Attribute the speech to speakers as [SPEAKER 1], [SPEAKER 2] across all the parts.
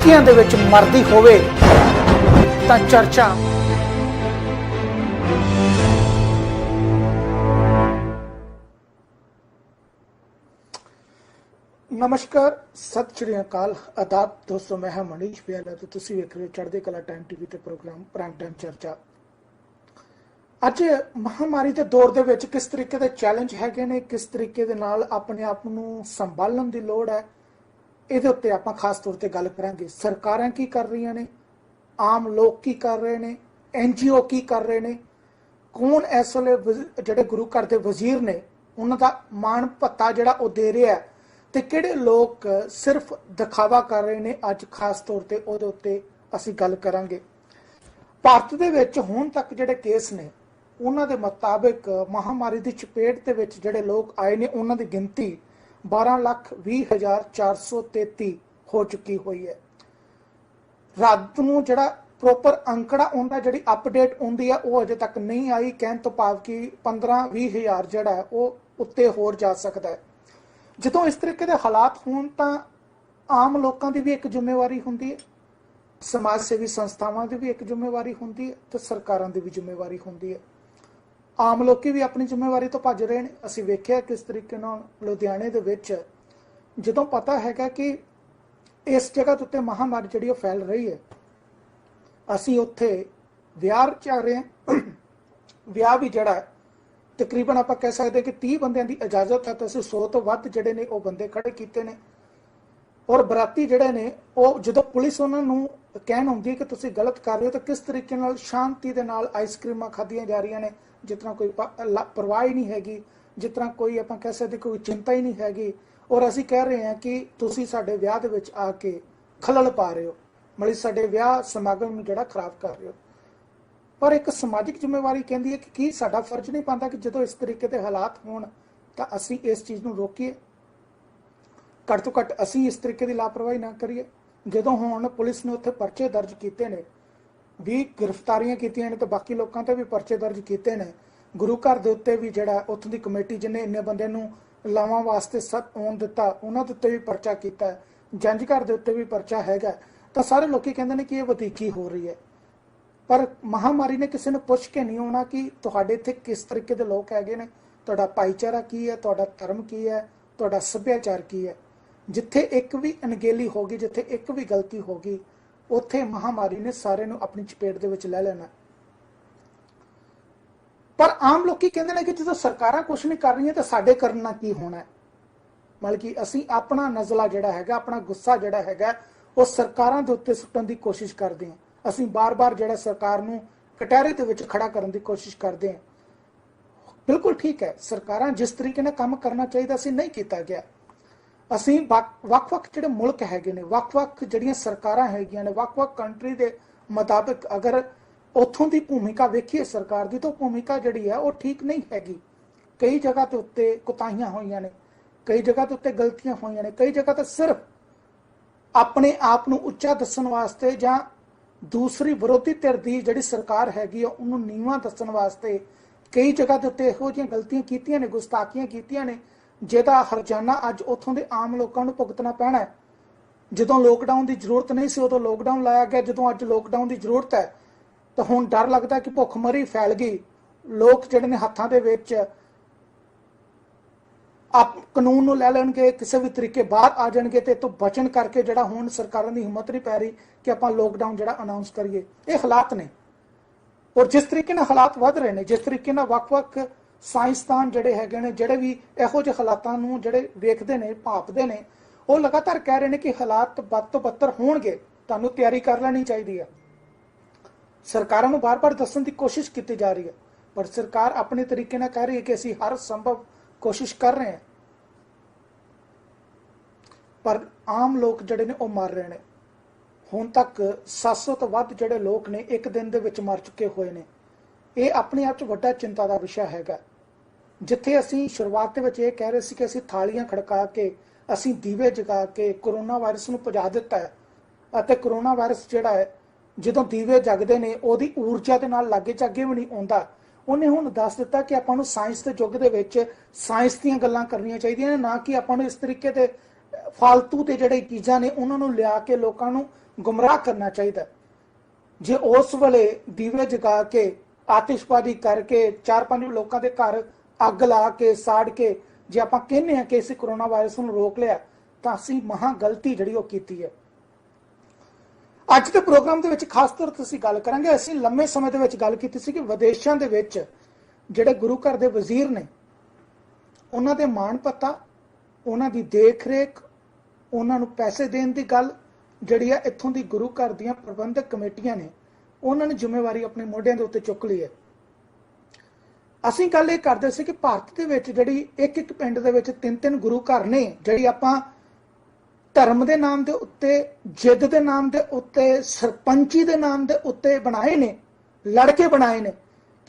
[SPEAKER 1] ਤਰੀਕਿਆਂ ਦੇ ਵਿੱਚ ਮਰਦੀ ਹੋਵੇ ਤਾਂ ਚਰਚਾ नमस्कार सत श्री अकाल आदाब दोस्तों, मैं मनीष बियाला तो तुसी वेख रहे हो चढ़दी कला टाइम टीवी ते प्रोग्राम प्राइम टाइम चर्चा। ਅੱਜ ਮਹਾਮਾਰੀ ਦੇ ਦੌਰ ਦੇ ਵਿੱਚ ਕਿਸ ਤਰੀਕੇ ਦੇ ਚੈਲੰਜ ਹੈਗੇ ਨੇ, ਕਿਸ ਤਰੀਕੇ ਦੇ ਨਾਲ ਆਪਣੇ ਆਪ ਨੂੰ ਸੰਭਾਲਣ ਦੀ ਲੋੜ ਹੈ, ਇਹਦੇ ਉੱਤੇ ਆਪਾਂ ਖਾਸ ਤੌਰ ਤੇ ਗੱਲ ਕਰਾਂਗੇ। ਸਰਕਾਰਾਂ ਕੀ ਕਰ ਰਹੀਆਂ ਨੇ, ਆਮ ਲੋਕ ਕੀ ਕਰ ਰਹੇ ਨੇ, NGO ਕੀ ਕਰ ਰਹੇ ਨੇ, ਕੌਣ ਇਸ ਵੇਲੇ ਜਿਹੜੇ ਗੁਰੂ ਘਰ ਦੇ ਵਜ਼ੀਰ ਨੇ ਉਹਨਾਂ ਦਾ ਮਾਣ ਭੱਤਾ ਜਿਹੜਾ ਉਹ ਦੇ ਰਿਹਾ ਹੈ, ਤੇ ਕਿਹੜੇ ਲੋਕ ਸਿਰਫ ਦਿਖਾਵਾ ਕਰ ਰਹੇ ਨੇ। ਅੱਜ ਖਾਸ ਤੌਰ ਤੇ ਉਹਦੇ ਉੱਤੇ ਅਸੀਂ ਗੱਲ ਕਰਾਂਗੇ। ਭਾਰਤ ਦੇ ਵਿੱਚ ਹੁਣ ਤੱਕ ਜਿਹੜੇ ਕੇਸ ਨੇ ਉਹਨਾਂ ਦੇ ਮੁਤਾਬਿਕ ਮਹਾਮਾਰੀ ਦੀ ਚਪੇਟ ਦੇ ਵਿੱਚ ਜਿਹੜੇ ਲੋਕ ਆਏ ਨੇ ਉਹਨਾਂ ਦੀ ਗਿਣਤੀ 12,20,433 ਹੋ ਚੁੱਕੀ ਹੋਈ ਹੈ। ਰਾਤ ਨੂੰ ਜਿਹੜਾ ਪ੍ਰੋਪਰ ਅੰਕੜਾ ਉਹਦਾ ਜਿਹੜੀ ਅਪਡੇਟ ਹੁੰਦੀ ਆ ਉਹ ਅਜੇ ਤੱਕ ਨਹੀਂ ਆਈ। ਕਹਿਣ ਤੋਂ ਭਾਵ ਕਿ 15-20 ਹਜ਼ਾਰ ਜਿਹੜਾ ਉਹ ਉੱਤੇ ਹੋਰ ਜਾ ਸਕਦਾ ਹੈ। ਜਦੋਂ ਇਸ ਤਰੀਕੇ ਦੇ ਹਾਲਾਤ ਹੋਣ ਤਾਂ ਆਮ ਲੋਕਾਂ ਦੀ ਵੀ ਇੱਕ ਜ਼ਿੰਮੇਵਾਰੀ ਹੁੰਦੀ ਹੈ, ਸਮਾਜ ਸੇਵੀ ਸੰਸਥਾਵਾਂ ਦੀ ਵੀ ਇੱਕ ਜ਼ਿੰਮੇਵਾਰੀ ਹੁੰਦੀ ਹੈ ਤੇ ਸਰਕਾਰਾਂ ਦੀ ਵੀ ਜ਼ਿੰਮੇਵਾਰੀ ਹੁੰਦੀ ਹੈ। ਆਮ ਲੋਕੀ ਵੀ ਆਪਣੀ ਜ਼ਿੰਮੇਵਾਰੀ ਤੋਂ ਭੱਜ ਰਹੇ ਨੇ। ਅਸੀਂ ਵੇਖਿਆ ਕਿਸ ਤਰੀਕੇ ਨਾਲ ਲੁਧਿਆਣੇ ਦੇ ਵਿੱਚ ਜਦੋਂ ਪਤਾ ਹੈਗਾ ਕਿ ਇਸ ਜਗ੍ਹਾ ਦੇ ਉੱਤੇ ਮਹਾਮਾਰੀ ਜਿਹੜੀ ਉਹ ਫੈਲ ਰਹੀ ਹੈ, ਅਸੀਂ ਉੱਥੇ ਵਿਆਹ ਚ ਰਹੇ ਹਾਂ। ਵਿਆਹ ਵੀ ਜਿਹੜਾ ਤਕਰੀਬਨ ਆਪਾਂ ਕਹਿ ਸਕਦੇ ਕਿ 30 ਬੰਦਿਆਂ ਦੀ ਇਜਾਜ਼ਤ ਹੈ ਤਾਂ ਅਸੀਂ 100 ਤੋਂ ਵੱਧ ਜਿਹੜੇ ਨੇ ਉਹ ਬੰਦੇ ਖੜੇ ਕੀਤੇ ਨੇ। ਔਰ ਬਰਾਤੀ ਜਿਹੜੇ ਨੇ ਉਹ ਜਦੋਂ ਪੁਲਿਸ ਉਹਨਾਂ ਨੂੰ ਕਹਿਣ ਹੁੰਦੀ ਹੈ ਕਿ ਤੁਸੀਂ ਗਲਤ ਕਰ ਰਹੇ ਹੋ ਤਾਂ ਕਿਸ ਤਰੀਕੇ ਨਾਲ ਸ਼ਾਂਤੀ ਦੇ ਨਾਲ ਆਈਸਕ੍ਰੀਮਾਂ ਖਾਧੀਆਂ ਜਾ ਰਹੀਆਂ ਨੇ, ਜਿਸ ਤਰ੍ਹਾਂ ਕੋਈ ਪਰਵਾਹ ਹੀ ਨਹੀਂ ਹੈਗੀ, ਜਿਸ ਤਰ੍ਹਾਂ ਕੋਈ ਆਪਾਂ ਕਹਿ ਸਕਦੇ ਕੋਈ ਚਿੰਤਾ ਹੀ ਨਹੀਂ ਹੈਗੀ। ਔਰ ਅਸੀਂ ਕਹਿ ਰਹੇ ਹਾਂ ਕਿ ਤੁਸੀਂ ਸਾਡੇ ਵਿਆਹ ਦੇ ਵਿੱਚ ਆ ਕੇ ਖਲਲ ਪਾ ਰਹੇ ਹੋ, ਮਤਲਬ ਸਾਡੇ ਵਿਆਹ ਸਮਾਗਮ ਨੂੰ ਜਿਹੜਾ ਖਰਾਬ ਕਰ ਰਹੇ ਹੋ। ਪਰ ਇੱਕ ਸਮਾਜਿਕ ਜ਼ਿੰਮੇਵਾਰੀ ਕਹਿੰਦੀ ਹੈ ਕਿ ਕੀ ਸਾਡਾ ਫਰਜ਼ ਨਹੀਂ ਬਣਦਾ ਕਿ ਜਦੋਂ ਇਸ ਤਰੀਕੇ ਦੇ ਹਾਲਾਤ ਹੋਣ ਤਾਂ ਅਸੀਂ ਇਸ ਚੀਜ਼ ਨੂੰ ਰੋਕੀਏ, ਘੱਟ ਤੋਂ ਘੱਟ ਅਸੀਂ ਇਸ ਤਰੀਕੇ ਦੀ ਲਾਪਰਵਾਹੀ ਨਾ ਕਰੀਏ। ਜਦੋਂ ਹੁਣ ਪੁਲਿਸ ਨੇ ਉੱਥੇ ਪਰਚੇ ਦਰਜ ਕੀਤੇ ਨੇ, 20 ਗ੍ਰਿਫਤਾਰੀਆਂ ਕੀਤੀਆਂ ਨੇ ਤੇ ਬਾਕੀ ਲੋਕਾਂ ਤੇ ਵੀ ਪਰਚੇ ਦਰਜ ਕੀਤੇ ਨੇ। ਗੁਰੂ ਘਰ ਦੇ ਉੱਤੇ ਵੀ ਜਿਹੜਾ ਉੱਥੋਂ ਦੀ ਕਮੇਟੀ ਜਿਹਨੇ ਇੰਨੇ ਬੰਦੇ ਨੂੰ ਲਾਵਾਂ ਵਾਸਤੇ ਆਉਣ ਦਿੱਤਾ ਉਹਨਾਂ ਦੇ ਉੱਤੇ ਵੀ ਪਰਚਾ ਕੀਤਾ, ਜੰਜ ਘਰ ਦੇ ਉੱਤੇ ਵੀ ਪਰਚਾ ਹੈਗਾ। ਤਾਂ ਸਾਰੇ ਲੋਕੀ ਕਹਿੰਦੇ ਨੇ ਕਿ ਇਹ ਵਧੀਕੀ ਹੋ ਰਹੀ ਹੈ। ਪਰ ਮਹਾਮਾਰੀ ਨੇ ਕਿਸੇ ਨੂੰ ਪੁੱਛ ਕੇ ਨਹੀਂ ਆਉਣਾ ਕਿ ਤੁਹਾਡੇ ਇੱਥੇ ਕਿਸ ਤਰੀਕੇ ਦੇ ਲੋਕ ਹੈਗੇ ਨੇ, ਤੁਹਾਡਾ ਭਾਈਚਾਰਾ ਕੀ ਹੈ, ਤੁਹਾਡਾ ਧਰਮ ਕੀ ਹੈ, ਤੁਹਾਡਾ ਸੱਭਿਆਚਾਰ ਕੀ ਹੈ। ਜਿੱਥੇ ਇੱਕ ਵੀ ਅਣਗਹਿਲੀ ਹੋ ਗਈ, ਜਿੱਥੇ ਇੱਕ ਵੀ ਗਲਤੀ ਹੋ ਗਈ, ਉੱਥੇ ਮਹਾਮਾਰੀ ਨੇ ਸਾਰੇ ਨੂੰ ਆਪਣੀ ਚਪੇਟ ਦੇ ਵਿੱਚ ਲੈ ਲੈਣਾ। ਪਰ ਆਮ ਲੋਕੀ ਕਹਿੰਦੇ ਨੇ ਕਿ ਜਦੋਂ ਸਰਕਾਰਾਂ ਕੁਝ ਨਹੀਂ ਕਰ ਰਹੀਆਂ ਤਾਂ ਸਾਡੇ ਕਰਨਾ ਕੀ ਹੋਣਾ ਹੈ। ਮਤਲਬ ਕਿ ਅਸੀਂ ਆਪਣਾ ਨਜ਼ਲਾ ਜਿਹੜਾ ਹੈਗਾ, ਆਪਣਾ ਗੁੱਸਾ ਜਿਹੜਾ ਹੈਗਾ ਉਹ ਸਰਕਾਰਾਂ ਦੇ ਉੱਤੇ ਸੁੱਟਣ ਦੀ ਕੋਸ਼ਿਸ਼ ਕਰਦੇ ਹਾਂ। ਅਸੀਂ ਬਾਰ-ਬਾਰ ਜਿਹੜਾ ਸਰਕਾਰ ਨੂੰ ਕਟਹਿਰੇ ਦੇ ਵਿੱਚ ਖੜਾ ਕਰਨ ਦੀ ਕੋਸ਼ਿਸ਼ ਕਰਦੇ ਹਾਂ। ਬਿਲਕੁਲ ਠੀਕ ਹੈ, ਸਰਕਾਰਾਂ ਜਿਸ ਤਰੀਕੇ ਨਾਲ ਕੰਮ ਕਰਨਾ ਚਾਹੀਦਾ ਸੀ ਨਹੀਂ ਕੀਤਾ ਗਿਆ। ਅਸੀਂ ਵੱਖ-ਵੱਖ ਜਿਹੜੇ ਮੁਲਕ ਹੈਗੇ ਨੇ, ਵੱਖ-ਵੱਖ ਜਿਹੜੀਆਂ ਸਰਕਾਰਾਂ ਹੈਗੀਆਂ ਨੇ, ਵੱਖ-ਵੱਖ ਕੰਟਰੀ ਦੇ ਮੁਤਾਬਿਕ ਅਗਰ ਉੱਥੋਂ ਦੀ ਭੂਮਿਕਾ ਵੇਖੀਏ ਸਰਕਾਰ ਦੀ, ਤਾਂ ਭੂਮਿਕਾ ਜਿਹੜੀ ਹੈ ਉਹ ਠੀਕ ਨਹੀਂ ਹੈਗੀ। ਕਈ ਜਗ੍ਹਾ ਦੇ ਉੱਤੇ ਕੁਤਾਹੀਆਂ ਹੋਈਆਂ ਨੇ, ਕਈ ਜਗ੍ਹਾ ਦੇ ਉੱਤੇ ਗਲਤੀਆਂ ਹੋਈਆਂ ਨੇ, ਕਈ ਜਗ੍ਹਾ ਤੇ ਸਿਰਫ ਆਪਣੇ ਆਪ ਨੂੰ ਉੱਚਾ ਦੱਸਣ ਵਾਸਤੇ ਜਾਂ ਦੂਸਰੀ ਵਿਰੋਧੀ ਧਿਰ ਦੀ ਜਿਹੜੀ ਸਰਕਾਰ ਹੈਗੀ ਆ ਉਹਨੂੰ ਨੀਵਾਂ ਦੱਸਣ ਵਾਸਤੇ ਕਈ ਜਗ੍ਹਾ ਦੇ ਉੱਤੇ ਇਹੋ ਜਿਹੀਆਂ ਗਲਤੀਆਂ ਕੀਤੀਆਂ ਨੇ, ਗੁਸਤਾਖੀਆਂ ਕੀਤੀਆਂ ਨੇ, ਜਿਹਦਾ ਹਰਜਾਨਾ ਅੱਜ ਉੱਥੋਂ ਦੇ ਆਮ ਲੋਕਾਂ ਨੂੰ ਭੁਗਤਣਾ ਪੈਣਾ ਹੈ। ਜਦੋਂ ਲੋਕਡਾਊਨ ਦੀ ਜ਼ਰੂਰਤ ਨਹੀਂ ਸੀ ਉਦੋਂ ਲੋਕਡਾਊਨ ਲਾਇਆ ਗਿਆ, ਜਦੋਂ ਅੱਜ ਲੋਕਡਾਊਨ ਦੀ ਜ਼ਰੂਰਤ ਹੈ ਤਾਂ ਹੁਣ ਡਰ ਲੱਗਦਾ ਕਿ ਭੁੱਖਮਰੀ ਫੈਲ ਗਈ। ਲੋਕ ਜਿਹੜੇ ਨੇ ਹੱਥਾਂ ਦੇ ਵਿੱਚ ਕਾਨੂੰਨ ਨੂੰ ਲੈ ਲੈਣਗੇ, ਕਿਸੇ ਵੀ ਤਰੀਕੇ ਬਾਹਰ ਆ ਜਾਣਗੇ ਤੇ ਤੋਂ ਬਚਣ ਕਰਕੇ ਜਿਹੜਾ ਹੁਣ ਸਰਕਾਰਾਂ ਦੀ ਹਿੰਮਤ ਨਹੀਂ ਪੈ ਰਹੀ ਕਿ ਆਪਾਂ ਲੋਕਡਾਊਨ ਜਿਹੜਾ ਅਨਾਉਂਸ ਕਰੀਏ। ਇਹ ਹਾਲਾਤ ਨੇ। ਔਰ ਜਿਸ ਤਰੀਕੇ ਨਾਲ ਹਾਲਾਤ ਵੱਧ ਰਹੇ ਨੇ, ਜਿਸ ਤਰੀਕੇ ਨਾਲ ਵੱਖ-ਵੱਖ ਸਾਇੰਸਦਾਨ ਜਿਹੜੇ ਹੈਗੇ ਨੇ, ਜਿਹੜੇ ਵੀ ਇਹੋ ਜਿਹੇ ਹਾਲਾਤਾਂ ਨੂੰ ਜਿਹੜੇ ਵੇਖਦੇ ਨੇ, ਭਾਪਦੇ ਨੇ, ਉਹ ਲਗਾਤਾਰ ਕਹਿ ਰਹੇ ਨੇ ਕਿ ਹਾਲਾਤ ਵੱਧ ਤੋਂ ਬੱਤਰ ਹੋਣਗੇ, ਤੁਹਾਨੂੰ ਤਿਆਰੀ ਕਰ ਲੈਣੀ ਚਾਹੀਦੀ ਹੈ। ਸਰਕਾਰਾਂ ਨੂੰ ਬਾਰ-ਬਾਰ ਦੱਸਣ ਦੀ ਕੋਸ਼ਿਸ਼ ਕੀਤੀ ਜਾ ਰਹੀ ਹੈ, ਪਰ ਸਰਕਾਰ ਆਪਣੇ ਤਰੀਕੇ ਨਾਲ ਕਹਿ ਰਹੀ ਹੈ ਕਿ ਅਸੀਂ ਹਰ ਸੰਭਵ ਕੋਸ਼ਿਸ਼ ਕਰ ਰਹੇ ਹਾਂ। ਪਰ ਆਮ ਲੋਕ ਜਿਹੜੇ ਨੇ ਉਹ ਮਰ ਰਹੇ ਨੇ। ਹੁਣ ਤੱਕ 700 ਤੋਂ ਵੱਧ ਜਿਹੜੇ ਲੋਕ ਨੇ ਇੱਕ ਦਿਨ ਦੇ ਵਿੱਚ ਮਰ ਚੁੱਕੇ ਹੋਏ ਨੇ। ਇਹ ਆਪਣੇ ਆਪ 'ਚ ਵੱਡਾ ਚਿੰਤਾ ਦਾ ਵਿਸ਼ਾ ਹੈਗਾ। ਜਿੱਥੇ ਅਸੀਂ ਸ਼ੁਰੂਆਤ ਦੇ ਵਿੱਚ ਇਹ ਕਹਿ ਰਹੇ ਸੀ ਕਿ ਅਸੀਂ ਥਾਲੀਆਂ ਖੜਕਾ ਕੇ, ਅਸੀਂ ਦੀਵੇ ਜਗਾ ਕੇ ਕਰੋਨਾ ਵਾਇਰਸ ਨੂੰ ਭਜਾ ਦਿੱਤਾ ਹੈ, ਅਤੇ ਕਰੋਨਾ ਵਾਇਰਸ ਜਿਹੜਾ ਹੈ ਜਦੋਂ ਦੀਵੇ ਜਗਦੇ ਨੇ ਉਹਦੀ ਊਰਜਾ ਦੇ ਨਾਲ ਲਾਗੇ ਚਾਗੇ ਵੀ ਨਹੀਂ ਆਉਂਦਾ। ਉਹਨੇ ਹੁਣ ਦੱਸ ਦਿੱਤਾ ਕਿ ਆਪਾਂ ਨੂੰ ਸਾਇੰਸ ਦੇ ਯੁੱਗ ਦੇ ਵਿੱਚ ਸਾਇੰਸ ਦੀਆਂ ਗੱਲਾਂ ਕਰਨੀਆਂ ਚਾਹੀਦੀਆਂ ਨੇ, ਨਾ ਕਿ ਆਪਾਂ ਨੂੰ ਇਸ ਤਰੀਕੇ ਦੇ फालतू के ਜਿਹੜੇ ਚੀਜ਼ਾਂ ਨੇ ਉਹਨਾਂ ਨੂੰ ਲਿਆ ਕੇ ਲੋਕਾਂ ਨੂੰ ਗੁੰਮਰਾਹ ਕਰਨਾ ਚਾਹੀਦਾ। ਜੇ ਉਸ ਵੇਲੇ ਦੀਵੇ ਜਗਾ ਕੇ ਆਤਿਸ਼ਬਾਜ਼ੀ ਕਰਕੇ 4-5 ਲੋਕਾਂ ਦੇ ਘਰ ਅੱਗ ਲਾ ਕੇ ਸਾੜ ਕੇ ਜੇ ਆਪਾਂ ਕਹਿੰਦੇ ਹਾਂ ਕਿ ਅਸੀਂ ਕਰੋਨਾ ਵਾਇਰਸ ਨੂੰ ਰੋਕ ਲਿਆ ਤਾਂ ਅਸੀਂ ਮਹਾ ਗਲਤੀ ਜਿਹੜੀ ਉਹ ਕੀਤੀ ਹੈ। ਅੱਜ ਦੇ ਪ੍ਰੋਗਰਾਮ ਦੇ ਵਿੱਚ ਖਾਸ ਤੌਰ ਤੇ ਅਸੀਂ ਗੱਲ ਕਰਾਂਗੇ। ਅਸੀਂ ਲੰਮੇ ਸਮੇਂ ਦੇ ਵਿੱਚ ਗੱਲ ਕੀਤੀ ਸੀ ਕਿ ਵਿਦੇਸ਼ਾਂ ਦੇ ਵਿੱਚ ਜਿਹੜੇ ਗੁਰੂ ਘਰ ਦੇ ਵਜ਼ੀਰ ਨੇ ਉਹਨਾਂ ਦੇ ਮਾਣ ਪੱਤਾ, ਉਹਨਾਂ ਦੀ ਦੇਖ ਰੇਖ, ਉਹਨਾਂ ਨੂੰ ਪੈਸੇ ਦੇਣ ਦੀ ਗੱਲ ਜਿਹੜੀ ਆ ਇੱਥੋਂ ਦੀ ਗੁਰੂ ਘਰ ਦੀਆਂ ਪ੍ਰਬੰਧਕ ਕਮੇਟੀਆਂ ਨੇ ਉਹਨਾਂ ਨੇ ਜ਼ਿੰਮੇਵਾਰੀ ਆਪਣੇ ਮੋਢਿਆਂ ਦੇ ਉੱਤੇ ਚੁੱਕ ਲਈ ਹੈ। ਅਸੀਂ ਗੱਲ ਇਹ ਕਰਦੇ ਸੀ ਕਿ ਭਾਰਤ ਦੇ ਵਿੱਚ ਜਿਹੜੀ ਇੱਕ ਪਿੰਡ ਦੇ ਵਿੱਚ 3-3 ਗੁਰੂ ਘਰ ਨੇ ਜਿਹੜੀ ਆਪਾਂ ਧਰਮ ਦੇ ਨਾਮ ਦੇ ਉੱਤੇ, ਜਿੱਦ ਦੇ ਨਾਮ ਦੇ ਉੱਤੇ, ਸਰਪੰਚੀ ਦੇ ਨਾਮ ਦੇ ਉੱਤੇ ਬਣਾਏ ਨੇ, ਲੜ ਕੇ ਬਣਾਏ ਨੇ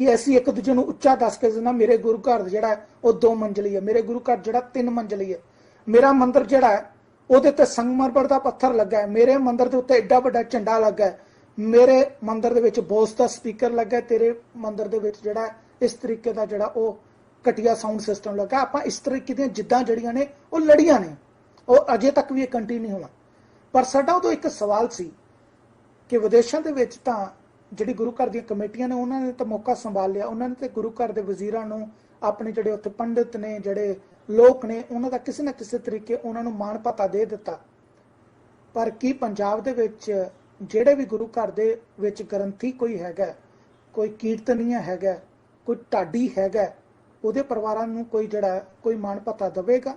[SPEAKER 1] ਕਿ ਅਸੀਂ ਇੱਕ ਦੂਜੇ ਨੂੰ ਉੱਚਾ ਦੱਸ ਕੇ ਜਿੰਨਾ ਮੇਰੇ ਗੁਰੂ ਘਰ ਜਿਹੜਾ ਉਹ 2 ਮੰਜ਼ਲੀ ਹੈ, ਮੇਰੇ ਗੁਰੂ ਘਰ ਜਿਹੜਾ 3 ਮੰਜ਼ਲੀ ਹੈ, ਮੇਰਾ ਮੰਦਿਰ ਜਿਹੜਾ ਹੈ ਉਹਦੇ ਤੇ ਸੰਗਮਰਮਰ ਦਾ ਪੱਥਰ ਲੱਗਾ ਹੈ, ਮੇਰੇ ਮੰਦਿਰ ਦੇ ਉੱਤੇ ਐਡਾ ਵੱਡਾ ਝੰਡਾ ਲੱਗਾ ਹੈ, ਮੇਰੇ ਮੰਦਿਰ ਦੇ ਵਿੱਚ ਬੋਸ ਦਾ ਸਪੀਕਰ ਲੱਗਾ, ਤੇਰੇ ਮੰਦਿਰ ਦੇ ਵਿੱਚ ਜਿਹੜਾ ਇਸ ਤਰੀਕੇ ਦਾ ਜਿਹੜਾ ਉਹ ਘਟੀਆ ਸਾਊਂਡ ਸਿਸਟਮ ਲੱਗਾ। ਆਪਾਂ ਇਸ ਤਰੀਕੇ ਦੀਆਂ ਜਿੱਦਾਂ ਜਿਹੜੀਆਂ ਨੇ ਉਹ ਲੜੀਆਂ ਨੇ, ਉਹ ਅਜੇ ਤੱਕ ਵੀ ਇਹ ਕੰਟੀਨਿਊ ਹੋਣਾ। ਪਰ ਸਾਡਾ ਉਦੋਂ ਇੱਕ ਸਵਾਲ ਸੀ ਕਿ ਵਿਦੇਸ਼ਾਂ ਦੇ ਵਿੱਚ ਤਾਂ ਜਿਹੜੀ ਗੁਰੂ ਘਰ ਦੀਆਂ ਕਮੇਟੀਆਂ ਨੇ ਉਹਨਾਂ ਨੇ ਤਾਂ ਮੌਕਾ ਸੰਭਾਲ ਲਿਆ, ਉਹਨਾਂ ਨੇ ਤੇ ਗੁਰੂ ਘਰ ਦੇ ਵਜ਼ੀਰਾਂ ਨੂੰ, ਆਪਣੇ ਜਿਹੜੇ ਉੱਥੇ ਪੰਡਿਤ ਨੇ, ਜਿਹੜੇ ਲੋਕ ਨੇ, ਉਹਨਾਂ ਦਾ ਕਿਸੇ ਨਾ ਕਿਸੇ ਤਰੀਕੇ ਉਹਨਾਂ ਨੂੰ ਮਾਣ ਪਤਾ ਦੇ ਦਿੱਤਾ। ਪਰ ਕੀ ਪੰਜਾਬ ਦੇ ਵਿੱਚ ਜਿਹੜੇ ਵੀ ਗੁਰੂ ਘਰ ਦੇ ਵਿੱਚ ਗ੍ਰੰਥੀ ਕੋਈ ਹੈਗਾ, ਕੋਈ ਕੀਰਤਨੀਆ ਹੈਗਾ, ਕੋਈ ਢਾਡੀ ਹੈਗਾ, ਉਹਦੇ ਪਰਿਵਾਰਾਂ ਨੂੰ ਕੋਈ ਜਿਹੜਾ ਕੋਈ ਮਾਣ ਪਤਾ ਦੇਵੇਗਾ?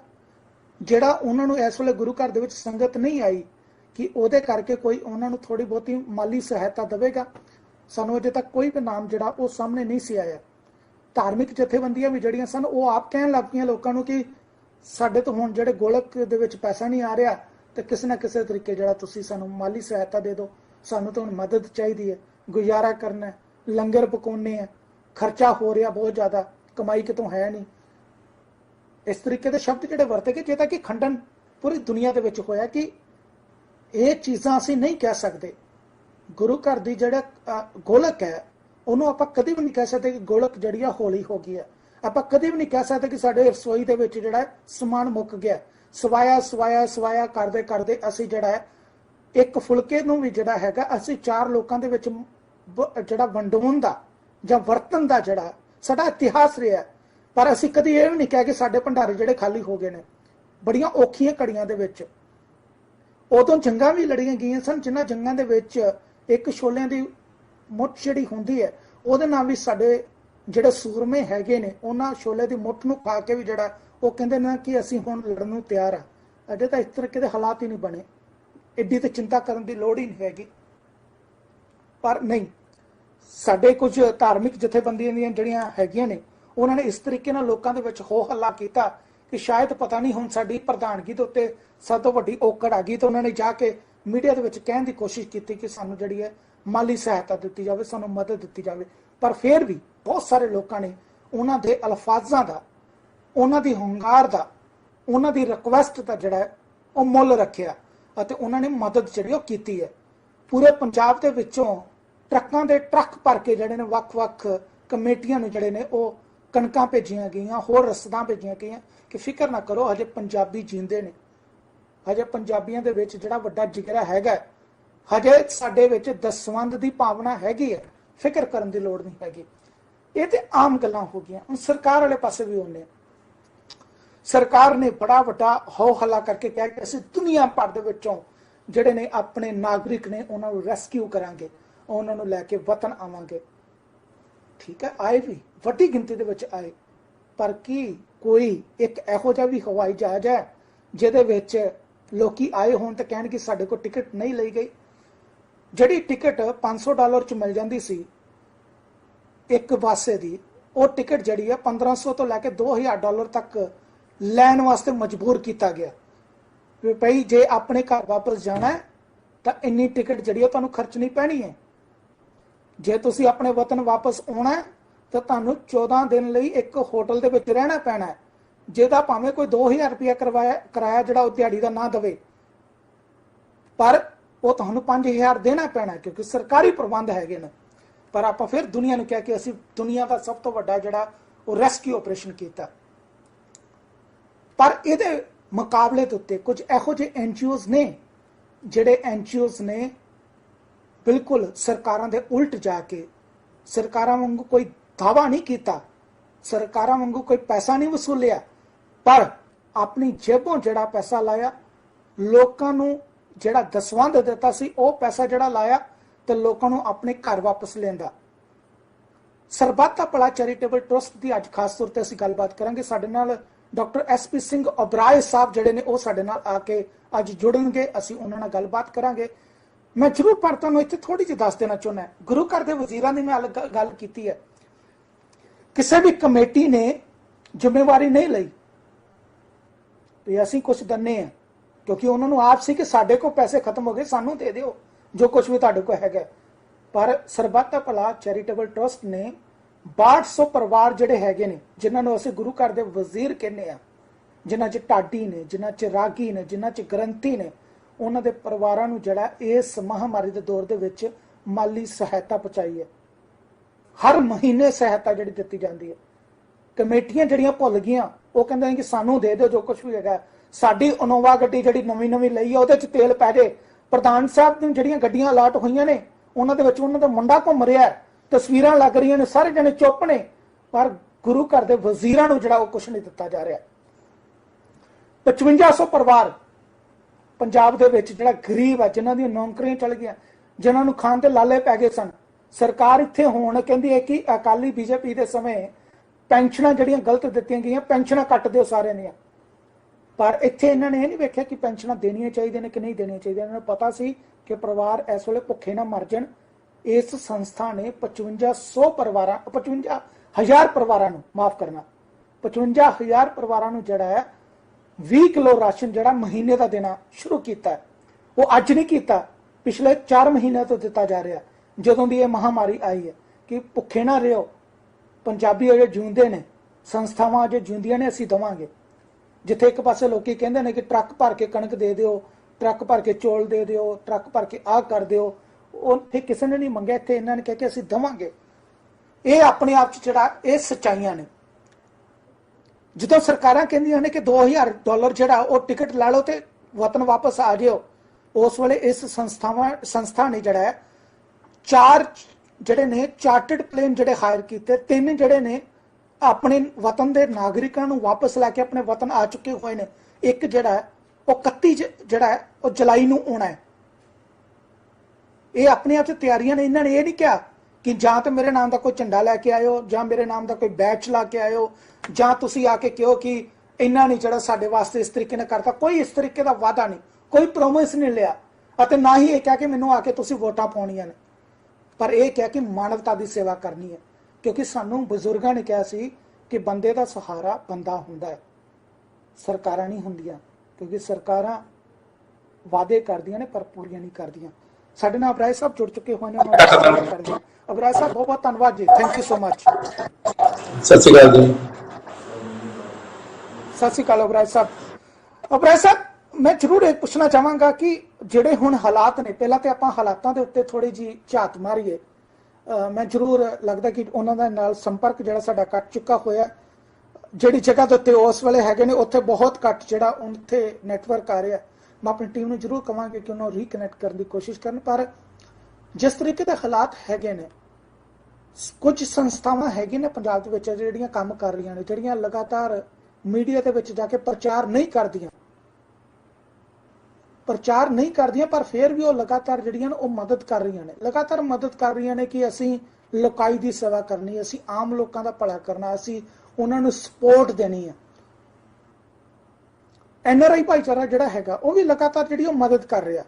[SPEAKER 1] ਜਿਹੜਾ ਉਹਨਾਂ ਨੂੰ ਇਸ ਵੇਲੇ ਗੁਰੂ ਘਰ ਦੇ ਵਿੱਚ ਸੰਗਤ ਨਹੀਂ ਆਈ ਕਿ ਉਹਦੇ ਕਰਕੇ ਕੋਈ ਉਹਨਾਂ ਨੂੰ ਥੋੜੀ ਬਹੁਤੀ ਮਾਲੀ ਸਹਾਇਤਾ ਦੇਵੇਗਾ? ਸਾਨੂੰ ਅਜੇ ਤੱਕ ਕੋਈ ਵੀ ਨਾਮ ਜਿਹੜਾ ਉਹ ਸਾਹਮਣੇ ਨਹੀਂ ਸੀ ਆਇਆ। ਧਾਰਮਿਕ ਜਥੇਬੰਦੀਆਂ ਵੀ ਜਿਹੜੀਆਂ ਸਨ ਉਹ ਆਪ ਕਹਿਣ ਲੱਗ ਪਈਆਂ ਲੋਕਾਂ ਨੂੰ ਕਿ ਸਾਡੇ ਤੋਂ ਹੁਣ ਜਿਹੜੇ ਗੋਲਕ ਦੇ ਵਿੱਚ ਪੈਸਾ ਨਹੀਂ ਆ ਰਿਹਾ ਤੇ ਕਿਸੇ ਨਾ ਕਿਸੇ ਤਰੀਕੇ ਜਿਹੜਾ ਤੁਸੀਂ ਸਾਨੂੰ ਮਾਲੀ ਸਹਾਇਤਾ ਦੇ ਦਿਓ, ਸਾਨੂੰ ਤਾਂ ਹੁਣ ਮਦਦ ਚਾਹੀਦੀ ਹੈ, ਗੁਜ਼ਾਰਾ ਕਰਨਾ ਹੈ, ਲੰਗਰ ਪਕਾਉਣੇ ਹੈ, ਖਰਚਾ ਹੋ ਰਿਹਾ ਬਹੁਤ ਜ਼ਿਆਦਾ, ਕਮਾਈ ਕਿਤੋਂ ਹੈ ਨਹੀਂ। ਇਸ ਤਰੀਕੇ ਦੇ ਸ਼ਬਦ ਜਿਹੜੇ ਵਰਤੇ ਗਏ ਜਿਹਦਾ ਕਿ ਖੰਡਨ ਪੂਰੀ ਦੁਨੀਆ ਦੇ ਵਿੱਚ ਹੋਇਆ ਕਿ ਇਹ ਚੀਜ਼ਾਂ ਅਸੀਂ ਨਹੀਂ ਕਹਿ ਸਕਦੇ। ਗੁਰੂ ਘਰ ਦੀ ਜਿਹੜਾ ਗੋਲਕ ਹੈ ਉਹਨੂੰ ਆਪਾਂ ਕਦੇ ਵੀ ਨਹੀਂ ਕਹਿ ਸਕਦੇ ਕਿ ਗੋਲਕ ਜਿਹੜੀ ਆ ਹੌਲੀ ਹੋ ਗਈ ਹੈ। ਆਪਾਂ ਕਦੇ ਵੀ ਨਹੀਂ ਕਹਿ ਸਕਦੇ ਕਿ ਸਾਡੇ ਰਸੋਈ ਦੇ ਵਿੱਚ ਜਿਹੜਾ ਸਮਾਨ ਮੁੱਕ ਗਿਆ। ਸਵਾਇਆ ਕਰਦੇ ਕਰਦੇ ਅਸੀਂ ਜਿਹੜਾ ਇੱਕ ਫੁਲਕੇ ਨੂੰ ਵੀ ਜਿਹੜਾ ਹੈਗਾ ਅਸੀਂ 4 ਲੋਕਾਂ ਦੇ ਵਿੱਚ ਜਿਹੜਾ ਵੰਡਾਉਣ ਦਾ ਜਾਂ ਵਰਤਨ ਦਾ ਜਿਹੜਾ ਸਾਡਾ ਇਤਿਹਾਸ ਰਿਹਾ। ਪਰ ਅਸੀਂ ਕਦੀ ਇਹ ਵੀ ਨਹੀਂ ਕਿਹਾ ਕਿ ਸਾਡੇ ਭੰਡਾਰੇ ਜਿਹੜੇ ਖਾਲੀ ਹੋ ਗਏ ਨੇ। ਬੜੀਆਂ ਔਖੀਆਂ ਘੜੀਆਂ ਦੇ ਵਿੱਚ ਉਦੋਂ ਜੰਗਾਂ ਵੀ ਲੜੀਆਂ ਗਈਆਂ ਸਨ, ਜਿਨ੍ਹਾਂ ਜੰਗਾਂ ਦੇ ਵਿੱਚ ਇੱਕ ਛੋਲਿਆਂ ਦੀ ਮੁੱਠ ਜਿਹੜੀ ਹੁੰਦੀ ਹੈ ਉਹਦੇ ਨਾਲ ਵੀ ਸਾਡੇ ਜਿਹੜੇ ਸੂਰਮੇ ਹੈਗੇ ਨੇ ਉਹਨਾਂ ਛੋਲੇ ਦੀ ਮੁੱਠ ਨੂੰ ਖਾ ਕੇ ਵੀ ਜਿਹੜਾ ਉਹ ਕਹਿੰਦੇ ਨੇ ਕਿ ਅਸੀਂ ਹੁਣ ਲੜਨ ਨੂੰ ਤਿਆਰ ਆ। ਅਜੇ ਤਾਂ ਇਸ ਤਰੀਕੇ ਦੇ ਹਾਲਾਤ ਹੀ ਨਹੀਂ ਬਣੇ, ਐਡੀ ਤੇ ਚਿੰਤਾ ਕਰਨ ਦੀ ਲੋੜ ਹੀ ਨਹੀਂ ਹੈਗੀ। ਪਰ ਨਹੀਂ, ਸਾਡੇ ਕੁਝ ਧਾਰਮਿਕ ਜਥੇਬੰਦੀਆਂ ਦੀਆਂ ਜਿਹੜੀਆਂ ਹੈਗੀਆਂ ਨੇ ਉਹਨਾਂ ਨੇ ਇਸ ਤਰੀਕੇ ਨਾਲ ਲੋਕਾਂ ਦੇ ਵਿੱਚ ਹੋ ਹੱਲਾ ਕੀਤਾ ਕਿ ਸ਼ਾਇਦ ਪਤਾ ਨਹੀਂ ਹੁਣ ਸਾਡੀ ਪ੍ਰਧਾਨਗੀ ਦੇ ਉੱਤੇ ਸਭ ਤੋਂ ਵੱਡੀ ਔਕੜ ਆ ਗਈ। ਤਾਂ ਉਹਨਾਂ ਨੇ ਜਾ ਕੇ ਮੀਡੀਆ ਦੇ ਵਿੱਚ ਕਹਿਣ ਦੀ ਕੋਸ਼ਿਸ਼ ਕੀਤੀ ਕਿ ਸਾਨੂੰ ਜਿਹੜੀ ਹੈ ਮਾਲੀ ਸਹਾਇਤਾ ਦਿੱਤੀ ਜਾਵੇ, ਸਾਨੂੰ ਮਦਦ ਦਿੱਤੀ ਜਾਵੇ। ਪਰ ਫਿਰ ਵੀ ਬਹੁਤ ਸਾਰੇ ਲੋਕਾਂ ਨੇ ਉਹਨਾਂ ਦੇ ਅਲਫਾਜ਼ਾਂ ਦਾ, ਉਹਨਾਂ ਦੀ ਹੁੰਗਾਰ ਦਾ, ਉਹਨਾਂ ਦੀ ਰਿਕੁਐਸਟ ਦਾ ਜਿਹੜਾ ਉਹ ਮੁੱਲ ਰੱਖਿਆ ਅਤੇ ਉਹਨਾਂ ਨੇ ਮਦਦ ਜਿਹੜੀ ਉਹ ਕੀਤੀ ਹੈ। ਪੂਰੇ ਪੰਜਾਬ ਦੇ ਵਿੱਚੋਂ ਟਰੱਕਾਂ ਦੇ ਟਰੱਕ ਭਰ ਕੇ ਜਿਹੜੇ ਨੇ ਵੱਖ-ਵੱਖ ਕਮੇਟੀਆਂ ਨੂੰ ਜਿਹੜੇ ਨੇ ਉਹ ਕਣਕਾਂ ਭੇਜੀਆਂ ਗਈਆਂ, ਹੋਰ ਰਸਦਾਂ ਭੇਜੀਆਂ ਗਈਆਂ ਕਿ ਫਿਕਰ ਨਾ ਕਰੋ, ਹਜੇ ਪੰਜਾਬੀ ਜੀਂਦੇ ਨੇ, ਹਜੇ ਪੰਜਾਬੀਆਂ ਦੇ ਵਿੱਚ ਜਿਹੜਾ ਵੱਡਾ ਜਿਗਰਾ ਹੈਗਾ, ਹਜੇ ਸਾਡੇ ਵਿੱਚ ਦਸਵੰਧ ਦੀ ਭਾਵਨਾ ਹੈਗੀ ਹੈ, ਫਿਕਰ ਕਰਨ ਦੀ ਲੋੜ ਨਹੀਂ ਹੈਗੀ। ਇਹ ਤੇ ਆਮ ਗੱਲਾਂ ਹੋ ਗਈਆਂ। ਹੁਣ ਸਰਕਾਰ ਵਾਲੇ ਪਾਸੇ ਵੀ ਹੁੰਦੇ, ਸਰਕਾਰ ਨੇ ਬੜਾ ਵੱਡਾ ਹੋ ਹੱਲਾ ਕਰਕੇ ਕਿਹਾ ਕਿ ਅਸੀਂ ਦੁਨੀਆ ਭਰ ਦੇ ਵਿੱਚੋਂ ਜਿਹੜੇ ਨੇ ਆਪਣੇ ਨਾਗਰਿਕ ਨੇ ਉਹਨਾਂ ਨੂੰ ਰੈਸਕਿਊ ਕਰਾਂਗੇ, ਉਹਨਾਂ ਨੂੰ ਲੈ ਕੇ ਵਤਨ ਆਵਾਂਗੇ। ਠੀਕ ਹੈ, ਆਏ ਵੀ ਵੱਡੀ ਗਿਣਤੀ ਦੇ ਵਿੱਚ ਆਏ। ਪਰ ਕੀ ਕੋਈ ਇੱਕ ਇਹੋ ਜਿਹਾ ਵੀ ਹਵਾਈ ਜਹਾਜ਼ ਹੈ ਜਿਹਦੇ ਵਿੱਚ ਲੋਕੀ ਆਏ ਹੋਣ ਤੇ ਕਹਿਣ ਕਿ ਸਾਡੇ ਕੋਲ ਟਿਕਟ ਨਹੀਂ ਲਈ ਗਈ? ਜਿਹੜੀ ਟਿਕਟ $500 ਚ ਮਿਲ ਜਾਂਦੀ ਸੀ ਇੱਕ ਪਾਸੇ ਦੀ, ਉਹ ਟਿਕਟ ਜਿਹੜੀ ਹੈ 1500 ਤੋਂ ਲੈ ਕੇ $2000 ਤੱਕ ਲੈਣ ਵਾਸਤੇ ਮਜਬੂਰ ਕੀਤਾ ਗਿਆ ਵੀ ਭਾਈ ਜੇ ਆਪਣੇ ਘਰ ਵਾਪਸ ਜਾਣਾ ਤਾਂ ਇੰਨੀ ਟਿਕਟ ਜਿਹੜੀ ਹੈ ਤੁਹਾਨੂੰ ਖਰਚਣੀ ਪੈਣੀ ਹੈ। ਜੇ ਤੁਸੀਂ ਆਪਣੇ ਵਤਨ ਵਾਪਸ ਆਉਣਾ ਤਾਂ ਤੁਹਾਨੂੰ 14 ਦਿਨ ਲਈ ਇੱਕ ਹੋਟਲ ਦੇ ਵਿੱਚ ਰਹਿਣਾ ਪੈਣਾ ਹੈ, ਜਿਹਦਾ ਭਾਵੇਂ ਕੋਈ $2000 ਕਿਰਾਇਆ ਜਿਹੜਾ ਉਹ ਦਿਹਾੜੀ ਦਾ ਨਾ ਦੇਵੇ, ਪਰ ਉਹ ਤੁਹਾਨੂੰ $5000 ਦੇਣਾ ਪੈਣਾ ਕਿਉਂਕਿ ਸਰਕਾਰੀ ਪ੍ਰਬੰਧ ਹੈਗੇ ਨੇ। ਪਰ ਆਪਾਂ ਫਿਰ ਦੁਨੀਆ ਨੂੰ ਕਿਹਾ ਕਿ ਅਸੀਂ ਦੁਨੀਆ ਦਾ ਸਭ ਤੋਂ ਵੱਡਾ ਜਿਹੜਾ ਉਹ ਰੈਸਕਿਊ ਆਪਰੇਸ਼ਨ ਕੀਤਾ। ਪਰ ਇਹਦੇ मुकाबले के उत्ते कुछ इहो ਜਿਹੇ NGOs ने ਜਿਹੜੇ NGOs ने बिल्कुल सरकारां दे उल्ट जाके सरकारां वांगू कोई दावा नहीं किया, सरकारां वांगू कोई पैसा नहीं वसूलिया, पर अपनी जेबों जिहड़ा पैसा लाया, लोकां नूं जिहड़ा दसवंध दिता सी वो पैसा जिहड़ा लाया ते लोकां नूं अपने घर वापस लेंदा। सरबत दा भला चैरिटेबल ट्रस्ट की अज खास तौर पर असीं गलबात करांगे। साडे नाल डॉक्टर SP सिंह ओबराय साहब जिहड़े ने वो साडे नाल आके अज जुड़नगे, असीं उन्हां नाल गलबात करांगे। मैं जरूर पर तुहानूं इत्थे थोड़ी जी दस देना चाहुंदा, गुरु घर दे वजीरां दी मैं गल कीती है, किसी भी कमेटी ने जिम्मेवारी नहीं लई भी असीं कुछ दन्ने हैं, क्योंकि उन्होंने आप सी कि साडे को पैसे खत्म हो गए, सानू दे दिओ जो कुछ भी तुहाडे को हैगा। पर सरबत दा भला चैरिटेबल ट्रस्ट ने 6200 परिवार जिहड़े हैगे ने, जिन्हां नूं असीं गुरु घर दे वजीर कहने आ, जिन्हां च ढाडी ने, जिन्हां च रागी ने, जिन्हां च ग्रंथी ने, उन्हां दे परिवारां नूं जिहड़ा इस महामारी दे दौर दे विच माली सहायता पहुंचाई है। हर महीने सहायता जिहड़ी दित्ती जांदी है। कमेटियां जिहड़ियां भुल गईयां, वो कहंदे ने कि सानू दे दिओ जो कुछ भी हैगा, साडी इनोवा गड्डी जिहड़ी नवीं नवीं लई है ਉਹਦੇ ਚ तेल पै जाए। प्रधान साहब नूं जिहड़ियां गड्डियां अलाट होईयां ने उन्हां दे विच उन्हां दा मुंडा घुम रिहा है, तस्वीरां लग रही ने, सारे जने चुप ने, पर गुरु घर दे वजीरां नूं जिहड़ा कुछ नहीं दिता जा रहा। 5500 परिवार पंजाब दे विच जिहड़ा गरीब है, जिन्हां दी नौकरियां चल गईयां, जिन्हां नूं खाण ते लाले पै गए सन, सरकार इत्थे होण कहंदी है कि अकाली BJP दे समय पेंशनां जिहड़ियां गलत दित्तियां गईयां, पेंशनां कट दिओ सारे ਦੀਆਂ, पर इत्थे इन्हां ने ਇਹ नहीं वेखिया कि पेंशनां देणीਆਂ ਚਾਹੀਦੀਆਂ ਨੇ कि नहीं देणीਆਂ ਚਾਹੀਦੀਆਂ। इन्हां नूं पता सी कि परिवार इस वेले भुखे ना मर जाण। इस संस्था ने 5500 परिवारां 55000 परिवारां नूं माफ करना 55000 परिवारां नूं जिहड़ा है 20 किलो राशन जिहड़ा महीने का देना शुरू किया। वो अज नहीं किया, पिछले 4 महीनों तो दिता जा रहा, जदों दी ये महामारी आई है, कि भुखे ना रहो, पंजाबी अजे जींदे ने, संस्थावां अजे जींदियां ने, असीं देवांगे। जिथे एक पासे लोकी कहंदे ने कि ट्रक भर के कणक दे दिओ, ट्रक भर के चौल दे दिओ, ट्रक भर के आ कर दिओ, उत्थे किसी ने नहीं मंगिया, इत्थे इन्हां ने कह के असीं देवांगे। ये अपने आप च जिहड़ा ये सच्चाइयां ने। ਜਦੋਂ ਸਰਕਾਰਾਂ ਕਹਿੰਦੀਆਂ ਨੇ ਕਿ $2000 ਜਿਹੜਾ ਉਹ ਟਿਕਟ ਲੈ ਲਓ ਤੇ ਵਤਨ ਵਾਪਸ ਆ ਜਿਓ, ਉਸ ਵੇਲੇ ਇਸ ਸੰਸਥਾ ਨੇ ਜਿਹੜਾ ਹੈ 4 ਜਿਹੜੇ ਨੇ ਚਾਰਟਰਡ ਪਲੇਨ ਜਿਹੜੇ ਹਾਇਰ ਕੀਤੇ, 3 ਜਿਹੜੇ ਨੇ ਆਪਣੇ ਵਤਨ ਦੇ ਨਾਗਰਿਕਾਂ ਨੂੰ ਵਾਪਸ ਲੈ ਕੇ ਆਪਣੇ ਵਤਨ ਆ ਚੁੱਕੇ ਹੋਏ ਨੇ, ਇੱਕ ਜਿਹੜਾ ਹੈ ਉਹ 31 ਜਿਹੜਾ ਹੈ ਉਹ ਜੁਲਾਈ ਨੂੰ ਆਉਣਾ ਹੈ। ਇਹ ਆਪਣੇ ਆਪ 'ਚ ਤਿਆਰੀਆਂ ਨੇ। ਇਹਨਾਂ ਨੇ ਇਹ ਨਹੀਂ ਕਿਹਾ कि ਜਾਂ तो मेरे नाम का कोई झंडा लैके आयो, ਜਾਂ मेरे नाम का कोई बैच ला के आयो, ਜਾਂ ਤੁਸੀਂ आके कहो कि इन्हों ने जो साढ़े वास्ते इस तरीके ने करता। कोई इस तरीके का वादा नहीं, कोई प्रोमिस नहीं लिया, और ना ही यह कह के मैनू आके तुसी वोटां पाउणियां ने, पर यह कह के मानवता की सेवा करनी है। क्योंकि सानू बजुर्गों ने कहा सी कि बंदे का सहारा बंदा हुंदा है, सरकारां नहीं हुंदियां, क्योंकि सरकारां वादे करदियां ने पर पूरियां नहीं करदियां। साडे नाल अबराज साहब जुड़ चुके हुए हैं। अबराज साहब बहुत बहुत धन्यवाद जी, थैंक यू सो मच।
[SPEAKER 2] सत श्री अकाल जी।
[SPEAKER 1] सत श्री अकाल अबराज साहब। अबराज साहब मैं जरूर एक पूछना चाहांगा कि ਜਿਹੜੇ ਹੁਣ ਹਾਲਾਤ ਨੇ, ਪਹਿਲਾਂ ਤੇ ਆਪਾਂ ਹਾਲਾਤਾਂ ਦੇ ਉੱਤੇ ਥੋੜੀ ਜੀ ਝਾਤ ਮਾਰੀਏ। ਮੈਂ ਜ਼ਰੂਰ ਲੱਗਦਾ ਕਿ ਉਹਨਾਂ ਦਾ ਨਾਲ ਸੰਪਰਕ ਜਿਹੜਾ ਸਾਡਾ ਕੱਟ ਚੁੱਕਾ ਹੋਇਆ, ਜਿਹੜੀ ਜਗ੍ਹਾ ਦੇ ਉੱਤੇ ਉਸ ਵੇਲੇ ਹੈਗੇ ਨੇ ਉੱਥੇ ਬਹੁਤ ਘੱਟ ਜਿਹੜਾ ਉੱਥੇ ਨੈਟਵਰਕ ਆ ਰਿਹਾ। मैं अपनी टीम में जरूर कहांगे कि उन्होंने रिकनैक्ट करने की कोशिश करन, पर जिस तरीके के हालात हैगे ने, कुछ संस्थावां हैगी ने पंजाब दे विच जिहड़ियां काम कर रही ने, जिहड़ियां लगातार मीडिया दे विच जाके प्रचार नहीं करदियां, पर फिर भी वो लगातार जिहड़ियां वो मदद कर रही ने, लगातार मदद कर रही ने कि असीं लोकाई दी सेवा करनी, असीं आम लोकां दा भला करना, असीं उन्हां नूं सपोर्ट देनी है। NRI भाईचारा जिहड़ा हैगा वो भी लगातार जिहड़ी वो मदद कर रहा,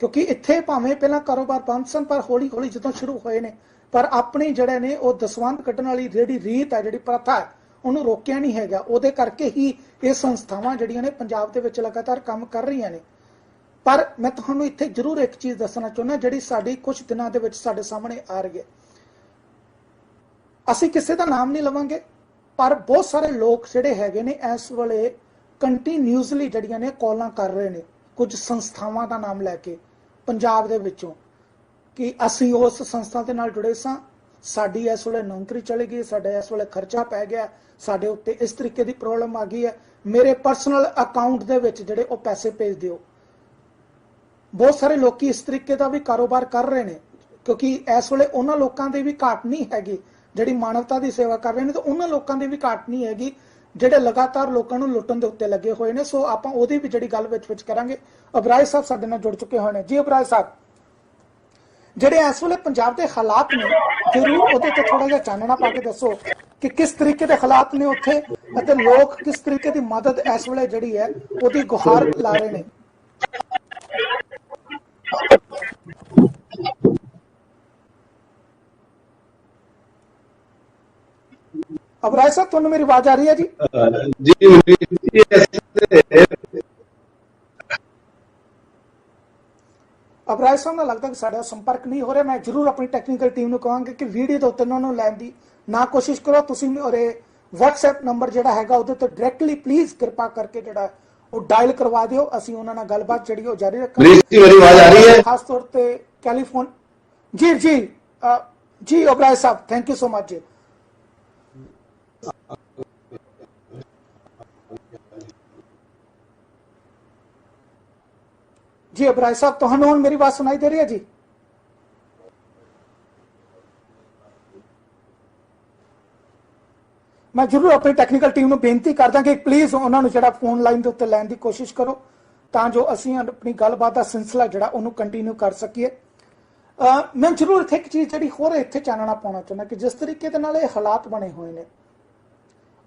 [SPEAKER 1] क्योंकि इत्थे भावें पहला कारोबार बंद सन, पर हौली हौली जदों शुरू होए ने, पर अपने जिहड़े ने वो दसवंध कड्ढण वाली जिहड़ी रीत है, जिहड़ी प्रथा है, उहनूं रोकिया नहीं हैगा। उहदे करके ही ये संस्थावां जिहड़ियां ने पंजाब दे विच लगातार काम कर रही ने। पर मैं तुहानूं इत्थे जरूर एक चीज़ दसना चाहुंदा, जिहड़ी साडी कुछ दिनां दे विच साडे सामने आ रही है। असीं किसी दा नाम नहीं लवांगे, पर बहुत सारे लोग जिहड़े हैगे ने इस वेले कंटीन्यूअसली जड़ियां ने कॉलां कर रहे हैं कुछ संस्थावां का नाम लैके पंजाब दे विचों कि असीं उस संस्था दे नाल जुड़े सां, साडी इस वेले नौकरी चली गई, साडा इस वेले खर्चा पै गया, साडे उत्ते इस तरीके की प्रॉब्लम आ गई है, ਮੇਰੇ ਪਰਸਨਲ ਅਕਾਊਂਟ ਦੇ ਵਿੱਚ ਜਿਹੜੇ ਉਹ ਪੈਸੇ ਭੇਜ ਦਿਓ। ਬਹੁਤ ਸਾਰੇ ਲੋਕੀ ਇਸ ਤਰੀਕੇ ਦਾ ਵੀ ਕਾਰੋਬਾਰ ਕਰ ਰਹੇ ਨੇ, ਕਿਉਂਕਿ ਇਸ ਵੇਲੇ ਉਹਨਾਂ ਲੋਕਾਂ ਦੀ ਵੀ ਘਾਟ ਨਹੀਂ ਹੈਗੀ ਜਿਹੜੀ ਮਾਨਵਤਾ ਦੀ ਸੇਵਾ ਕਰ ਰਹੇ ਨੇ, ਤੇ ਉਹਨਾਂ ਲੋਕਾਂ ਦੀ ਵੀ ਘਾਟ ਨਹੀਂ ਹੈਗੀ ਜਿਹੜੇ ਲਗਾਤਾਰ ਲੋਕਾਂ ਨੂੰ ਲੁੱਟਣ ਦੇ ਉੱਤੇ ਲੱਗੇ ਹੋਏ ਨੇ। ਸੋ ਆਪਾਂ ਉਹਦੀ ਵੀ ਜਿਹੜੀ ਗੱਲ ਵਿੱਚ ਕਰਾਂਗੇ। ਅਬਰਾਜ ਸਾਹਿਬ ਸਾਡੇ ਨਾਲ ਜੁੜ ਚੁੱਕੇ ਹੋਏ ਨੇ। ਜੀ ਅਬਰਾਜ ਸਾਹਿਬ, ਜਿਹੜੇ ਇਸ ਵੇਲੇ ਪੰਜਾਬ ਦੇ ਹਾਲਾਤ ਨੇ, ਜ਼ਰੂਰ ਉਹਦੇ ਤੇ ਥੋੜਾ ਜਿਹਾ ਚਾਨਣਾ ਪਾ ਕੇ ਦੱਸੋ ਕਿ ਕਿਸ ਤਰੀਕੇ ਦੇ ਹਾਲਾਤ ਨੇ ਉੱਥੇ, ਅਤੇ ਲੋਕ ਕਿਸ ਤਰੀਕੇ ਦੀ ਮਦਦ ਇਸ ਵੇਲੇ ਜਿਹੜੀ ਹੈ ਉਹਦੀ ਗੁਹਾਰ ਲਾ ਰਹੇ ਨੇ। ਅਬਰਾਜ ਸਾਹਿਬ, ਤੁਹਾਨੂੰ ਮੇਰੀ ਆਵਾਜ਼ ਆ ਰਹੀ ਹੈ ਜੀ? ਅਬਰਾਜ ਸਾਹਿਬ ਨਾਲ ਲੱਗਦਾ ਕਿ ਸਾਡਾ ਸੰਪਰਕ ਨਹੀਂ ਹੋ ਰਿਹਾ। ਮੈਂ ਜ਼ਰੂਰ ਆਪਣੀ ਟੈਕਨੀਕਲ ਟੀਮ ਨੂੰ ਕਹਾਂਗਾ ਕਿ ਵੀਡੀਓ ਦੇ ਉੱਤੇ ਉਹਨਾਂ ਨੂੰ ਲੈਣ ਦੀ ਨਾ ਕੋਸ਼ਿਸ਼ ਕਰੋ। ਤੁਸੀਂ ਔਰ WhatsApp ਨੰਬਰ ਜਿਹੜਾ ਹੈਗਾ ਉਹਦੇ ਉੱਤੇ ਡਾਇਰੈਕਟਲੀ ਪਲੀਜ਼ ਕਿਰਪਾ ਕਰਕੇ ਜਿਹੜਾ ਉਹ ਡਾਇਲ ਕਰਵਾ ਦਿਓ। ਅਸੀਂ ਉਹਨਾਂ ਨਾਲ ਗੱਲਬਾਤ ਜਿਹੜੀ ਉਹ ਜਾਰੀ ਰੱਖਾਂਗੇ।
[SPEAKER 2] ਮੇਰੀ ਆਵਾਜ਼ ਆ ਰਹੀ ਹੈ?
[SPEAKER 1] ਖਾਸ ਤੌਰ ਤੇ ਕੈਲੀਫੋਨ ਜੀ ਜੀ ਜੀ ਅਬਰਾਜ ਸਾਹਿਬ, ਥੈਂਕ ਯੂ ਸੋ ਮਚ ਜੀ। जी अबराज साहब, तुहानू हुण मेरी बात सुनाई दे रही है जी? मैं जरूर अपनी टैक्नीकल टीम ਨੂੰ ਬੇਨਤੀ ਕਰਦਾ ਕਿ ਪਲੀਜ਼ ਉਹਨਾਂ ਨੂੰ ਜਿਹੜਾ ਫੋਨ ਲਾਈਨ ਦੇ ਉੱਤੇ ਲੈਣ ਦੀ ਕੋਸ਼ਿਸ਼ ਕਰੋ ਤਾਂ ਜੋ ਅਸੀਂ ਆਪਣੀ ਗੱਲਬਾਤ ਦਾ ਸਿਲਸਿਲਾ ਜਿਹੜਾ ਉਹਨੂੰ ਕੰਟੀਨਿਊ ਕਰ ਸਕੀਏ। ਮੈਂ ਜ਼ਰੂਰ ਇੱਥੇ ਇੱਕ ਚੀਜ਼ ਜਿਹੜੀ ਹੋਰ ਇੱਥੇ ਚਾਨਣਾ ਪਾਉਣਾ ਚਾਹੁੰਦਾ ਕਿ ਜਿਸ ਤਰੀਕੇ ਦੇ ਨਾਲ ਇਹ ਹਾਲਾਤ ਬਣੇ ਹੋਏ ਨੇ,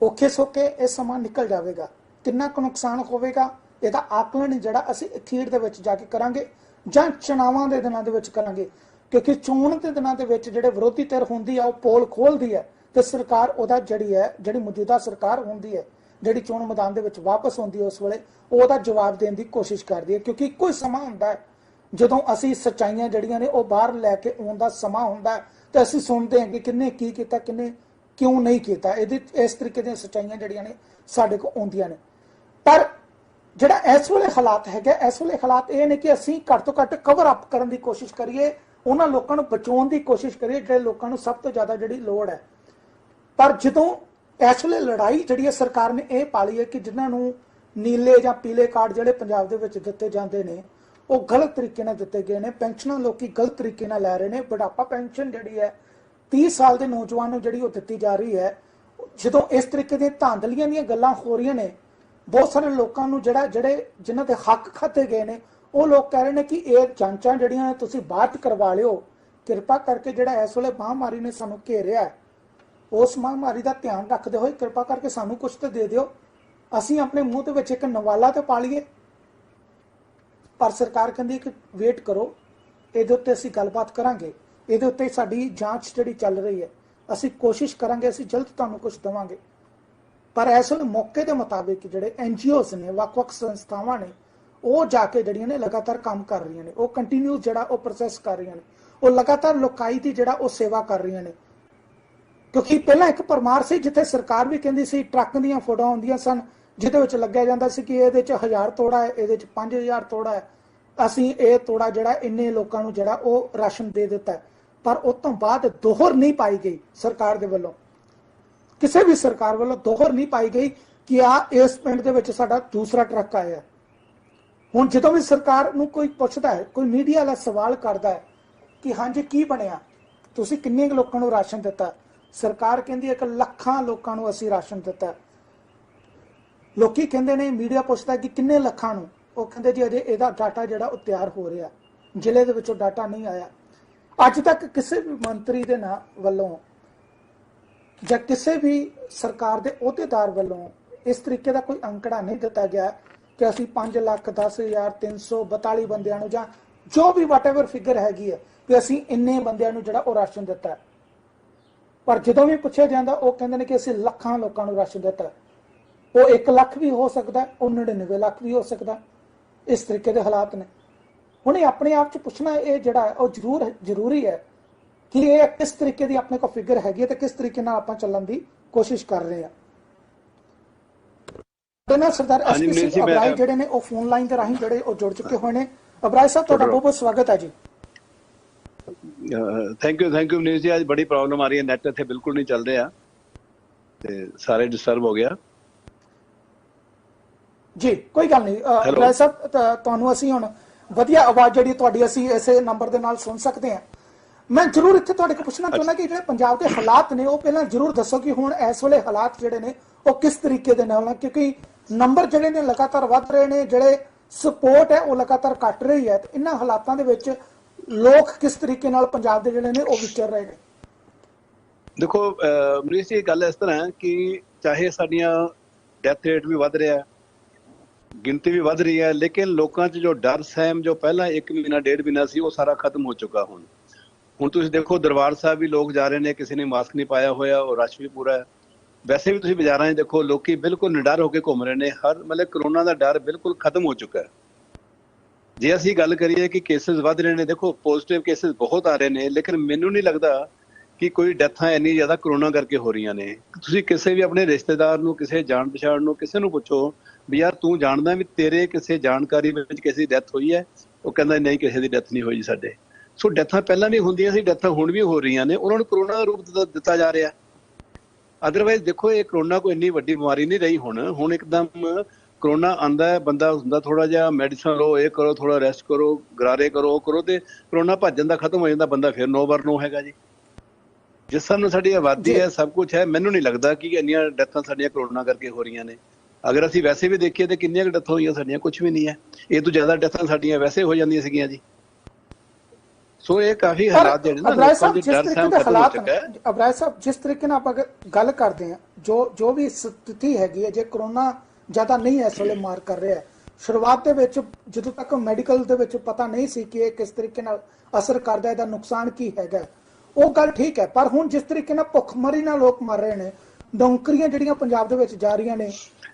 [SPEAKER 1] ਔਖੇ ਸੌਖੇ ਇਹ ਸਮਾਂ ਨਿਕਲ ਜਾਵੇਗਾ। ਕਿੰਨਾ ਕੁ ਨੁਕਸਾਨ ਹੋਵੇਗਾ ਇਹਦਾ ਆਕਲਨ ਜਿਹੜਾ ਅਸੀਂ ਅਖੀਰ ਦੇ ਵਿੱਚ ਜਾ ਕੇ ਕਰਾਂਗੇ ਜਾਂ ਚੁਣਾਵਾਂ ਦੇ ਦਿਨਾਂ ਦੇ ਵਿੱਚ ਕਰਾਂਗੇ, ਕਿਉਂਕਿ ਚੋਣ ਦੇ ਦਿਨਾਂ ਦੇ ਵਿੱਚ ਜਿਹੜੇ ਵਿਰੋਧੀ ਧਿਰ ਹੁੰਦੀ ਆ ਉਹ ਪੋਲ ਖੋਲਦੀ ਹੈ ਤੇ ਸਰਕਾਰ ਉਹਦਾ ਜਿਹੜੀ ਮੌਜੂਦਾ ਸਰਕਾਰ ਹੁੰਦੀ ਹੈ, ਜਿਹੜੀ ਚੋਣ ਮੈਦਾਨ ਦੇ ਵਿੱਚ ਵਾਪਸ ਆਉਂਦੀ ਹੈ, ਉਸ ਵੇਲੇ ਉਹਦਾ ਜਵਾਬ ਦੇਣ ਦੀ ਕੋਸ਼ਿਸ਼ ਕਰਦੀ ਹੈ। ਕਿਉਂਕਿ ਇੱਕੋ ਹੀ ਸਮਾਂ ਹੁੰਦਾ ਹੈ ਜਦੋਂ ਅਸੀਂ ਸੱਚਾਈਆਂ ਜਿਹੜੀਆਂ ਨੇ ਉਹ ਬਾਹਰ ਲੈ ਕੇ ਆਉਣ ਦਾ ਸਮਾਂ ਹੁੰਦਾ ਹੈ ਤੇ ਅਸੀਂ ਸੁਣਦੇ ਹਾਂ ਕਿ ਕਿੰਨੇ ਕੀ ਕੀਤਾ, ਕਿੰਨੇ ਕਿਉਂ ਨਹੀਂ ਕੀਤਾ। ਇਹਦੇ ਇਸ ਤਰੀਕੇ ਦੀਆਂ ਸੱਚਾਈਆਂ ਜਿਹੜੀਆਂ ਨੇ ਸਾਡੇ ਕੋਲ ਆਉਂਦੀਆਂ ਨੇ। ਪਰ ਜਿਹੜਾ ਇਸ ਵੇਲੇ ਹਾਲਾਤ ਹੈਗਾ, ਇਸ ਵੇਲੇ ਹਾਲਾਤ ਇਹ ਨੇ ਕਿ ਅਸੀਂ ਘੱਟ ਤੋਂ ਘੱਟ ਕਵਰ ਅਪ ਕਰਨ ਦੀ ਕੋਸ਼ਿਸ਼ ਕਰੀਏ, ਉਹਨਾਂ ਲੋਕਾਂ ਨੂੰ ਬਚਾਉਣ ਦੀ ਕੋਸ਼ਿਸ਼ ਕਰੀਏ ਜਿਹੜੇ ਲੋਕਾਂ ਨੂੰ ਸਭ ਤੋਂ ਜ਼ਿਆਦਾ ਜਿਹੜੀ ਲੋੜ ਹੈ। ਪਰ ਜਦੋਂ ਇਸ ਵੇਲੇ ਲੜਾਈ ਜਿਹੜੀ ਹੈ ਸਰਕਾਰ ਨੇ ਇਹ ਪਾਲੀ ਹੈ ਕਿ ਜਿਨ੍ਹਾਂ ਨੂੰ ਨੀਲੇ ਜਾਂ ਪੀਲੇ ਕਾਰਡ ਜਿਹੜੇ ਪੰਜਾਬ ਦੇ ਵਿੱਚ ਦਿੱਤੇ ਜਾਂਦੇ ਨੇ ਉਹ ਗਲਤ ਤਰੀਕੇ ਨਾਲ ਦਿੱਤੇ ਗਏ ਨੇ। ਪੈਨਸ਼ਨਾਂ ਲੋਕੀ ਗਲਤ ਤਰੀਕੇ ਨਾਲ ਲੈ ਰਹੇ ਨੇ। ਬੁਢਾਪਾ ਪੈਨਸ਼ਨ ਜਿਹੜੀ ਹੈ 30 ਸਾਲ ਦੇ ਨੌਜਵਾਨ ਨੂੰ ਜਿਹੜੀ ਉਹ ਦਿੱਤੀ ਜਾ ਰਹੀ ਹੈ। ਜਦੋਂ ਇਸ ਤਰੀਕੇ ਦੀਆਂ ਧਾਂਦਲੀਆਂ ਦੀਆਂ ਗੱਲਾਂ ਹੋ ਰਹੀਆਂ ਨੇ, ਬਹੁਤ ਸਾਰੇ ਲੋਕਾਂ ਨੂੰ ਜਿਨ੍ਹਾਂ ਦੇ ਹੱਕ ਖਾਤੇ ਗਏ ਨੇ ਉਹ ਲੋਕ ਕਹਿ ਰਹੇ ਨੇ ਕਿ ਇਹ ਜਾਂਚਾਂ ਜਿਹੜੀਆਂ ਨੇ ਤੁਸੀਂ ਬਾਅਦ ਕਰਵਾ ਲਿਓ। ਕਿਰਪਾ ਕਰਕੇ ਜਿਹੜਾ ਇਸ ਵੇਲੇ ਮਹਾਮਾਰੀ ਨੇ ਸਾਨੂੰ ਘੇਰਿਆ, ਉਸ ਮਹਾਮਾਰੀ ਦਾ ਧਿਆਨ ਰੱਖਦੇ ਹੋਏ ਕਿਰਪਾ ਕਰਕੇ ਸਾਨੂੰ ਕੁਝ ਤੇ ਦੇ ਦਿਓ, ਅਸੀਂ ਆਪਣੇ ਮੂੰਹ ਦੇ ਵਿੱਚ ਇੱਕ ਨਵਾਲਾ ਤੇ ਪਾ ਲਈਏ। ਪਰ ਸਰਕਾਰ ਕਹਿੰਦੀ ਕਿ ਵੇਟ ਕਰੋ, ਇਹਦੇ ਉੱਤੇ ਅਸੀਂ ਗੱਲਬਾਤ ਕਰਾਂਗੇ, ਇਹਦੇ ਉੱਤੇ ਸਾਡੀ ਜਾਂਚ ਜਿਹੜੀ ਚੱਲ ਰਹੀ ਹੈ, ਅਸੀਂ ਕੋਸ਼ਿਸ਼ ਕਰਾਂਗੇ, ਅਸੀਂ ਜਲਦ ਤੁਹਾਨੂੰ ਕੁਝ ਦੇਵਾਂਗੇ। ਪਰ ਇਸ ਵੇਲੇ ਮੌਕੇ ਦੇ ਮੁਤਾਬਿਕ ਜਿਹੜੇ NGOs ਨੇ, ਵੱਖ-ਵੱਖ ਸੰਸਥਾਵਾਂ ਨੇ, ਉਹ ਜਾ ਕੇ ਜਿਹੜੀਆਂ ਨੇ ਲਗਾਤਾਰ ਕੰਮ ਕਰ ਰਹੀਆਂ ਨੇ, ਉਹ ਕੰਟੀਨਿਊ ਜਿਹੜਾ ਉਹ ਪ੍ਰੋਸੈਸ ਕਰ ਰਹੀਆਂ ਨੇ, ਉਹ ਲਗਾਤਾਰ ਲੋਕਾਈ ਦੀ ਜਿਹੜਾ ਉਹ ਸੇਵਾ ਕਰ ਰਹੀਆਂ ਨੇ। ਕਿਉਂਕਿ ਪਹਿਲਾਂ ਇੱਕ ਪਰਮਾਰ ਸੀ ਜਿੱਥੇ ਸਰਕਾਰ ਵੀ ਕਹਿੰਦੀ ਸੀ, ਟਰੱਕ ਦੀਆਂ ਫੋਟੋਆਂ ਹੁੰਦੀਆਂ ਸਨ ਜਿਹਦੇ ਵਿੱਚ ਲੱਗਿਆ ਜਾਂਦਾ ਸੀ ਕਿ ਇਹਦੇ 'ਚ 1000 ਤੋੜਾ ਹੈ, ਇਹਦੇ 'ਚ 5000 ਤੋੜਾ ਹੈ, ਅਸੀਂ ਇਹ ਤੋੜਾ ਜਿਹੜਾ ਇੰਨੇ ਲੋਕਾਂ ਨੂੰ ਜਿਹੜਾ ਉਹ ਰਾਸ਼ਨ ਦੇ ਦਿੱਤਾ। ਪਰ ਉਸ ਤੋਂ ਬਾਅਦ ਦੋਹਰ ਨਹੀਂ ਪਾਈ ਗਈ ਸਰਕਾਰ ਦੇ ਵੱਲੋਂ, ਕਿਸੇ ਵੀ ਸਰਕਾਰ ਵੱਲੋਂ ਦੋਹਰ ਨਹੀਂ ਪਾਈ ਗਈ ਕਿ ਇਸ ਪਿੰਡ ਦੇ ਵਿੱਚ ਸਾਡਾ ਦੂਸਰਾ ਟਰੱਕ ਆਇਆ। ਹੁਣ ਜਦੋਂ ਵੀ ਸਰਕਾਰ ਨੂੰ ਕੋਈ ਪੁੱਛਦਾ ਹੈ, ਕੋਈ ਮੀਡੀਆ ਵਾਲਾ ਸਵਾਲ ਕਰਦਾ ਹੈ ਕਿ ਹਾਂਜੀ ਕੀ ਬਣਿਆ, ਤੁਸੀਂ ਕਿੰਨੇ ਲੋਕਾਂ ਨੂੰ ਰਾਸ਼ਨ ਦਿੱਤਾ, ਸਰਕਾਰ ਕਹਿੰਦੀ ਹੈ ਕਿ ਲੱਖਾਂ ਲੋਕਾਂ ਨੂੰ ਅਸੀਂ ਰਾਸ਼ਨ ਦਿੱਤਾ। ਲੋਕੀ ਕਹਿੰਦੇ ਨੇ, ਮੀਡੀਆ ਪੁੱਛਦਾ ਕਿ ਕਿੰਨੇ ਲੱਖਾਂ ਨੂੰ, ਉਹ ਕਹਿੰਦੇ ਜੀ ਅਜੇ ਇਹਦਾ ਡਾਟਾ ਜਿਹੜਾ ਉਹ ਤਿਆਰ ਹੋ ਰਿਹਾ, ਜ਼ਿਲ੍ਹੇ ਦੇ ਵਿੱਚੋਂ ਡਾਟਾ ਨਹੀਂ ਆਇਆ। ਅੱਜ ਤੱਕ ਕਿਸੇ ਵੀ ਮੰਤਰੀ ਦੇ ਨਾਂ ਵੱਲੋਂ ਜਾਂ ਕਿਸੇ ਵੀ ਸਰਕਾਰ ਦੇ ਅਹੁਦੇਦਾਰ ਵੱਲੋਂ ਇਸ ਤਰੀਕੇ ਦਾ ਕੋਈ ਅੰਕੜਾ ਨਹੀਂ ਦਿੱਤਾ ਗਿਆ ਕਿ ਅਸੀਂ 5,10,342 ਬੰਦਿਆਂ ਨੂੰ ਜਾਂ ਜੋ ਵੀ ਵਾਟਐਵਰ ਫਿਗਰ ਹੈਗੀ ਹੈ ਕਿ ਅਸੀਂ ਇੰਨੇ ਬੰਦਿਆਂ ਨੂੰ ਜਿਹੜਾ ਉਹ ਰਾਸ਼ਨ ਦਿੱਤਾ। ਪਰ ਜਦੋਂ ਵੀ ਪੁੱਛਿਆ ਜਾਂਦਾ ਉਹ ਕਹਿੰਦੇ ਨੇ ਕਿ ਅਸੀਂ ਲੱਖਾਂ ਲੋਕਾਂ ਨੂੰ ਰਾਸ਼ਨ ਦਿੱਤਾ। ਉਹ 1 ਲੱਖ ਵੀ ਹੋ ਸਕਦਾ, ਉਹ 99 ਲੱਖ ਵੀ ਹੋ ਸਕਦਾ। ਇਸ ਤਰੀਕੇ ਦੇ ਹਾਲਾਤ ਨੇ। ਹੁਣ ਇਹ ਆਪਣੇ ਆਪ 'ਚ ਪੁੱਛਣਾ ਇਹ ਜਿਹੜਾ ਉਹ ਜ਼ਰੂਰੀ ਹੈ ਕਿ ਇਹ ਕਿਸ ਤਰੀਕੇ ਦੀ ਆਪਣੇ ਕੋਲ ਫਿਗਰ ਹੈਗੀ ਹੈ ਤੇ ਕਿਸ ਤਰੀਕੇ ਨਾਲ ਆਪਾਂ ਚੱਲਣ ਦੀ ਕੋਸ਼ਿਸ਼ ਕਰ ਰਹੇ ਹਾਂ। ਸਰਦਾਰ SP ਅਬਰਾਜ ਜਿਹੜੇ ਨੇ ਉਹ ਫੋਨ ਲਾਈਨ ਦੇ ਰਾਹੀਂ ਜਿਹੜੇ ਉਹ ਜੁੜ ਚੁੱਕੇ ਹੋਏ ਨੇ। ਅਬਰਾਜ ਸਾਹਿਬ, ਤੁਹਾਡਾ ਬਹੁਤ ਬਹੁਤ ਸਵਾਗਤ ਹੈ ਜੀ।
[SPEAKER 3] ਥੈਂਕ ਯੂ ਮਨੀਸ਼ ਜੀ। ਅੱਜ ਬੜੀ ਪ੍ਰੋਬਲਮ ਆ ਰਹੀ ਹੈ, ਨੈਟ ਇੱਥੇ ਬਿਲਕੁਲ ਨਹੀਂ ਚੱਲ ਰਿਹਾ ਤੇ ਸਾਰੇ ਡਿਸਟਰਬ ਹੋ ਗਿਆ।
[SPEAKER 1] ਜੀ ਕੋਈ ਗੱਲ ਨਹੀਂ ਰਾਏ ਸਾਹਿਬ ਤੁਹਾਨੂੰ ਅਸੀਂ ਹੁਣ ਵਧੀਆ ਆਵਾਜ਼ ਜਿਹੜੀ ਤੁਹਾਡੀ ਅਸੀਂ ਇਸੇ ਨੰਬਰ ਦੇ ਨਾਲ ਸੁਣ ਸਕਦੇ ਹਾਂ। ਮੈਂ ਜ਼ਰੂਰ ਇੱਥੇ ਤੁਹਾਡੇ ਕੋਲ ਪੁੱਛਣਾ ਚਾਹੁੰਦਾ ਕਿ ਜਿਹੜੇ ਪੰਜਾਬ ਦੇ ਹਾਲਾਤ ਨੇ ਉਹ ਪਹਿਲਾਂ ਜ਼ਰੂਰ ਦੱਸੋ ਕਿ ਹੁਣ ਇਸ ਵੇਲੇ ਹਾਲਾਤ ਜਿਹੜੇ ਨੇ ਉਹ ਕਿਸ ਤਰੀਕੇ ਦੇ ਨਾਲ, ਕਿਉਂਕਿ ਨੰਬਰ ਜਿਹੜੇ ਨੇ ਲਗਾਤਾਰ ਵੱਧ ਰਹੇ ਨੇ, ਜਿਹੜੇ ਸਪੋਰਟ ਹੈ ਉਹ ਲਗਾਤਾਰ ਘਟ ਰਹੀ ਹੈ, ਤੇ ਇਹਨਾਂ ਹਾਲਾਤਾਂ ਦੇ ਵਿੱਚ ਲੋਕ ਕਿਸ ਤਰੀਕੇ ਨਾਲ ਪੰਜਾਬ ਦੇ ਜਿਹੜੇ ਨੇ ਉਹ ਵਿਚਰ ਰਹੇ ਨੇ।
[SPEAKER 3] ਦੇਖੋ ਮਨੀਸ਼ ਜੀ, ਗੱਲ ਇਸ ਤਰ੍ਹਾਂ ਹੈ ਕਿ ਚਾਹੇ ਸਾਡੀਆਂ ਡੈਥ ਰੇਟ ਵੀ ਵੱਧ ਰਿਹਾ, ਗਿਣਤੀ ਵੀ ਵੱਧ ਰਹੀ ਹੈ, ਲੇਕਿਨ ਲੋਕਾਂ 'ਚ ਜੋ ਡਰ ਸਹਿਮ ਜੋ ਪਹਿਲਾਂ 1 ਮਹੀਨਾ 1.5 ਮਹੀਨਾ ਸੀ ਉਹ ਸਾਰਾ ਖਤਮ ਹੋ ਚੁੱਕਾ। ਹੁਣ ਤੁਸੀਂ ਦੇਖੋ ਦਰਬਾਰ ਸਾਹਿਬ ਵੀ ਲੋਕ ਜਾ ਰਹੇ ਨੇ, ਕਿਸੇ ਨੇ ਮਾਸਕ ਨਹੀਂ ਪਾਇਆ ਹੋਇਆ, ਉਹ ਰਸ਼ ਵੀ ਪੂਰਾ ਹੈ। ਵੈਸੇ ਵੀ ਤੁਸੀਂ ਬਾਜ਼ਾਰਾਂ 'ਚ ਦੇਖੋ ਲੋਕੀ ਬਿਲਕੁਲ ਨਿਡਰ ਹੋ ਕੇ ਘੁੰਮ ਰਹੇ ਨੇ, ਮਤਲਬ ਕਰੋਨਾ ਦਾ ਡਰ ਬਿਲਕੁਲ ਖਤਮ ਹੋ ਚੁੱਕਾ ਹੈ। ਜੇ ਅਸੀਂ ਗੱਲ ਕਰੀਏ ਕਿ ਕੇਸਿਸ ਵੱਧ ਰਹੇ ਨੇ, ਦੇਖੋ ਪੋਜ਼ਿਟਿਵ ਕੇਸਿਸ ਬਹੁਤ ਆ ਰਹੇ ਨੇ, ਲੇਕਿਨ ਮੈਨੂੰ ਨਹੀਂ ਲੱਗਦਾ ਕਿ ਕੋਈ ਡੈਥਾਂ ਇੰਨੀ ਜ਼ਿਆਦਾ ਕਰੋਨਾ ਕਰਕੇ ਹੋ ਰਹੀਆਂ ਨੇ। ਤੁਸੀਂ ਕਿਸੇ ਵੀ ਆਪਣੇ ਰਿਸ਼ਤੇਦਾਰ ਨੂੰ, ਕਿਸੇ ਜਾਣ ਪਛਾਣ ਨੂੰ, ਕਿਸੇ ਨੂੰ ਪੁੱਛੋ ਵੀ ਯਾਰ ਤੂੰ ਜਾਣਦਾ ਵੀ ਤੇਰੇ ਕਿਸੇ ਜਾਣਕਾਰੀ ਵਿੱਚ ਕਿਸੇ ਦੀ ਡੈਥ ਹੋਈ ਹੈ, ਉਹ ਕਹਿੰਦਾ ਨਹੀਂ ਕਿਸੇ ਦੀ ਡੈਥ ਨਹੀਂ ਹੋਈ ਜੀ ਸਾਡੇ। ਸੋ ਡੈਥਾਂ ਪਹਿਲਾਂ ਵੀ ਹੁੰਦੀਆਂ ਸੀ, ਡੈਥਾਂ ਹੁਣ ਵੀ ਹੋ ਰਹੀਆਂ ਨੇ, ਉਹਨਾਂ ਨੂੰ ਕਰੋਨਾ ਦਾ ਰੂਪ ਦਿੱਤਾ ਜਾ ਰਿਹਾ। ਅਦਰਵਾਈਜ਼ ਦੇਖੋ ਇਹ ਕਰੋਨਾ ਕੋਈ ਇੰਨੀ ਵੱਡੀ ਬਿਮਾਰੀ ਨਹੀਂ ਰਹੀ। ਹੁਣ ਇੱਕਦਮ ਕਰੋਨਾ ਆਂਦਾ ਹੈ, ਬੰਦਾ ਹੁੰਦਾ ਥੋੜਾ ਜਿਹਾ ਮੈਡੀਸਨ ਲਓ, ਇਹ ਕਰੋ, ਥੋੜਾ ਰੈਸਟ ਕਰੋ, ਗਰਾਰੇ ਕਰੋ, ਉਹ ਕਰੋ, ਤੇ ਕਰੋਨਾ ਭੱਜਣ ਦਾ ਖਤਮ ਹੋ ਜਾਂਦਾ, ਬੰਦਾ ਫਿਰ ਨੋ ਬਰ ਨੋ ਹੈਗਾ ਜੀ। ਜਿਸ ਹਿਸਾਬ ਨਾਲ ਸਾਡੀ ਆਬਾਦੀ ਹੈ, ਸਭ ਕੁਝ ਹੈ, ਮੈਨੂੰ ਨਹੀਂ ਲੱਗਦਾ ਕਿ ਇੰਨੀਆਂ ਡੈਥਾਂ ਸਾਡੀਆਂ ਕਰੋਨਾ ਕਰਕੇ ਹੋ ਰਹੀਆਂ ਨੇ। ਅਗਰ ਅਸੀਂ ਵੈਸੇ ਵੀ ਦੇਖੀਏ ਤਾਂ ਕਿੰਨੀਆਂ ਕੁ ਡੈਥਾਂ ਹੋਈਆਂ ਸਾਡੀਆਂ, ਕੁਝ ਵੀ ਨਹੀਂ ਹੈ। ਇਹ ਤੋਂ ਜ਼ਿਆਦਾ ਡੈਥਾਂ ਸਾਡੀਆਂ ਵੈਸੇ ਹੋ ਜਾਂਦੀਆਂ ਸੀਗੀਆਂ ਜੀ। ਸੋ ਇਹ ਕਾਫੀ ਹਾਲਾਤ ਜਿਹੜੇ ਨਾ ਲੋਕਾਂ ਦੇ ਡਰ ਸਹਿਮ ਖਤਮ ਹੋ ਚੁੱਕਾ ਹੈ।
[SPEAKER 1] ਅਬਰਾਜ ਸਾਹਿਬ, ਜਿਸ ਤਰੀਕੇ ਨਾਲ ਆਪਾਂ ਗੱਲ ਕਰਦੇ ਹਾਂ, ਜੋ ਵੀ ਸਥਿਤੀ ਹੈਗੀ ਹੈ, ਜੇ ਕਰੋਨਾ ਜ਼ਿਆਦਾ ਨਹੀਂ ਇਸ ਵੇਲੇ ਮਾਰ ਕਰ ਰਿਹਾ, ਸ਼ੁਰੂਆਤ ਦੇ ਵਿੱਚ ਜਦੋਂ ਤੱਕ ਮੈਡੀਕਲ ਦੇ ਵਿੱਚ ਪਤਾ ਨਹੀਂ ਸੀ ਕਿ ਇਹ ਕਿਸ ਤਰੀਕੇ ਨਾਲ ਅਸਰ ਕਰਦਾ, ਇਹਦਾ ਨੁਕਸਾਨ ਕੀ ਹੈਗਾ, ਉਹ ਗੱਲ ਠੀਕ ਹੈ। ਪਰ ਹੁਣ ਜਿਸ ਤਰੀਕੇ ਨਾਲ ਭੁੱਖਮਰੀ ਨਾਲ ਲੋਕ ਮਰ ਰਹੇ ਨੇ, ਨੌਕਰੀਆਂ ਜਿਹੜੀਆਂ ਪੰਜਾਬ ਦੇ ਵਿੱਚ ਜਾ ਰਹੀਆਂ ਨੇ,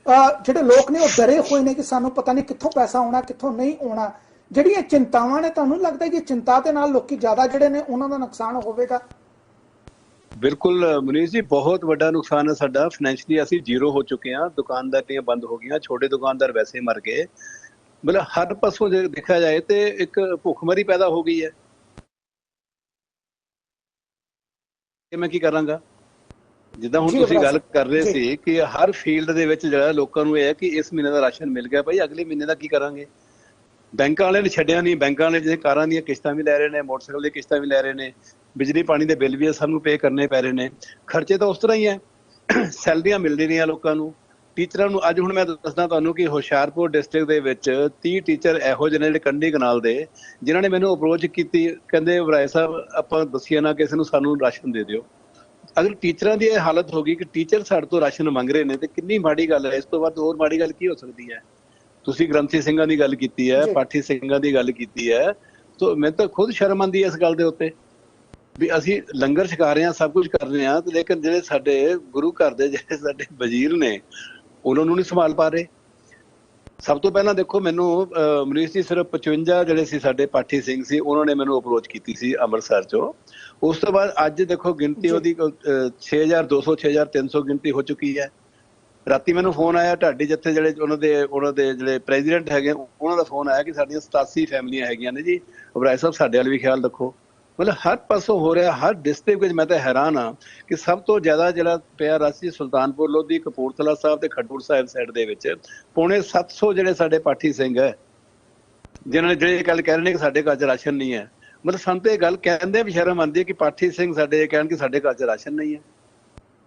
[SPEAKER 1] ਜਿਹੜੇ ਲੋਕ ਨੇ ਉਹ ਡਰੇ ਹੋਏ ਨੇ ਕਿ ਸਾਨੂੰ ਪਤਾ ਨਹੀਂ ਕਿੱਥੋਂ ਪੈਸਾ ਆਉਣਾ, ਕਿੱਥੋਂ ਨਹੀਂ ਆਉਣਾ। ਜਿਹੜੀਆਂ ਚਿੰਤਾਵਾਂ ਨੇ, ਤੁਹਾਨੂੰ ਲੱਗਦਾ ਕਿ ਚਿੰਤਾ ਦੇ ਨਾਲ ਲੋਕੀ ਜ਼ਿਆਦਾ ਜਿਹੜੇ ਨੇ ਉਹਨਾਂ ਦਾ ਨੁਕਸਾਨ ਹੋਵੇਗਾ?
[SPEAKER 3] ਬਿਲਕੁਲ ਮਨੀਸ਼ ਜੀ, ਬਹੁਤ ਵੱਡਾ ਨੁਕਸਾਨ ਹੈ ਸਾਡਾ। ਫਾਈਨੈਂਸ਼ਲੀ ਅਸੀਂ ਜ਼ੀਰੋ ਹੋ ਚੁੱਕੇ ਹਾਂ, ਦੁਕਾਨਦਾਰੀਆਂ ਬੰਦ ਹੋ ਗਈਆਂ, ਛੋਟੇ ਦੁਕਾਨਦਾਰ ਵੈਸੇ ਮਰ ਗਏ। ਮਤਲਬ ਹਰ ਪਾਸੋਂ ਜੇ ਦੇਖਿਆ ਜਾਏ ਤੇ ਇੱਕ ਭੁੱਖਮਰੀ ਪੈਦਾ ਹੋ ਗਈ ਹੈ। ਮੈਂ ਕੀ ਕਰਾਂਗਾ? ਜਿੱਦਾਂ ਹੁਣ ਤੁਸੀਂ ਗੱਲ ਕਰ ਰਹੇ ਸੀ ਕਿ ਹਰ ਫੀਲਡ ਦੇ ਵਿੱਚ ਜਿਹੜਾ ਲੋਕਾਂ ਨੂੰ ਇਹ ਹੈ ਕਿ ਇਸ ਮਹੀਨੇ ਦਾ ਰਾਸ਼ਨ ਮਿਲ ਗਿਆ, ਭਾਈ ਅਗਲੇ ਮਹੀਨੇ ਦਾ ਕੀ ਕਰਾਂਗੇ? ਬੈਂਕਾਂ ਵਾਲਿਆਂ ਨੇ ਛੱਡਿਆ ਨਹੀਂ, ਬੈਂਕਾਂ ਵਾਲੇ ਜਿਹੜੇ ਕਾਰਾਂ ਦੀਆਂ ਕਿਸ਼ਤਾਂ ਵੀ ਲੈ ਰਹੇ ਨੇ, ਮੋਟਰਸਾਈਕਲ ਦੀਆਂ ਕਿਸ਼ਤਾਂ ਵੀ ਲੈ ਰਹੇ ਨੇ, ਬਿਜਲੀ ਪਾਣੀ ਦੇ ਬਿੱਲ ਵੀ ਸਭ ਨੂੰ ਪੇ ਕਰਨੇ ਪੈ ਰਹੇ ਨੇ। ਖਰਚੇ ਤਾਂ ਉਸ ਤਰ੍ਹਾਂ ਹੀ ਹੈ, ਸੈਲਰੀਆਂ ਮਿਲ ਨਹੀਂ ਰਹੀਆਂ ਲੋਕਾਂ ਨੂੰ। ਟੀਚਰਾਂ ਨੂੰ ਅੱਜ ਹੁਣ ਮੈਂ ਦੱਸਦਾ ਤੁਹਾਨੂੰ ਕਿ ਹੁਸ਼ਿਆਰਪੁਰ ਡਿਸਟ੍ਰਿਕਟ ਦੇ ਵਿੱਚ 30 ਟੀਚਰ ਇਹੋ ਜਿਹੇ ਨੇ ਜਿਹੜੇ ਕੰਢੀ ਕਨਾਲ ਦੇ, ਜਿਨ੍ਹਾਂ ਨੇ ਮੈਨੂੰ ਅਪਰੋਚ ਕੀਤੀ, ਕਹਿੰਦੇ ਵਰਾਏ ਸਾਹਿਬ ਆਪਾਂ ਦੱਸੀਏ ਨਾ ਕਿਸੇ ਨੂੰ, ਸਾਨੂੰ ਰਾਸ਼ਨ ਦੇ ਦਿਓ। ਅਗਰ ਟੀਚਰਾਂ ਦੀ ਇਹ ਹਾਲਤ ਹੋ ਗਈ ਕਿ ਟੀਚਰ ਸਾਡੇ ਤੋਂ ਰਾਸ਼ਨ ਮੰਗ ਰਹੇ ਨੇ, ਤੇ ਕਿੰਨੀ ਮਾੜੀ ਗੱਲ ਹੈ। ਇਸ ਤੋਂ ਵੱਧ ਹੋਰ ਮਾੜੀ ਗੱਲ ਕੀ ਹੋ ਸਕਦੀ ਹੈ? ਤੁਸੀਂ ਗ੍ਰੰਥੀ ਸਿੰਘਾਂ ਦੀ ਗੱਲ ਕੀਤੀ ਹੈ, ਪਾਠੀ ਸਿੰਘਾਂ ਦੀ ਗੱਲ ਕੀਤੀ ਹੈ, ਤਾਂ ਮੈਨੂੰ ਤਾਂ ਖੁਦ ਸ਼ਰਮ ਆਉਂਦੀ ਹੈ ਇਸ ਗੱਲ ਦੇ ਉੱਤੇ ਵੀ ਅਸੀਂ ਲੰਗਰ ਛਕਾ ਰਹੇ ਹਾਂ, ਸਭ ਕੁਝ ਕਰ ਰਹੇ ਹਾਂ, ਲੇਕਿਨ ਜਿਹੜੇ ਸਾਡੇ ਗੁਰੂ ਘਰ ਦੇ ਜਿਹੜੇ ਸਾਡੇ ਵਜ਼ੀਰ ਨੇ ਉਹਨਾਂ ਨੂੰ ਨਹੀਂ ਸੰਭਾਲ ਪਾ ਰਹੇ। ਸਭ ਤੋਂ ਪਹਿਲਾਂ ਦੇਖੋ ਮੈਨੂੰ ਮਨੀਸ਼ ਜੀ ਸਿਰਫ 55 ਜਿਹੜੇ ਸੀ ਸਾਡੇ ਪਾਠੀ ਸਿੰਘ ਸੀ, ਉਹਨਾਂ ਨੇ ਮੈਨੂੰ ਅਪਰੋਚ ਕੀਤੀ ਸੀ ਅੰਮ੍ਰਿਤਸਰ ਚੋਂ। ਉਸ ਤੋਂ ਬਾਅਦ ਅੱਜ ਦੇਖੋ ਗਿਣਤੀ ਉਹਦੀ 6200 6300 ਗਿਣਤੀ ਹੋ ਚੁੱਕੀ ਹੈ। ਰਾਤੀ ਮੈਨੂੰ ਫੋਨ ਆਇਆ ਢਾਡੀ ਜੱਥੇ ਜਿਹੜੇ ਉਹਨਾਂ ਦੇ ਜਿਹੜੇ ਪ੍ਰੈਜ਼ੀਡੈਂਟ ਹੈਗੇ, ਉਹਨਾਂ ਦਾ ਫੋਨ ਆਇਆ ਕਿ ਸਾਡੀਆਂ 87 ਫੈਮਲੀਆਂ ਹੈਗੀਆਂ ਨੇ ਜੀ, ਵਰਾਏ ਸਾਹਿਬ ਸਾਡੇ ਵੱਲ ਵੀ ਖਿਆਲ ਰੱਖੋ। ਮਤਲਬ ਹਰ ਪਾਸੋਂ ਹੋ ਰਿਹਾ, ਹਰ ਡਿਸਟ੍ਰਿਕਟ ਵਿੱਚ। ਮੈਂ ਤਾਂ ਹੈਰਾਨ ਹਾਂ ਕਿ ਸਭ ਤੋਂ ਜ਼ਿਆਦਾ ਜਿਹੜਾ ਪਿਆ ਰਾਸੀ ਸੁਲਤਾਨਪੁਰ ਲੋਧੀ, ਕਪੂਰਥਲਾ ਸਾਹਿਬ ਤੇ ਖਡੂਰ ਸਾਹਿਬ ਸਾਈਡ ਦੇ ਵਿੱਚ ਪੌਣੇ 700 ਜਿਹੜੇ ਸਾਡੇ ਪਾਠੀ ਸਿੰਘ ਹੈ, ਜਿਨ੍ਹਾਂ ਨੇ ਜਿਹੜੇ ਗੱਲ ਕਹਿ ਰਹੇ ਨੇ ਕਿ ਸਾਡੇ ਘਰ 'ਚ ਰਾਸ਼ਨ ਨਹੀਂ ਹੈ। ਮਤਲਬ ਸਾਨੂੰ ਤਾਂ ਇਹ ਗੱਲ ਕਹਿੰਦੇ ਵੀ ਸ਼ਰਮ ਆਉਂਦੀ ਹੈ ਕਿ ਪਾਠੀ ਸਿੰਘ ਸਾਡੇ ਇਹ ਕਹਿਣ ਕਿ ਸਾਡੇ ਘਰ 'ਚ ਰਾਸ਼ਨ ਨਹੀਂ ਹੈ।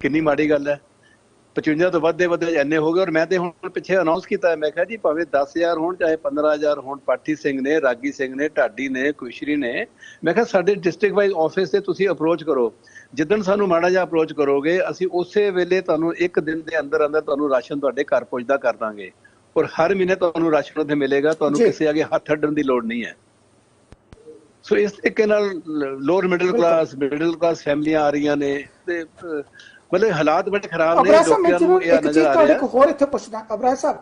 [SPEAKER 3] ਕਿੰਨੀ ਮਾੜੀ ਗੱਲ ਹੈ। 55 ਤੋਂ ਵੱਧਦੇ ਇੰਨੇ ਹੋ ਗਏ। ਔਰ ਮੈਂ ਤੇ ਹੁਣ ਪਿੱਛੇ ਅਨਾਉਂਸ ਕੀਤਾ, ਮੈਂ ਕਿਹਾ ਜੀ ਭਾਵੇਂ 10,000 ਹੋਣ ਚਾਹੇ 15,000 ਹੋਣ, ਪਾਠੀ ਸਿੰਘ ਨੇ, ਰਾਗੀ ਸਿੰਘ ਨੇ, ਢਾਡੀ ਨੇ, ਕੁਸ਼ਰੀ ਨੇ, ਮੈਂ ਕਿਹਾ ਸਾਡੇ ਡਿਸਟ੍ਰਿਕਟ ਵਾਈਜ਼ ਆਫਿਸ ਤੇ ਤੁਸੀਂ ਅਪਰੋਚ ਕਰੋ। ਜਿੱਦਣ ਸਾਨੂੰ ਮਾੜਾ ਜਿਹਾ ਅਪਰੋਚ ਕਰੋਗੇ, ਅਸੀਂ ਉਸੇ ਵੇਲੇ ਤੁਹਾਨੂੰ 1 ਦਿਨ ਦੇ ਅੰਦਰ ਅੰਦਰ ਤੁਹਾਨੂੰ ਰਾਸ਼ਨ ਤੁਹਾਡੇ ਘਰ ਪਹੁੰਚਦਾ ਕਰ ਦਾਂਗੇ। ਔਰ ਹਰ ਮਹੀਨੇ ਤੁਹਾਨੂੰ ਰਾਸ਼ਨ ਉੱਥੇ ਮਿਲੇਗਾ, ਤੁਹਾਨੂੰ ਕਿਸੇ ਅੱਗੇ ਹੱਥ ਅੱਡਣ ਦੀ ਲੋੜ ਨਹੀਂ ਹੈ। ਸੋ ਇਸ ਤਰੀਕੇ ਨਾਲ ਲੋਅਰ ਮਿਡਲ ਕਲਾਸ ਫੈਮਲੀਆਂ ਆ ਰਹੀਆਂ ਨੇ, ਤੇ ਮਤਲਬ ਹਾਲਾਤ ਬੜੇ ਖਰਾਬ ਨੇ। ਲੋਕਾਂ ਨੂੰ ਇਹ ਨਜ਼ਰ ਆ ਰਿਹਾ।
[SPEAKER 1] ਹੋਰ ਇੱਥੇ ਪੁੱਛਦਾ ਅਬਰਾਜ ਸਾਹਿਬ,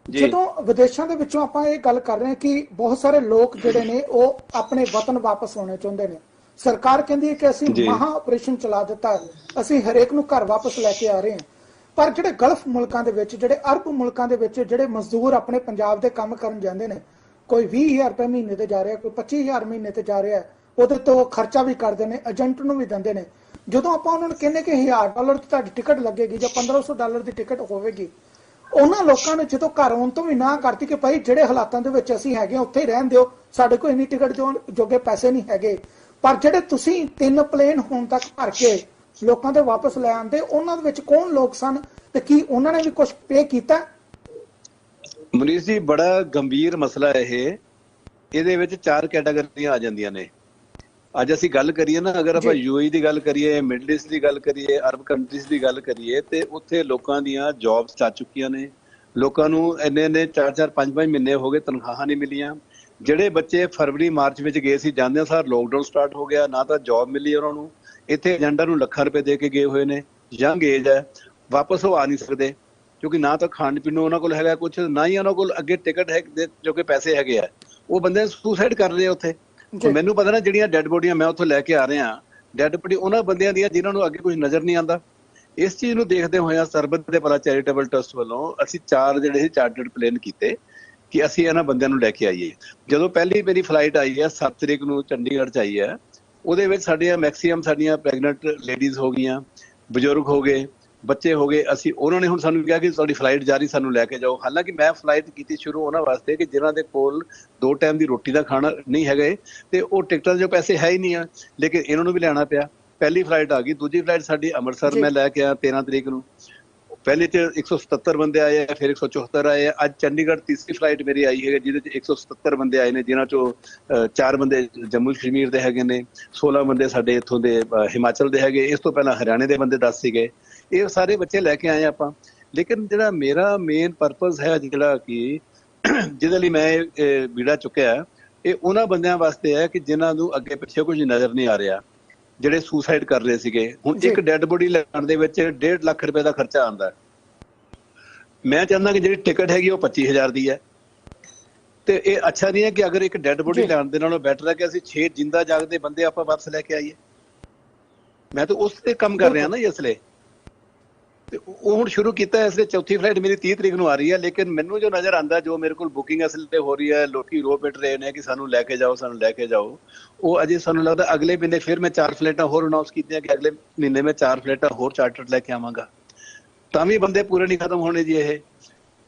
[SPEAKER 1] ਜਦੋਂ ਵਿਦੇਸ਼ਾਂ ਦੇ ਵਿੱਚੋਂ ਆਪਾਂ ਇਹ ਗੱਲ ਕਰ ਰਹੇ ਹਾਂ ਕਿ ਬਹੁਤ ਸਾਰੇ ਲੋਕ ਜਿਹੜੇ ਨੇ ਉਹ ਆਪਣੇ ਵਤਨ ਵਾਪਸ ਆਉਣੇ ਚਾਹੁੰਦੇ ਨੇ, ਸਰਕਾਰ ਕਹਿੰਦੀ ਹੈ ਕਿ ਅਸੀਂ ਮਹਾ ਆਪਰੇਸ਼ਨ ਚਲਾ ਦਿੱਤਾ, ਅਸੀਂ ਹਰੇਕ ਨੂੰ ਘਰ ਵਾਪਸ ਲੈ ਕੇ ਆ ਰਹੇ ਹਾਂ। ਪਰ ਜਿਹੜੇ ਗਲਫ ਮੁਲਕਾਂ ਦੇ ਵਿੱਚ, ਜਿਹੜੇ ਅਰਬ ਮੁਲਕਾਂ ਦੇ ਵਿੱਚ ਜਿਹੜੇ ਮਜ਼ਦੂਰ ਆਪਣੇ ਪੰਜਾਬ ਦੇ ਕੰਮ ਕਰਨ ਜਾਂਦੇ ਨੇ, ਕੋਈ 20,000 ਰੁਪਏ ਮਹੀਨੇ ਤੇ ਜਾ ਰਿਹਾ, ਕੋਈ 25,000 ਮਹੀਨੇ ਤੇ ਜਾ ਰਿਹਾ, ਉਹਦੇ ਤੋਂ ਖਰਚਾ ਵੀ ਕਰਦੇ ਨੇ, ਏਜੰਟ ਨੂੰ ਵੀ ਦਿੰਦੇ ਨੇ। ਜਦੋਂ ਆਪਾਂ ਉਹਨਾਂ ਨੂੰ ਕਹਿੰਦੇ ਕਿ $1,000 ਦੀ ਤੁਹਾਡੀ ਟਿਕਟ ਲੱਗੇਗੀ ਜਾਂ $1,500 ਦੀ ਟਿਕਟ ਹੋਵੇਗੀ, ਉਹਨਾਂ ਲੋਕਾਂ ਨੇ ਜਦੋਂ ਘਰ ਆਉਣ ਤੋਂ ਵੀ ਨਾ ਕਰਤੀ ਕਿ ਭਾਈ ਜਿਹੜੇ ਹਾਲਾਤਾਂ ਦੇ ਵਿੱਚ ਅਸੀਂ ਹੈਗੇ ਉੱਥੇ ਹੀ ਰਹਿਣ ਦਿਓ, ਸਾਡੇ ਕੋਲ ਇੰਨੀ ਟਿਕਟ ਜੋਗੇ ਪੈਸੇ ਨਹੀਂ ਹੈਗੇ। ਪਰ ਜਿਹੜੇ ਤੁਸੀਂ 3 ਪਲੇਨ ਹੁਣ ਤੱਕ ਭਰ ਕੇ ਲੋਕਾਂ ਦੇ ਵਾਪਸ ਲੈ ਆਂਦੇ, ਉਹਨਾਂ ਦੇ ਵਿੱਚ ਕੌਣ ਲੋਕ ਸਨ ਤੇ ਕੀ ਉਹਨਾਂ ਨੇ ਵੀ ਕੁਝ ਪੇ ਕੀਤਾ?
[SPEAKER 3] ਮਨੀਸ਼ ਜੀ, ਬੜਾ ਗੰਭੀਰ ਮਸਲਾ ਇਹ। ਇਹਦੇ ਵਿੱਚ 4 ਕੈਟਾਗਰੀਆਂ ਆ ਜਾਂਦੀਆਂ ਨੇ। ਅੱਜ ਅਸੀਂ ਗੱਲ ਕਰੀਏ ਨਾ, ਅਗਰ ਆਪਾਂ ਯੂਏਈ ਦੀ ਗੱਲ ਕਰੀਏ, ਮਿਡਲ ਈਸਟ ਦੀ ਗੱਲ ਕਰੀਏ, ਅਰਬ ਕੰਟਰੀਜ਼ ਦੀ ਗੱਲ ਕਰੀਏ, ਤੇ ਉੱਥੇ ਲੋਕਾਂ ਦੀਆਂ ਜੌਬਸ ਚੱਲ ਚੁੱਕੀਆਂ ਨੇ। ਲੋਕਾਂ ਨੂੰ ਇੰਨੇ 4-4 5-5 ਮਹੀਨੇ ਹੋ ਗਏ ਤਨਖਾਹਾਂ ਨਹੀਂ ਮਿਲੀਆਂ। ਜਿਹੜੇ ਬੱਚੇ ਫਰਵਰੀ ਮਾਰਚ ਵਿੱਚ ਗਏ ਸੀ, ਜਾਂਦੇ ਸਾਰ ਲੋਕਡਾਊਨ ਸਟਾਰਟ ਹੋ ਗਿਆ, ਨਾ ਤਾਂ ਜੌਬ ਮਿਲੀ ਉਹਨਾਂ ਨੂੰ। ਇੱਥੇ ਏਜੰਟਾਂ ਨੂੰ ਲੱਖਾਂ ਰੁਪਏ ਦੇ ਕੇ ਗਏ ਹੋਏ ਨੇ, ਯੰਗ ਏਜ ਹੈ, ਵਾਪਸ ਉਹ ਆ ਨਹੀਂ ਸਕਦੇ ਕਿਉਂਕਿ ਨਾ ਤਾਂ ਖਾਣ ਪੀਣ ਨੂੰ ਉਹਨਾਂ ਕੋਲ ਹੈਗਾ ਕੁਝ, ਨਾ ਹੀ ਉਹਨਾਂ ਕੋਲ ਅੱਗੇ ਟਿਕਟ ਹੈ ਜੋ ਕਿ ਪੈਸੇ ਹੈਗੇ ਆ। ਉਹ ਬੰਦੇ ਸੁਸਾਈਡ ਕਰ ਰਹੇ ਆ ਉੱਥੇ। ਮੈਨੂੰ ਪਤਾ ਨਾ, ਜਿਹੜੀਆਂ ਡੈਡ ਬੋਡੀਆਂ ਮੈਂ ਉੱਥੋਂ ਲੈ ਕੇ ਆ ਰਿਹਾ, ਡੈਡ ਬੋਡੀ ਉਹਨਾਂ ਬੰਦਿਆਂ ਦੀਆਂ ਜਿਨ੍ਹਾਂ ਨੂੰ ਅੱਗੇ ਕੁਝ ਨਜ਼ਰ ਨਹੀਂ ਆਉਂਦਾ। ਇਸ ਚੀਜ਼ ਨੂੰ ਦੇਖਦੇ ਹੋਇਆ ਸਰਬੱਤ ਦੇ ਭਲਾ ਚੈਰੀਟੇਬਲ ਟਰਸਟ ਵੱਲੋਂ ਅਸੀਂ 4 ਜਿਹੜੇ ਸੀ ਚਾਰਟਰਡ ਪਲੇਨ ਕੀਤੇ ਕਿ ਅਸੀਂ ਇਹਨਾਂ ਬੰਦਿਆਂ ਨੂੰ ਲੈ ਕੇ ਆਈਏ। ਜਦੋਂ ਪਹਿਲੀ ਮੇਰੀ ਫਲਾਈਟ ਆਈ ਹੈ 7 ਤਰੀਕ ਨੂੰ ਚੰਡੀਗੜ੍ਹ 'ਚ ਆਈ ਹੈ, ਉਹਦੇ ਵਿੱਚ ਸਾਡੀਆਂ ਮੈਕਸੀਮਮ ਸਾਡੀਆਂ ਪ੍ਰੈਗਨੈਂਟ ਲੇਡੀਜ਼ ਹੋ ਗਈਆਂ, ਬਜ਼ੁਰਗ ਹੋ ਗਏ, ਬੱਚੇ ਹੋ ਗਏ। ਅਸੀਂ ਉਹਨਾਂ ਨੇ ਹੁਣ ਸਾਨੂੰ ਕਿਹਾ ਕਿ ਤੁਹਾਡੀ ਫਲਾਈਟ ਜਾਰੀ, ਸਾਨੂੰ ਲੈ ਕੇ ਜਾਓ। ਹਾਲਾਂਕਿ ਮੈਂ ਫਲਾਈਟ ਕੀਤੀ ਸ਼ੁਰੂ ਉਹਨਾਂ ਵਾਸਤੇ ਕਿ ਜਿਨ੍ਹਾਂ ਦੇ ਕੋਲ 2 ਟਾਈਮ ਦੀ ਰੋਟੀ ਦਾ ਖਾਣਾ ਨਹੀਂ ਹੈਗੇ ਤੇ ਉਹ ਟਿਕਟਾਂ ਦੇ ਪੈਸੇ ਹੈ ਹੀ ਨਹੀਂ ਆ, ਲੇਕਿਨ ਇਹਨਾਂ ਨੂੰ ਵੀ ਲੈਣਾ ਪਿਆ। ਪਹਿਲੀ ਫਲਾਈਟ ਆ ਗਈ। ਦੂਜੀ ਫਲਾਈਟ ਸਾਡੀ ਅੰਮ੍ਰਿਤਸਰ ਮੈਂ ਲੈ ਕੇ ਆਇਆ 13 ਤਰੀਕ ਨੂੰ। ਪਹਿਲੇ 'ਚ 177 ਬੰਦੇ ਆਏ ਆ, ਫਿਰ 174 ਆਏ ਆ। ਅੱਜ ਚੰਡੀਗੜ੍ਹ ਤੀਸਰੀ ਫਲਾਈਟ ਮੇਰੀ ਆਈ ਹੈ ਜਿਹਦੇ 'ਚ 177 ਬੰਦੇ ਆਏ ਨੇ, ਜਿਨ੍ਹਾਂ 'ਚੋਂ 4 ਬੰਦੇ ਜੰਮੂ ਕਸ਼ਮੀਰ ਦੇ ਹੈਗੇ ਨੇ, 16 ਬੰਦੇ ਸਾਡੇ ਇੱਥੋਂ ਦੇ ਹਿਮਾਚਲ ਦੇ ਹੈਗੇ, ਇਸ ਤੋਂ ਪਹਿਲਾਂ ਹਰਿਆਣੇ ਦੇ ਬੰਦੇ 10 ਸੀਗੇ। ਇਹ ਸਾਰੇ ਬੱਚੇ ਲੈ ਕੇ ਆਏ ਆਪਾਂ। ਲੇਕਿਨ ਜਿਹੜਾ ਮੇਰਾ ਮੇਨ ਪਰਪਸ ਹੈ, ਜਿਹੜਾ ਕਿ ਜਿਹਦੇ ਲਈ ਮੈਂ ਇਹ ਬੀੜਾ ਚੁੱਕਿਆ, ਇਹ ਉਹਨਾਂ ਬੰਦਿਆਂ ਵਾਸਤੇ ਹੈ ਕਿ ਜਿਨ੍ਹਾਂ ਨੂੰ ਅੱਗੇ ਪਿੱਛੇ ਕੁਝ ਨਜ਼ਰ ਨਹੀਂ ਆ ਰਿਹਾ, ਜਿਹੜੇ ਸੁਸਾਈਡ ਕਰ ਰਹੇ ਸੀਗੇ। ਹੁਣ ਇੱਕ ਡੈਡ ਬੋਡੀ ਲੈਣ ਦੇ ਵਿੱਚ 1.5 ਲੱਖ ਰੁਪਏ ਦਾ ਖਰਚਾ ਆਉਂਦਾ। ਮੈਂ ਚਾਹੁੰਦਾ ਕਿ ਜਿਹੜੀ ਟਿਕਟ ਹੈਗੀ ਉਹ 25,000 ਦੀ ਹੈ। ਤੇ ਇਹ ਅੱਛਾ ਨਹੀਂ ਹੈ ਕਿ ਅਗਰ ਇੱਕ ਡੈਡ ਬੋਡੀ ਲੈਣ ਦੇ ਨਾਲੋਂ ਬੈਟਰ ਹੈ ਕਿ ਅਸੀਂ 6 ਜਿੰਦਾ ਜਾਗਦੇ ਬੰਦੇ ਆਪਾਂ ਵਾਪਸ ਲੈ ਕੇ ਆਈਏ। ਮੈਂ ਤਾਂ ਉਸ ਤੇ ਕੰਮ ਕਰ ਰਿਹਾ ਨਾ ਇਸ ਲਈ। ਤੇ ਉਹ ਹੁਣ ਸ਼ੁਰੂ ਕੀਤਾ। ਇਸ ਲਈ ਚੌਥੀ ਫਲਾਈਟ ਮੇਰੀ 30 ਤਰੀਕ ਨੂੰ ਆ ਰਹੀ ਹੈ। ਲੇਕਿਨ ਮੈਨੂੰ ਜੋ ਨਜ਼ਰ ਆਉਂਦਾ, ਜੋ ਮੇਰੇ ਕੋਲ ਬੁਕਿੰਗ ਇਸ ਲਈ ਹੋ ਰਹੀ ਹੈ, ਲੋਕੀ ਰੋ ਪਿੱਟ ਰਹੇ ਨੇ ਕਿ ਸਾਨੂੰ ਲੈ ਕੇ ਜਾਓ, ਸਾਨੂੰ ਲੈ ਕੇ ਜਾਓ। ਉਹ ਅਜੇ ਸਾਨੂੰ ਲੱਗਦਾ ਅਗਲੇ ਮਹੀਨੇ ਫਿਰ ਮੈਂ 4 ਫਲਾਈਟਾਂ ਹੋਰ ਅਨਾਉਂਸ ਕੀਤੀਆਂ ਕਿ ਅਗਲੇ ਮਹੀਨੇ ਮੈਂ 4 ਫਲਾਈਟਾਂ ਹੋਰ ਚਾਰਟਰ ਲੈ ਕੇ ਆਵਾਂਗਾ। ਤਾਂ ਵੀ ਬੰਦੇ ਪੂਰੇ ਨਹੀਂ ਖਤਮ ਹੋਣੇ ਜੀ ਇਹ।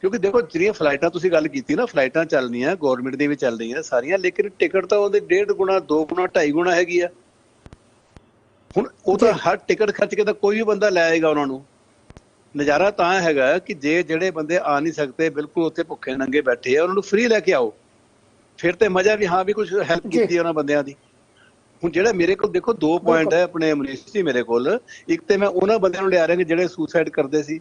[SPEAKER 3] ਕਿਉਂਕਿ ਦੇਖੋ, ਜਿਹੜੀਆਂ ਫਲਾਈਟਾਂ ਤੁਸੀਂ ਗੱਲ ਕੀਤੀ ਨਾ, ਫਲਾਈਟਾਂ ਚੱਲਦੀਆਂ ਗੌਰਮੈਂਟ ਦੀ ਵੀ ਚੱਲ ਰਹੀਆਂ ਸਾਰੀਆਂ, ਲੇਕਿਨ ਟਿਕਟ ਤਾਂ ਉਹਦੇ 1.5 ਗੁਣਾ 2 ਗੁਣਾ 2.5 ਗੁਣਾ ਹੈਗੀ ਆ। ਹੁਣ ਉਹ ਤਾਂ ਹਰ ਟਿਕਟ ਖਰਚ ਕੇ ਤਾਂ ਕੋਈ ਵੀ ਬੰਦਾ ਲੈ ਆਏਗਾ ਉਹਨਾਂ ਨੂੰ। ਨਜ਼ਾਰਾ ਤਾਂ ਹੈਗਾ ਕਿ ਜਿਹੜੇ ਬੰਦੇ ਆ ਨਹੀਂ ਸਕਦੇ, ਬਿਲਕੁਲ ਉੱਥੇ ਭੁੱਖੇ ਨੰਗੇ ਬੈਠੇ ਆ, ਉਹਨਾਂ ਨੂੰ ਫ੍ਰੀ ਲੈ ਕੇ ਆਓ। ਫਿਰ ਤੇ ਮਜ਼ਾ ਵੀ, ਹਾਂ ਵੀ ਕੁਝ ਹੈਲਪ ਕੀਤੀ ਉਹਨਾਂ ਬੰਦਿਆਂ ਦੀ। ਹੁਣ ਜਿਹੜਾ ਮੇਰੇ ਕੋਲ ਦੇਖੋ 2 ਪੁਆਇੰਟ ਹੈ ਆਪਣੇ ਮਨੀਸ਼ ਜੀ ਮੇਰੇ ਕੋਲ। ਇੱਕ ਤੇ ਮੈਂ ਉਹਨਾਂ ਬੰਦਿਆਂ ਨੂੰ ਲਿਆ ਰਿਹਾ ਕਿ ਜਿਹੜੇ ਸੁਸਾਈਡ ਕਰਦੇ ਸੀ,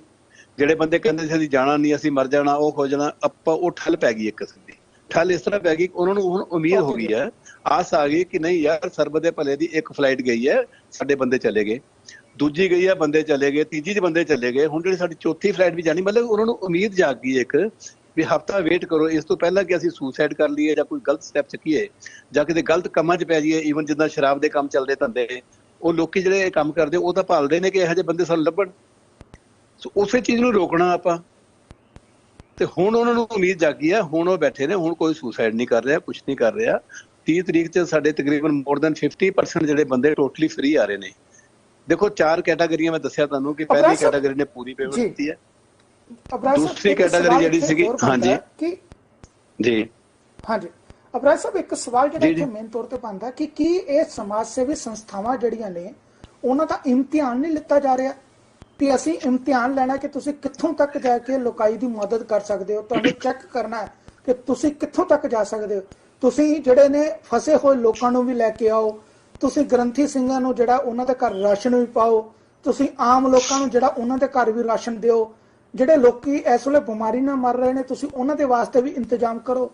[SPEAKER 3] ਜਿਹੜੇ ਬੰਦੇ ਕਹਿੰਦੇ ਸੀ ਅਸੀਂ ਜਾਣਾ ਨਹੀਂ, ਅਸੀਂ ਮਰ ਜਾਣਾ, ਉਹ ਹੋ ਜਾਣਾ। ਆਪਾਂ ਉਹ ਠੱਲ ਪੈ ਗਈ, ਇੱਕ ਕਿਸਮ ਦੀ ਠੱਲ ਇਸ ਤਰ੍ਹਾਂ ਪੈ ਗਈ, ਉਹਨਾਂ ਨੂੰ ਹੁਣ ਉਮੀਦ ਹੋ ਗਈ ਹੈ, ਆਸ ਆ ਗਈ ਕਿ ਨਹੀਂ ਯਾਰ, ਸਰਬਤ ਦੇ ਭਲੇ ਦੀ ਇੱਕ ਫਲਾਈਟ ਗਈ ਹੈ, ਸਾਡੇ ਬੰਦੇ ਚਲੇ ਗਏ। ਦੂਜੀ ਗਈ ਹੈ, ਬੰਦੇ ਚਲੇ ਗਏ। ਤੀਜੀ 'ਚ ਬੰਦੇ ਚਲੇ ਗਏ। ਹੁਣ ਜਿਹੜੀ ਸਾਡੀ ਚੌਥੀ ਫਲਾਈਟ ਵੀ ਜਾਣੀ, ਮਤਲਬ ਉਹਨਾਂ ਨੂੰ ਉਮੀਦ ਜਾਗ ਗਈ ਇੱਕ ਵੀ ਹਫ਼ਤਾ ਵੇਟ ਕਰੋ ਇਸ ਤੋਂ ਪਹਿਲਾਂ ਕਿ ਅਸੀਂ ਸੁਸਾਈਡ ਕਰ ਲਈਏ ਜਾਂ ਕੋਈ ਗਲਤ ਸਟੈਪ ਚੱਕੀਏ ਜਾਂ ਕਿਤੇ ਗਲਤ ਕੰਮਾਂ 'ਚ ਪੈ ਜਾਈਏ। ਈਵਨ ਜਿੱਦਾਂ ਸ਼ਰਾਬ ਦੇ ਕੰਮ ਚੱਲਦੇ ਧੰਦੇ, ਉਹ ਲੋਕੀ ਜਿਹੜੇ ਇਹ ਕੰਮ ਕਰਦੇ ਉਹ ਤਾਂ ਭਾਲਦੇ ਨੇ ਕਿ ਇਹੋ ਜਿਹੇ ਬੰਦੇ ਸਾਨੂੰ ਲੱਭਣ। ਸੋ ਉਸੇ ਚੀਜ਼ ਨੂੰ ਰੋਕਣਾ ਆਪਾਂ। ਤੇ ਹੁਣ ਉਹਨਾਂ ਨੂੰ ਉਮੀਦ ਜਾਗੀ ਹੈ, ਹੁਣ ਉਹ ਬੈਠੇ ਨੇ, ਹੁਣ ਕੋਈ ਸੁਸਾਈਡ ਨਹੀਂ ਕਰ ਰਿਹਾ, ਕੁਛ ਨਹੀਂ ਕਰ ਰਿਹਾ। 30 ਤਰੀਕ 'ਚ ਸਾਡੇ ਤਕਰੀਬਨ ਮੋਰ ਦੈਨ 50% ਜਿਹੜੇ ਬੰਦੇ ਟੋਟਲੀ ਫ੍ਰੀ ਆ ਰਹੇ ਨੇ। ਦੇਖੋ 4 ਕੈਟਾਗਰੀਆਂ ਮੈਂ ਦੱਸਿਆ ਤੁਹਾਨੂੰ ਕਿ ਪਹਿਲੀ ਕੈਟਾਗਰੀ ਨੇ ਪੂਰੀ ਪੇਮੈਂਟ ਦਿੱਤੀ ਹੈ। ਦੂਸਰੀ ਕੈਟਾਗਰੀ ਜਿਹੜੀ ਸੀਗੀ, ਹਾਂਜੀ ਜੀ
[SPEAKER 1] ਹਾਂਜੀ ਅਬਰਾਜ ਸਾਹਿਬ, ਇੱਕ ਸਵਾਲ ਜਿਹੜਾ ਇੱਥੇ ਮੇਨ ਤੌਰ ਤੇ ਬਣਦਾ ਕਿ ਕੀ ਇਹ ਸਮਾਜ ਸੇਵੀ ਸੰਸਥਾਵਾਂ ਜਿਹੜੀਆਂ ਨੇ ਉਹਨਾਂ ਦਾ ਇਮਤਿਹਾਨ ਨਹੀਂ ਲਿੱਤਾ ਜਾ ਰਿਹਾ ਕਿ ਅਸੀਂ ਇਮਤਿਹਾਨ ਲੈਣਾ ਕਿ ਤੁਸੀਂ ਕਿੱਥੋਂ ਤੱਕ ਜਾ ਕੇ ਲੋਕਾਈ ਦੀ ਮਦਦ ਕਰ ਸਕਦੇ ਹੋ। ਤੁਹਾਨੂੰ ਚੈੱਕ ਕਰਨਾ ਹੈ ਕਿ ਤੁਸੀਂ ਕਿੱਥੋਂ ਤੱਕ ਜਾ ਸਕਦੇ ਹੋ। ਤੁਸੀਂ ਜਿਹੜੇ ਨੇ ਫਸੇ ਹੋਏ ਲੋਕਾਂ ਨੂੰ ਵੀ ਲੈ ਕੇ ਆਓ। ਤੁਸੀਂ ਗ੍ਰੰਥੀ ਸਿੰਘਾਂ ਨੂੰ ਜਿਹੜਾ ਉਹਨਾਂ ਦੇ ਘਰ ਰਾਸ਼ਨ ਵੀ ਪਾਓ। ਤੁਸੀਂ ਆਮ ਲੋਕਾਂ ਨੂੰ ਜਿਹੜਾ ਉਹਨਾਂ ਦੇ ਘਰ ਵੀ ਰਾਸ਼ਨ ਦਿਓ। ਜਿਹੜੇ ਲੋਕੀ ਇਸ ਵੇਲੇ ਬਿਮਾਰੀ ਨਾਲ ਮਰ ਰਹੇ ਨੇ, ਤੁਸੀਂ ਉਹਨਾਂ ਦੇ ਵਾਸਤੇ ਵੀ ਇੰਤਜ਼ਾਮ ਕਰੋ।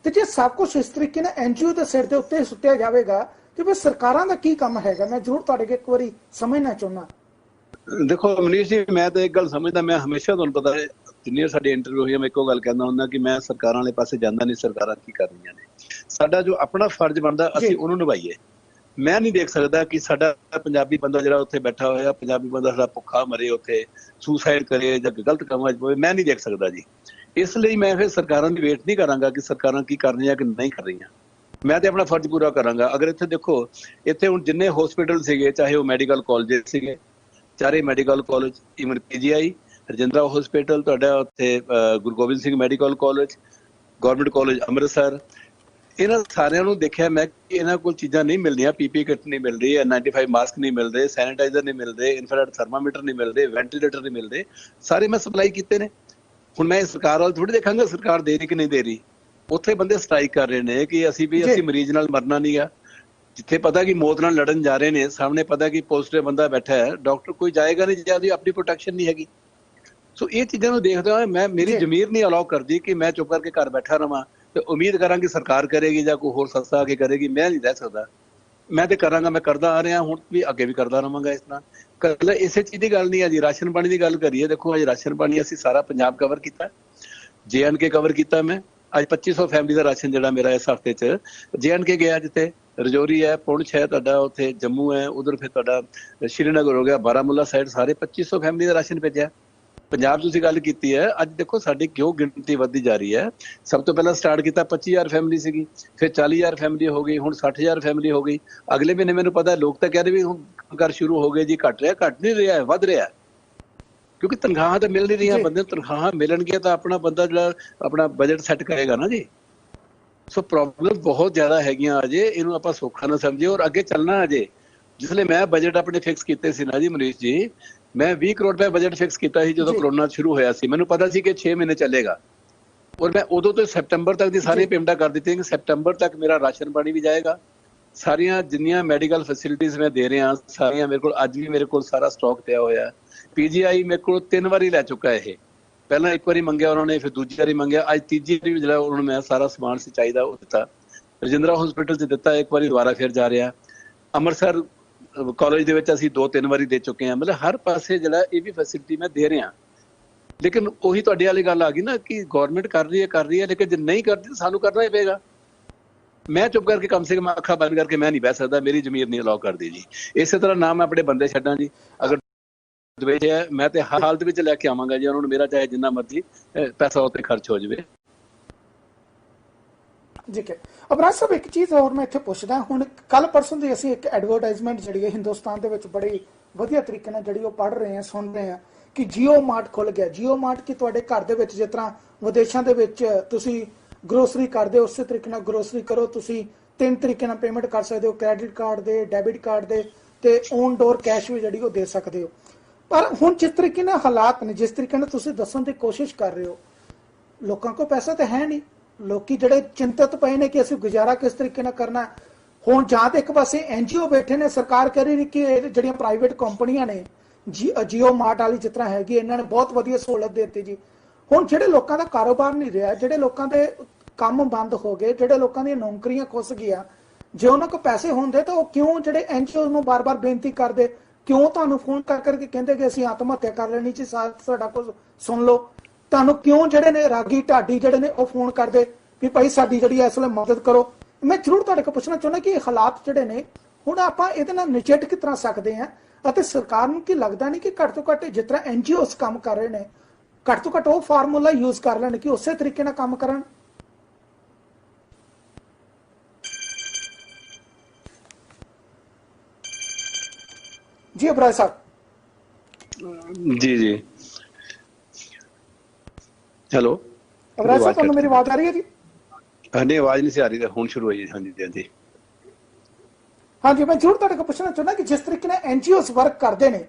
[SPEAKER 1] ਤੇ ਜੇ ਸਭ ਕੁਝ ਇਸ ਤਰੀਕੇ ਨਾਲ NGO ਦੇ ਸਿਰ ਦੇ ਉੱਤੇ ਸੁੱਟਿਆ ਜਾਵੇਗਾ ਤੇ ਫਿਰ ਸਰਕਾਰਾਂ ਦਾ ਕੀ ਕੰਮ ਹੈਗਾ? ਮੈਂ ਜ਼ਰੂਰ ਤੁਹਾਡੇ ਕੋਲ ਇੱਕ ਵਾਰੀ ਸਮਝਣਾ ਚਾਹੁੰਦਾ।
[SPEAKER 3] ਦੇਖੋ ਮਨੀਸ਼ ਜੀ, ਮੈਂ ਤਾਂ ਇੱਕ ਗੱਲ ਸਮਝਦਾ, ਮੈਂ ਹਮੇਸ਼ਾ ਤੁਹਾਨੂੰ ਪਤਾ ਹੈ ਜਿੰਨੀਆਂ ਸਾਡੀ ਇੰਟਰਵਿਊ ਹੋਈਆਂ ਮੈਂ ਇੱਕੋ ਗੱਲ ਕਹਿੰਦਾ ਹੁੰਦਾ ਕਿ ਮੈਂ ਸਰਕਾਰਾਂ ਵਾਲੇ ਪਾਸੇ ਜਾਂਦਾ ਨਹੀਂ, ਸਰਕਾਰਾਂ ਕੀ ਕਰ ਰਹੀਆਂ ਨੇ। ਸਾਡਾ ਜੋ ਆਪਣਾ ਫਰਜ਼ ਬਣਦਾ ਅਸੀਂ ਉਹਨੂੰ ਨਿਭਾਈਏ। ਮੈਂ ਨਹੀਂ ਦੇਖ ਸਕਦਾ ਕਿ ਸਾਡਾ ਪੰਜਾਬੀ ਬੰਦਾ ਜਿਹੜਾ ਉੱਥੇ ਬੈਠਾ ਹੋਇਆ, ਪੰਜਾਬੀ ਬੰਦਾ ਸਾਡਾ ਭੁੱਖਾ ਮਰੇ, ਉੱਥੇ ਸੁਸਾਈਡ ਕਰੇ ਜਾਂ ਗਲਤ ਕੰਮਾਂ 'ਚ ਪਵੇ, ਮੈਂ ਨਹੀਂ ਦੇਖ ਸਕਦਾ ਜੀ। ਇਸ ਲਈ ਮੈਂ ਫਿਰ ਸਰਕਾਰਾਂ ਦੀ ਵੇਟ ਨਹੀਂ ਕਰਾਂਗਾ ਕਿ ਸਰਕਾਰਾਂ ਕੀ ਕਰ ਰਹੀਆਂ ਕਿ ਨਹੀਂ ਕਰ ਰਹੀਆਂ। ਮੈਂ ਤੇ ਆਪਣਾ ਫਰਜ਼ ਪੂਰਾ ਕਰਾਂਗਾ। ਅਗਰ ਇੱਥੇ ਦੇਖੋ, ਇੱਥੇ ਹੁਣ ਜਿੰਨੇ ਹਸਪੀਟਲ ਸੀਗੇ, ਚਾਹੇ ਉਹ ਮੈਡੀਕਲ ਕਾਲਜ ਸੀਗੇ, ਚਾਰੇ medical college, even PGI, Rajindra hospital ਤੁਹਾਡਾ, ਉੱਥੇ Guru Gobind Singh medical college, government college Amritsar, ਇਹਨਾਂ ਸਾਰਿਆਂ ਨੂੰ ਦੇਖਿਆ ਮੈਂ ਕਿ ਇਹਨਾਂ ਕੋਲ ਚੀਜ਼ਾਂ ਨਹੀਂ ਮਿਲਦੀਆਂ। ਪੀਪੀ ਕਿੱਟ ਨਹੀਂ ਮਿਲ ਰਹੀ, N95 ਮਾਸਕ ਨਹੀਂ ਮਿਲਦੇ, ਸੈਨੀਟਾਈਜ਼ਰ ਨਹੀਂ ਮਿਲਦੇ, ਇਨਫਰਾਰੈਡ ਥਰਮਾਮੀਟਰ ਨਹੀਂ ਮਿਲਦੇ, ਵੈਂਟੀਲੇਟਰ ਨਹੀਂ ਮਿਲਦੇ, ਸਾਰੇ ਮੈਂ ਸਪਲਾਈ ਕੀਤੇ ਨੇ। ਹੁਣ ਮੈਂ ਸਰਕਾਰ ਵੱਲ ਥੋੜੀ ਦੇਖਾਂਗਾ ਸਰਕਾਰ ਦੇ ਰਹੀ ਕਿ ਨਹੀਂ ਦੇ ਰਹੀ। ਉੱਥੇ ਬੰਦੇ ਸਟ੍ਰਾਈਕ ਕਰ ਰਹੇ ਨੇ ਕਿ ਅਸੀਂ ਮਰੀਜ਼ ਨਾਲ ਮਰਨਾ ਨਹੀਂ ਗਾ। ਜਿੱਥੇ ਪਤਾ ਕਿ ਮੌਤ ਨਾਲ ਲੜਨ ਜਾ ਰਹੇ ਨੇ, ਸਾਹਮਣੇ ਪਤਾ ਕਿ ਪੋਜ਼ਿਟਿਵ ਬੰਦਾ ਬੈਠਾ ਹੈ, ਡਾਕਟਰ ਕੋਈ ਜਾਏਗਾ ਨਹੀਂ ਜੇ ਆਪਣੀ ਪ੍ਰੋਟੈਕਸ਼ਨ ਨਹੀਂ ਹੈਗੀ। ਸੋ ਇਹ ਚੀਜ਼ਾਂ ਨੂੰ ਦੇਖਦਾ ਹੋਇਆ ਮੇਰੀ ਜ਼ਮੀਰ ਨਹੀਂ ਅਲਾਉ ਕਰਦੀ ਕਿ ਮੈਂ ਚੁੱਪ ਕਰਕੇ ਘਰ ਬੈਠਾ ਰਵਾਂ ਤੇ ਉਮੀਦ ਕਰਾਂਗੀ ਸਰਕਾਰ ਕਰੇਗੀ ਜਾਂ ਕੋਈ ਹੋਰ ਸੰਸਥਾ ਆ ਕੇ ਕਰੇਗੀ। ਮੈਂ ਨਹੀਂ ਰਹਿ ਸਕਦਾ। ਮੈਂ ਤੇ ਕਰਾਂਗਾ, ਮੈਂ ਕਰਦਾ ਆ ਰਿਹਾ, ਹੁਣ ਵੀ ਅੱਗੇ ਵੀ ਕਰਦਾ ਰਵਾਂਗਾ ਇਸ ਤਰ੍ਹਾਂ। ਕੱਲ ਇਸੇ ਚੀਜ਼ ਦੀ ਗੱਲ ਨਹੀਂ ਹੈ ਜੀ, ਰਾਸ਼ਨ ਪਾਣੀ ਦੀ ਗੱਲ ਕਰੀਏ। ਦੇਖੋ ਅੱਜ ਰਾਸ਼ਨ ਪਾਣੀ ਅਸੀਂ ਸਾਰਾ ਪੰਜਾਬ ਕਵਰ ਕੀਤਾ, JNK ਕਵਰ ਕੀਤਾ। ਮੈਂ ਅੱਜ 2500 ਫੈਮਿਲੀ ਦਾ ਰਾਸ਼ਨ ਜਿਹੜਾ ਮੇਰਾ ਇਸ ਹਫ਼ਤੇ 'ਚ JNK ਗਿਆ, ਜਿੱਥੇ ਰਜੌਰੀ ਹੈ, ਪੁੰਛ ਹੈ ਤੁਹਾਡਾ, ਉੱਥੇ ਜੰਮੂ ਹੈ, ਉਧਰ ਫਿਰ ਤੁਹਾਡਾ ਸ਼੍ਰੀਨਗਰ ਹੋ ਗਿਆ, ਬਾਰਾਮੂਲਾ ਸਾਈਡ, ਸਾਰੇ 2500 ਫੈਮਿਲੀ ਦਾ ਰਾਸ਼ਨ ਭੇਜਿਆ। ਪੰਜਾਬ ਤੁਸੀਂ ਗੱਲ ਕੀਤੀ ਹੈ, ਅੱਜ ਦੇਖੋ ਸਾਡੀ ਕਿਉਂ ਗਿਣਤੀ ਵੱਧਦੀ ਜਾ ਰਹੀ ਹੈ। ਸਭ ਤੋਂ ਪਹਿਲਾਂ ਸਟਾਰਟ ਕੀਤਾ 25000 ਫੈਮਿਲੀ ਸੀਗੀ, ਫਿਰ 40000 ਫੈਮਿਲੀ ਹੋ ਗਈ, ਹੁਣ 60000 ਫੈਮਿਲੀ ਹੋ ਗਈ। ਅਗਲੇ ਮਹੀਨੇ ਮੈਨੂੰ ਪਤਾ ਲੋਕ ਤਾਂ ਕਹਿ ਰਹੇ ਵੀ ਹੁਣ ਕਰ ਸ਼ੁਰੂ ਹੋ ਗਏ ਜੀ, ਘਟ ਨਹੀਂ ਰਿਹਾ, ਵੱਧ ਰਿਹਾ, ਕਿਉਂਕਿ ਤਨਖਾਹਾਂ ਤਾਂ ਮਿਲ ਨਹੀਂ ਰਹੀਆਂ। ਬੰਦੇ ਨੂੰ ਤਨਖਾਹਾਂ ਮਿਲਣਗੀਆਂ ਤਾਂ ਆਪਣਾ ਬੰਦਾ ਜਿਹੜਾ ਆਪਣਾ ਬਜਟ ਸੈੱਟ ਕਰੇਗਾ ਨਾ ਜੀ। ਸੋ ਪ੍ਰੋਬਲਮ ਬਹੁਤ ਜ਼ਿਆਦਾ ਹੈਗੀਆਂ ਅਜੇ, ਇਹਨੂੰ ਆਪਾਂ ਸੌਖਾ ਨਾ ਸਮਝੀਏ ਔਰ ਅੱਗੇ ਚੱਲਣਾ। ਅਜੇ ਜਿਸਲੇ ਮੈਂ ਬਜਟ ਆਪਣੇ ਫਿਕਸ ਕੀਤੇ ਸੀ ਨਾ ਜੀ ਮਨੀਸ਼ ਜੀ, ਮੈਂ 20 ਕਰੋੜ ਰੁਪਏ ਬਜਟ ਫਿਕਸ ਕੀਤਾ ਸੀ ਜਦੋਂ ਕਰੋਨਾ ਸ਼ੁਰੂ ਹੋਇਆ ਸੀ। ਮੈਨੂੰ ਪਤਾ ਸੀ ਕਿ 6 ਮਹੀਨੇ ਚੱਲੇਗਾ ਔਰ ਮੈਂ ਉਦੋਂ ਤੋਂ ਸੈਪਟੰਬਰ ਤੱਕ ਦੀ ਸਾਰੀਆਂ ਪੇਮੈਂਟਾਂ ਕਰ ਦਿੱਤੀਆਂ ਕਿ ਸੈਪਟੰਬਰ ਤੱਕ ਮੇਰਾ ਰਾਸ਼ਨ ਪਾਣੀ ਵੀ ਜਾਏਗਾ। ਸਾਰੀਆਂ ਜਿੰਨੀਆਂ ਮੈਡੀਕਲ ਫੈਸਿਲਿਟੀਜ਼ ਮੈਂ ਦੇ ਰਿਹਾ ਸਾਰੀਆਂ ਮੇਰੇ ਕੋਲ, ਅੱਜ ਵੀ ਮੇਰੇ ਕੋਲ ਸਾਰਾ ਸਟਾਕ ਪਿਆ ਹੋਇਆ। PGI ਮੇਰੇ ਕੋਲ 3 ਵਾਰੀ ਲੈ ਚੁੱਕਾ ਇਹ। ਪਹਿਲਾਂ 1 ਵਾਰੀ ਮੰਗਿਆ ਉਹਨਾਂ ਨੇ, ਫਿਰ ਦੂਜੀ ਵਾਰੀ ਮੰਗਿਆ, ਅੱਜ ਤੀਜੀ ਵਾਰੀ ਜਿਹੜਾ ਉਹਨਾਂ ਨੂੰ ਮੈਂ ਸਾਰਾ ਸਮਾਨ ਸੀ ਚਾਹੀਦਾ ਉਹ ਦਿੱਤਾ। ਰਜਿੰਦਰਾ ਹਸਪੀਟਲ 'ਚ ਦਿੱਤਾ 1 ਵਾਰੀ, ਦੁਬਾਰਾ ਫਿਰ ਜਾ ਰਿਹਾ। ਅੰਮ੍ਰਿਤਸਰ ਕਾਲਜ ਦੇ ਵਿੱਚ ਅਸੀਂ 2-3 ਵਾਰੀ ਦੇ ਚੁੱਕੇ ਹਾਂ। ਮਤਲਬ ਹਰ ਪਾਸੇ ਜਿਹੜਾ ਇਹ ਵੀ ਫੈਸਿਲਿਟੀ ਮੈਂ ਦੇ ਰਿਹਾ। ਲੇਕਿਨ ਉਹੀ ਤੁਹਾਡੇ ਵਾਲੀ ਗੱਲ ਆ ਗਈ ਨਾ ਕਿ ਗਵਰਨਮੈਂਟ ਕਰ ਰਹੀ ਹੈ, ਲੇਕਿਨ ਜੇ ਨਹੀਂ ਕਰਦੀ ਤਾਂ ਸਾਨੂੰ ਕਰਨਾ ਹੀ ਪਏਗਾ। ਮੈਂ ਚੁੱਪ ਕਰਕੇ ਕਮ ਸੇ ਕਮ ਅੱਖਾਂ ਬੰਦ ਕਰਕੇ ਮੈਂ ਨਹੀਂ ਬਹਿ ਸਕਦਾ, ਮੇਰੀ ਜ਼ਮੀਰ ਨਹੀਂ ਅਲਾਉ ਕਰਦੀ ਜੀ। ਇਸੇ ਤਰ੍ਹਾਂ ਨਾ ਮੈਂ ਆਪਣੇ ਬੰਦੇ ਛੱਡਾਂ ਜੀ। ਅਗਰ ਦਵੇਜ ਹੈ ਮੈਂ ਤੇ ਹਰ ਹਾਲਤ ਵਿੱਚ ਲੈ ਕੇ ਆਵਾਂਗਾ ਜੀ ਉਹਨਾਂ ਨੂੰ, ਮੇਰਾ ਚਾਹੇ ਜਿੰਨਾ ਮਰਜ਼ੀ ਪੈਸਾ ਉੱਤੇ ਖਰਚ ਹੋ ਜਾਵੇ।
[SPEAKER 1] ਜੀ ਹੈ ਅਬਰਾਜ ਸਾਹਿਬ, ਇੱਕ ਚੀਜ਼ ਹੋਰ ਮੈਂ ਇੱਥੇ ਪੁੱਛਦਾ। ਹੁਣ ਕੱਲ ਪਰਸੋਂ ਦੀ ਅਸੀਂ ਇੱਕ ਐਡਵਰਟਾਈਜ਼ਮੈਂਟ ਜਿਹੜੀ ਹੈ ਹਿੰਦੁਸਤਾਨ ਦੇ ਵਿੱਚ ਬੜੀ ਵਧੀਆ ਤਰੀਕੇ ਨਾਲ ਜਿਹੜੀ ਉਹ ਪੜ੍ਹ ਰਹੇ ਹਾਂ, ਸੁਣ ਰਹੇ ਹਾਂ ਕਿ ਜੀਓ ਮਾਰਟ ਖੁੱਲ ਗਿਆ। ਜੀਓ ਮਾਰਟ ਕਿ ਤੁਹਾਡੇ ਘਰ ਦੇ ਵਿੱਚ ਜਿਸ ਤਰ੍ਹਾਂ ਵਿਦੇਸ਼ਾਂ ਦੇ ਵਿੱਚ ਤੁਸੀਂ ਗਰੋਸਰੀ ਕਰਦੇ ਹੋ ਉਸੇ ਤਰੀਕੇ ਨਾਲ ਗਰੋਸਰੀ ਕਰੋ। ਤੁਸੀਂ 3 ਤਰੀਕੇ ਨਾਲ ਪੇਮੈਂਟ ਕਰ ਸਕਦੇ ਹੋ, ਕ੍ਰੈਡਿਟ ਕਾਰਡ ਦੇ, ਡੈਬਿਟ ਕਾਰਡ ਦੇ ਤੇ ਔਨ ਡੋਰ ਕੈਸ਼ ਵੀ ਜਿਹੜੀ ਉਹ ਦੇ ਸਕਦੇ ਹੋ। ਪਰ ਹੁਣ ਜਿਸ ਤਰੀਕੇ ਨਾਲ ਹਾਲਾਤ ਨੇ, ਜਿਸ ਤਰੀਕੇ ਨਾਲ ਤੁਸੀਂ ਦੱਸਣ ਦੀ ਕੋਸ਼ਿਸ਼ ਕਰ ਰਹੇ ਹੋ, ਲੋਕਾਂ ਕੋਲ ਪੈਸਾ ਤਾਂ ਹੈ ਨਹੀਂ। ਲੋਕੀ ਜਿਹੜੇ ਚਿੰਤਤ ਪਏ ਨੇ ਕਿ ਅਸੀਂ ਗੁਜ਼ਾਰਾ ਕਿਸ ਤਰੀਕੇ ਨਾਲ ਕਰਨਾ। ਹੁਣ ਜਾਂ ਤਾਂ ਇੱਕ ਪਾਸੇ NGO ਬੈਠੇ ਨੇ, ਸਰਕਾਰ ਕਹਿ ਰਹੀ ਕਿ ਇਹ ਜਿਹੜੀਆਂ ਪ੍ਰਾਈਵੇਟ ਕੰਪਨੀਆਂ ਨੇ ਜੀਓ ਮਾਰਟ ਵਾਲੀ ਜਿਸ ਤਰ੍ਹਾਂ ਹੈਗੀ, ਇਹਨਾਂ ਨੇ ਬਹੁਤ ਵਧੀਆ ਸਹੂਲਤ ਦੇ ਦਿੱਤੀ ਜੀ। ਹੁਣ ਜਿਹੜੇ ਲੋਕਾਂ ਦਾ ਕਾਰੋਬਾਰ ਨਹੀਂ ਰਿਹਾ, ਜਿਹੜੇ ਲੋਕਾਂ ਦੇ ਕੰਮ ਬੰਦ ਹੋ ਗਏ, ਜਿਹੜੇ ਲੋਕਾਂ ਦੀਆਂ ਨੌਕਰੀਆਂ ਖੁੱਸ ਗਈਆਂ, ਜੇ ਉਹਨਾਂ ਕੋਲ ਪੈਸੇ ਹੁੰਦੇ ਤਾਂ ਉਹ ਕਿਉਂ ਜਿਹੜੇ NGO ਨੂੰ ਬਾਰ-ਬਾਰ ਬੇਨਤੀ ਕਰਦੇ, ਕਿਉਂ ਤੁਹਾਨੂੰ ਫੋਨ ਕਰ ਕਰਕੇ ਕਹਿੰਦੇ ਕਿ ਅਸੀਂ ਆਤਮ ਹੱਤਿਆ ਕਰ ਲੈਣੀ ਜੀ, ਸਾਡਾ ਕੁਝ ਸੁਣ ਲਓ। ਤੁਹਾਨੂੰ ਕਿਉਂ ਜਿਹੜੇ ਨੇ ਰਾਗੀ ਢਾਡੀ ਜਿਹੜੇ ਨੇ ਉਹ ਫੋਨ ਕਰਦੇ ਵੀ ਭਾਈ ਸਾਡੀ ਜਿਹੜੀ ਇਸ ਵੇਲੇ ਮਦਦ ਕਰੋ। ਮੈਂ ਜ਼ਰੂਰ ਤੁਹਾਡੇ ਕੋਲ ਪੁੱਛਣਾ ਚਾਹੁੰਦਾ ਕਿ ਇਹ ਹਾਲਾਤ ਜਿਹੜੇ ਨੇ ਹੁਣ ਆਪਾਂ ਇਹਦੇ ਨਾਲ ਨਿਜਟ ਕਿਸ ਤਰ੍ਹਾਂ ਸਕਦੇ ਹਾਂ, ਅਤੇ ਸਰਕਾਰ ਨੂੰ ਕੀ ਲੱਗਦਾ ਨਹੀਂ ਕਿ ਘੱਟ ਤੋਂ ਘੱਟ ਜਿਸ ਤਰ੍ਹਾਂ NGOs ਕੰਮ ਕਰ ਰਹੇ ਨੇ, ਘੱਟ ਤੋਂ ਘੱਟ ਉਹ ਫਾਰਮੂਲਾ ਯੂਜ਼ ਕਰ ਲੈਣ ਕਿ ਉਸੇ ਤਰੀਕੇ ਨਾਲ ਕੰਮ ਕਰਨ। ਜੀ ਅਬਰਾਜ ਸਾਹਿਬ।
[SPEAKER 3] ਜੀ ਹੈਲੋ
[SPEAKER 1] ਅਬਰਾਜ ਸਾਹਿਬ, ਤੁਹਾਨੂੰ ਮੇਰੀ ਆਵਾਜ਼ ਆ ਰਹੀ ਹੈ ਜੀ?
[SPEAKER 3] ਹਾਂਜੀ, ਆਵਾਜ਼ ਨਹੀਂ ਸੀ ਆ ਰਹੀ, ਹੁਣ ਸ਼ੁਰੂ ਹੋਈ। ਹਾਂਜੀ
[SPEAKER 1] ਹਾਂਜੀ, ਮੈਂ ਜ਼ਰੂਰ ਤੁਹਾਡੇ ਕੋਲ ਪੁੱਛਣਾ ਚਾਹੁੰਦਾ ਕਿ ਜਿਸ ਤਰੀਕੇ ਨਾਲ NGOs ਵਰਕ ਕਰਦੇ ਨੇ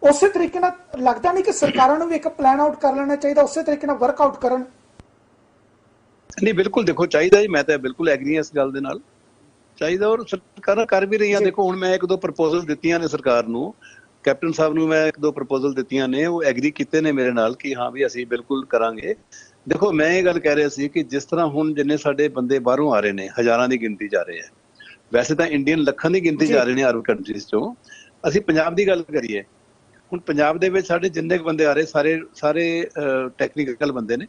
[SPEAKER 1] ਉਸੇ ਤਰੀਕੇ ਨਾਲ ਲੱਗਦਾ ਨਹੀਂ ਕਿ ਸਰਕਾਰਾਂ ਨੂੰ ਵੀ ਇੱਕ ਪਲਾਨ ਆਊਟ ਕਰ ਲੈਣਾ ਚਾਹੀਦਾ, ਉਸੇ ਤਰੀਕੇ ਨਾਲ ਵਰਕ ਆਊਟ ਕਰਨ?
[SPEAKER 3] ਨਹੀਂ, ਬਿਲਕੁਲ ਦੇਖੋ ਚਾਹੀਦਾ ਜੀ, ਮੈਂ ਤਾਂ ਬਿਲਕੁਲ ਐਗਰੀ ਹਾਂ ਇਸ ਗੱਲ ਦੇ ਨਾਲ, ਚਾਹੀਦਾ ਔਰ ਸਰਕਾਰਾਂ ਕਰ ਵੀ ਰਹੀਆਂ। ਦੇਖੋ ਹੁਣ ਮੈਂ 1-2 ਪ੍ਰਪੋਜ਼ਲ ਦਿੱਤੀਆਂ ਨੇ ਸਰਕਾਰ ਨੂੰ, ਕੈਪਟਨ ਸਾਹਿਬ ਨੂੰ ਮੈਂ 1-2 ਪ੍ਰਪੋਜ਼ਲ ਦਿੱਤੀਆਂ ਨੇ, ਉਹ ਐਗਰੀ ਕੀਤੇ ਨੇ ਮੇਰੇ ਨਾਲ ਕਿ ਹਾਂ ਵੀ ਅਸੀਂ ਬਿਲਕੁਲ ਕਰਾਂਗੇ। ਦੇਖੋ ਮੈਂ ਇਹ ਗੱਲ ਕਹਿ ਰਿਹਾ ਸੀ ਕਿ ਜਿਸ ਤਰ੍ਹਾਂ ਹੁਣ ਜਿੰਨੇ ਸਾਡੇ ਬੰਦੇ ਬਾਹਰੋਂ ਆ ਰਹੇ ਨੇ, ਹਜ਼ਾਰਾਂ ਦੀ ਗਿਣਤੀ ਜਾ ਰਹੇ ਆ, ਵੈਸੇ ਤਾਂ ਇੰਡੀਅਨ ਲੱਖਾਂ ਦੀ ਗਿਣਤੀ ਜਾ ਰਹੇ ਨੇ ਅਰਬ ਕੰਟਰੀਜ਼ ਚੋਂ। ਅਸੀਂ ਪੰਜਾਬ ਦੀ ਗੱਲ ਕਰੀਏ, ਹੁਣ ਪੰਜਾਬ ਦੇ ਵਿੱਚ ਸਾਡੇ ਜਿੰਨੇ ਬੰਦੇ ਆ ਰਹੇ ਸਾਰੇ ਟੈਕਨੀਕਲ ਬੰਦੇ ਨੇ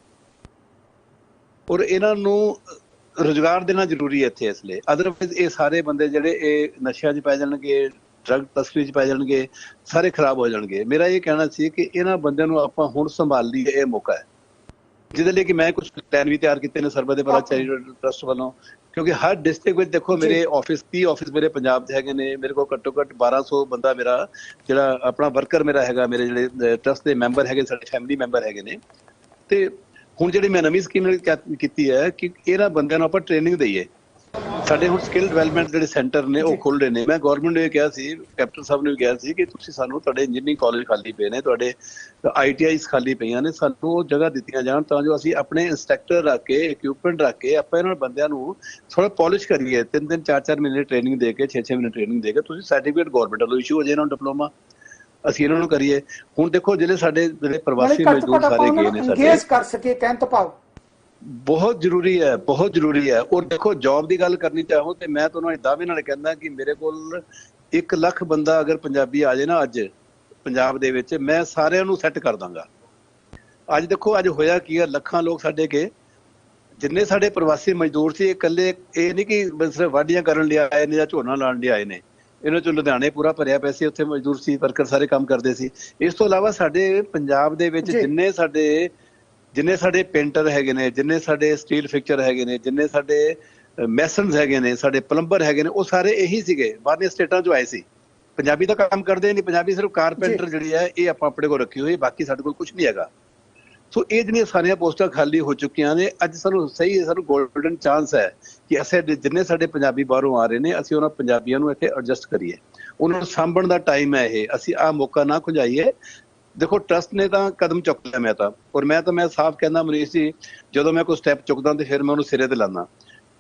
[SPEAKER 3] ਔਰ ਇਹਨਾਂ ਨੂੰ ਰੁਜ਼ਗਾਰ ਦੇਣਾ ਜ਼ਰੂਰੀ ਹੈ ਇੱਥੇ ਇਸ ਲਈ। ਅਦਰਵਾਈਜ਼ ਇਹ ਸਾਰੇ ਬੰਦੇ ਜਿਹੜੇ ਇਹ ਨਸ਼ਿਆਂ 'ਚ ਪੈ ਜਾਣਗੇ, ਡਰੱਗ ਤਸਕਰੀ 'ਚ ਪੈ ਜਾਣਗੇ, ਸਾਰੇ ਖਰਾਬ ਹੋ ਜਾਣਗੇ। ਮੇਰਾ ਇਹ ਕਹਿਣਾ ਸੀ ਕਿ ਇਹਨਾਂ ਬੰਦਿਆਂ ਨੂੰ ਆਪਾਂ ਹੁਣ ਸੰਭਾਲ ਲਈਏ, ਇਹ ਮੌਕਾ ਹੈ ਜਿਹਦੇ ਲਈ ਕਿ ਮੈਂ ਕੁਝ ਪਲਾਨ ਵੀ ਤਿਆਰ ਕੀਤੇ ਨੇ ਸਰਬੱਤ ਦੇ ਭਲਾ ਚੈਰੀਟੇਬਲ ਟਰਸਟ ਵੱਲੋਂ ਕਿਉਂਕਿ ਹਰ ਡਿਸਟ੍ਰਿਕਟ ਵਿੱਚ ਦੇਖੋ ਮੇਰੇ ਆਫਿਸ 30 ਆਫਿਸ ਮੇਰੇ ਪੰਜਾਬ ਦੇ ਹੈਗੇ ਨੇ, ਮੇਰੇ ਕੋਲ ਘੱਟੋ ਘੱਟ 1200 ਬੰਦਾ ਮੇਰਾ ਜਿਹੜਾ ਆਪਣਾ ਵਰਕਰ ਮੇਰਾ ਹੈਗਾ, ਮੇਰੇ ਜਿਹੜੇ ਟਰਸਟ ਦੇ ਮੈਂਬਰ ਹੈਗੇ, ਸਾਡੇ ਫੈਮਿਲੀ ਮੈਂਬਰ ਹੈਗੇ ਨੇ। ਤੇ ਹੁਣ ਜਿਹੜੀ ਮੈਂ ਨਵੀਂ ਸਕੀਮ ਕੀਤੀ ਹੈ ਕਿ ਇਹਨਾਂ ਬੰਦਿਆਂ ਨੂੰ ਆਪਾਂ ਟ੍ਰੇਨਿੰਗ ਦਈਏ। ਸਾਡੇ ਹੁਣ ਸਕਿੱਲ ਡਿਵੈਲਪਮੈਂਟ ਜਿਹੜੇ ਸੈਂਟਰ ਨੇ ਉਹ ਖੁੱਲ ਰਹੇ ਨੇ। ਮੈਂ ਗਵਰਨਮੈਂਟ ਨੂੰ ਇਹ ਕਿਹਾ ਸੀ, ਕੈਪਟਨ ਸਾਹਿਬ ਨੇ ਵੀ ਕਿਹਾ ਸੀ ਕਿ ਤੁਸੀਂ ਸਾਨੂੰ, ਤੁਹਾਡੇ ਇੰਜੀਨੀਅਰਿੰਗ ਕਾਲਜ ਖਾਲੀ ਪਏ ਨੇ, ਤੁਹਾਡੇ ITIs ਖਾਲੀ ਪਈਆਂ ਨੇ, ਸਾਨੂੰ ਉਹ ਜਗ੍ਹਾ ਦਿੱਤੀਆਂ ਜਾਣ ਤਾਂ ਜੋ ਅਸੀਂ ਆਪਣੇ ਇੰਸਟ੍ਰਕਟਰ ਰੱਖ ਕੇ, ਇਕਵਿਪਮੈਂਟ ਰੱਖ ਕੇ ਆਪਾਂ ਇਹਨਾਂ ਬੰਦਿਆਂ ਨੂੰ ਥੋੜਾ ਪੋਲਿਸ਼ ਕਰੀਏ। 3-3 4-4 ਮਹੀਨੇ ਟ੍ਰੇਨਿੰਗ ਦੇ ਕੇ, 6-6 ਮਹੀਨੇ ਟ੍ਰੇਨਿੰਗ ਦੇ ਕੇ ਤੁਸੀਂ ਸਰਟੀਫਿਕੇਟ ਗਵਰਨਮੈਂਟ ਵੱਲੋਂ ਇਸ਼ੂ ਹੋ ਜਾਏ ਇਹਨਾਂ ਨੂੰ, ਡਿਪਲੋਮਾ ਅਸੀਂ ਇਹਨਾਂ ਨੂੰ ਕਰੀਏ। ਹੁਣ ਦੇਖੋ ਜਿਹੜੇ ਸਾਡੇ ਜਿਹੜੇ ਪ੍ਰਵਾਸੀ ਮਜ਼ਦੂਰ ਸਾਰੇ ਗਏ ਨੇ ਸਾਡੇ,
[SPEAKER 1] ਕਰ ਸਕੇ ਕਹਿਣ ਤੋਂ ਭਾਵ
[SPEAKER 3] ਬਹੁਤ ਜ਼ਰੂਰੀ ਹੈ, ਬਹੁਤ ਜ਼ਰੂਰੀ ਹੈ। ਔਰ ਦੇਖੋ ਜੌਬ ਦੀ ਗੱਲ ਕਰਨੀ ਚਾਹੋ ਤੇ ਮੈਂ ਤੁਹਾਨੂੰ ਦਾਅਵੇ ਨਾਲ ਕਹਿੰਦਾ ਕਿ ਮੇਰੇ ਕੋਲ 1 ਲੱਖ ਬੰਦਾ ਅਗਰ ਪੰਜਾਬੀ ਆ ਜਾਏ ਨਾ ਅੱਜ ਪੰਜਾਬ ਦੇ ਵਿੱਚ, ਮੈਂ ਸਾਰਿਆਂ ਨੂੰ ਸੈੱਟ ਕਰ ਦਾਂਗਾ। ਅੱਜ ਦੇਖੋ ਅੱਜ ਹੋਇਆ ਕੀ ਹੈ, ਲੱਖਾਂ ਲੋਕ ਸਾਡੇ ਕੇ ਜਿੰਨੇ ਸਾਡੇ ਪ੍ਰਵਾਸੀ ਮਜ਼ਦੂਰ ਸੀ, ਇਕੱਲੇ ਇਹ ਨਹੀਂ ਕਿ ਸਿਰਫ ਵਾਢੀਆਂ ਕਰਨ ਲਈ ਆਏ ਨੇ ਜਾਂ ਝੋਨਾ ਲਾਉਣ ਲਈ ਆਏ ਨੇ। ਇਹਨਾਂ ਚੋਂ ਲੁਧਿਆਣੇ ਪੂਰਾ ਭਰਿਆ ਪਿਆ ਸੀ, ਉੱਥੇ ਮਜ਼ਦੂਰ ਸੀ, ਵਰਕਰ ਸਾਰੇ ਕੰਮ ਕਰਦੇ ਸੀ। ਇਸ ਤੋਂ ਇਲਾਵਾ ਸਾਡੇ ਪੰਜਾਬ ਦੇ ਵਿੱਚ ਜਿੰਨੇ ਸਾਡੇ ਪੇਂਟਰ ਹੈਗੇ ਨੇ, ਜਿੰਨੇ ਸਾਡੇ ਸਟੀਲ ਫਿਕਚਰ ਹੈਗੇ ਨੇ, ਜਿੰਨੇ ਸਾਡੇ ਮੈਸਨਸ ਹੈਗੇ ਨੇ, ਸਾਡੇ ਪਲੰਬਰ ਹੈਗੇ ਨੇ, ਉਹ ਸਾਰੇ ਇਹੀ ਸੀਗੇ, ਬਾਹਰਲੀਆਂ ਸਟੇਟਾਂ ਚੋਂ ਆਏ ਸੀ। ਪੰਜਾਬੀ ਤਾਂ ਕੰਮ ਕਰਦੇ ਨਹੀਂ, ਪੰਜਾਬੀ ਸਿਰਫ ਕਾਰਪੈਂਟਰ ਜਿਹੜੀ ਹੈ ਇਹ ਆਪਾਂ ਆਪਣੇ ਕੋਲ ਰੱਖੀ ਹੋਈ, ਬਾਕੀ ਸਾਡੇ ਕੋਲ ਕੁਝ ਨਹੀਂ ਹੈਗਾ। ਸੋ ਇਹ ਜਿਹੜੀਆਂ ਸਾਰੀਆਂ ਪੋਸਟਾਂ ਖਾਲੀ ਹੋ ਚੁੱਕੀਆਂ ਨੇ, ਅੱਜ ਸਾਨੂੰ ਗੋਲਡਨ ਚਾਂਸ ਹੈ ਕਿ ਅਸੀਂ ਜਿੰਨੇ ਸਾਡੇ ਪੰਜਾਬੀ ਬਾਹਰੋਂ ਆ ਰਹੇ ਨੇ, ਅਸੀਂ ਉਹਨਾਂ ਪੰਜਾਬੀਆਂ ਨੂੰ ਇੱਥੇ ਐਡਜਸਟ ਕਰੀਏ, ਉਹਨਾਂ ਨੂੰ ਸਾਂਭਣ ਦਾ ਟਾਈਮ ਹੈ ਇਹ। ਅਸੀਂ ਆਹ ਮੌਕਾ ਨਾ ਖੁੰਝਾਈਏ। ਦੇਖੋ ਟਰਸਟ ਨੇ ਤਾਂ ਕਦਮ ਚੁੱਕ ਲਿਆ, ਮੈਂ ਸਾਫ਼ ਕਹਿੰਦਾ ਮਨੀਸ਼ ਜੀ, ਜਦੋਂ ਮੈਂ ਕੋਈ ਸਟੈਪ ਚੁੱਕਦਾ ਤੇ ਫਿਰ ਮੈਂ ਉਹਨੂੰ ਸਿਰੇ ਤੇ ਲਾਉਂਦਾ,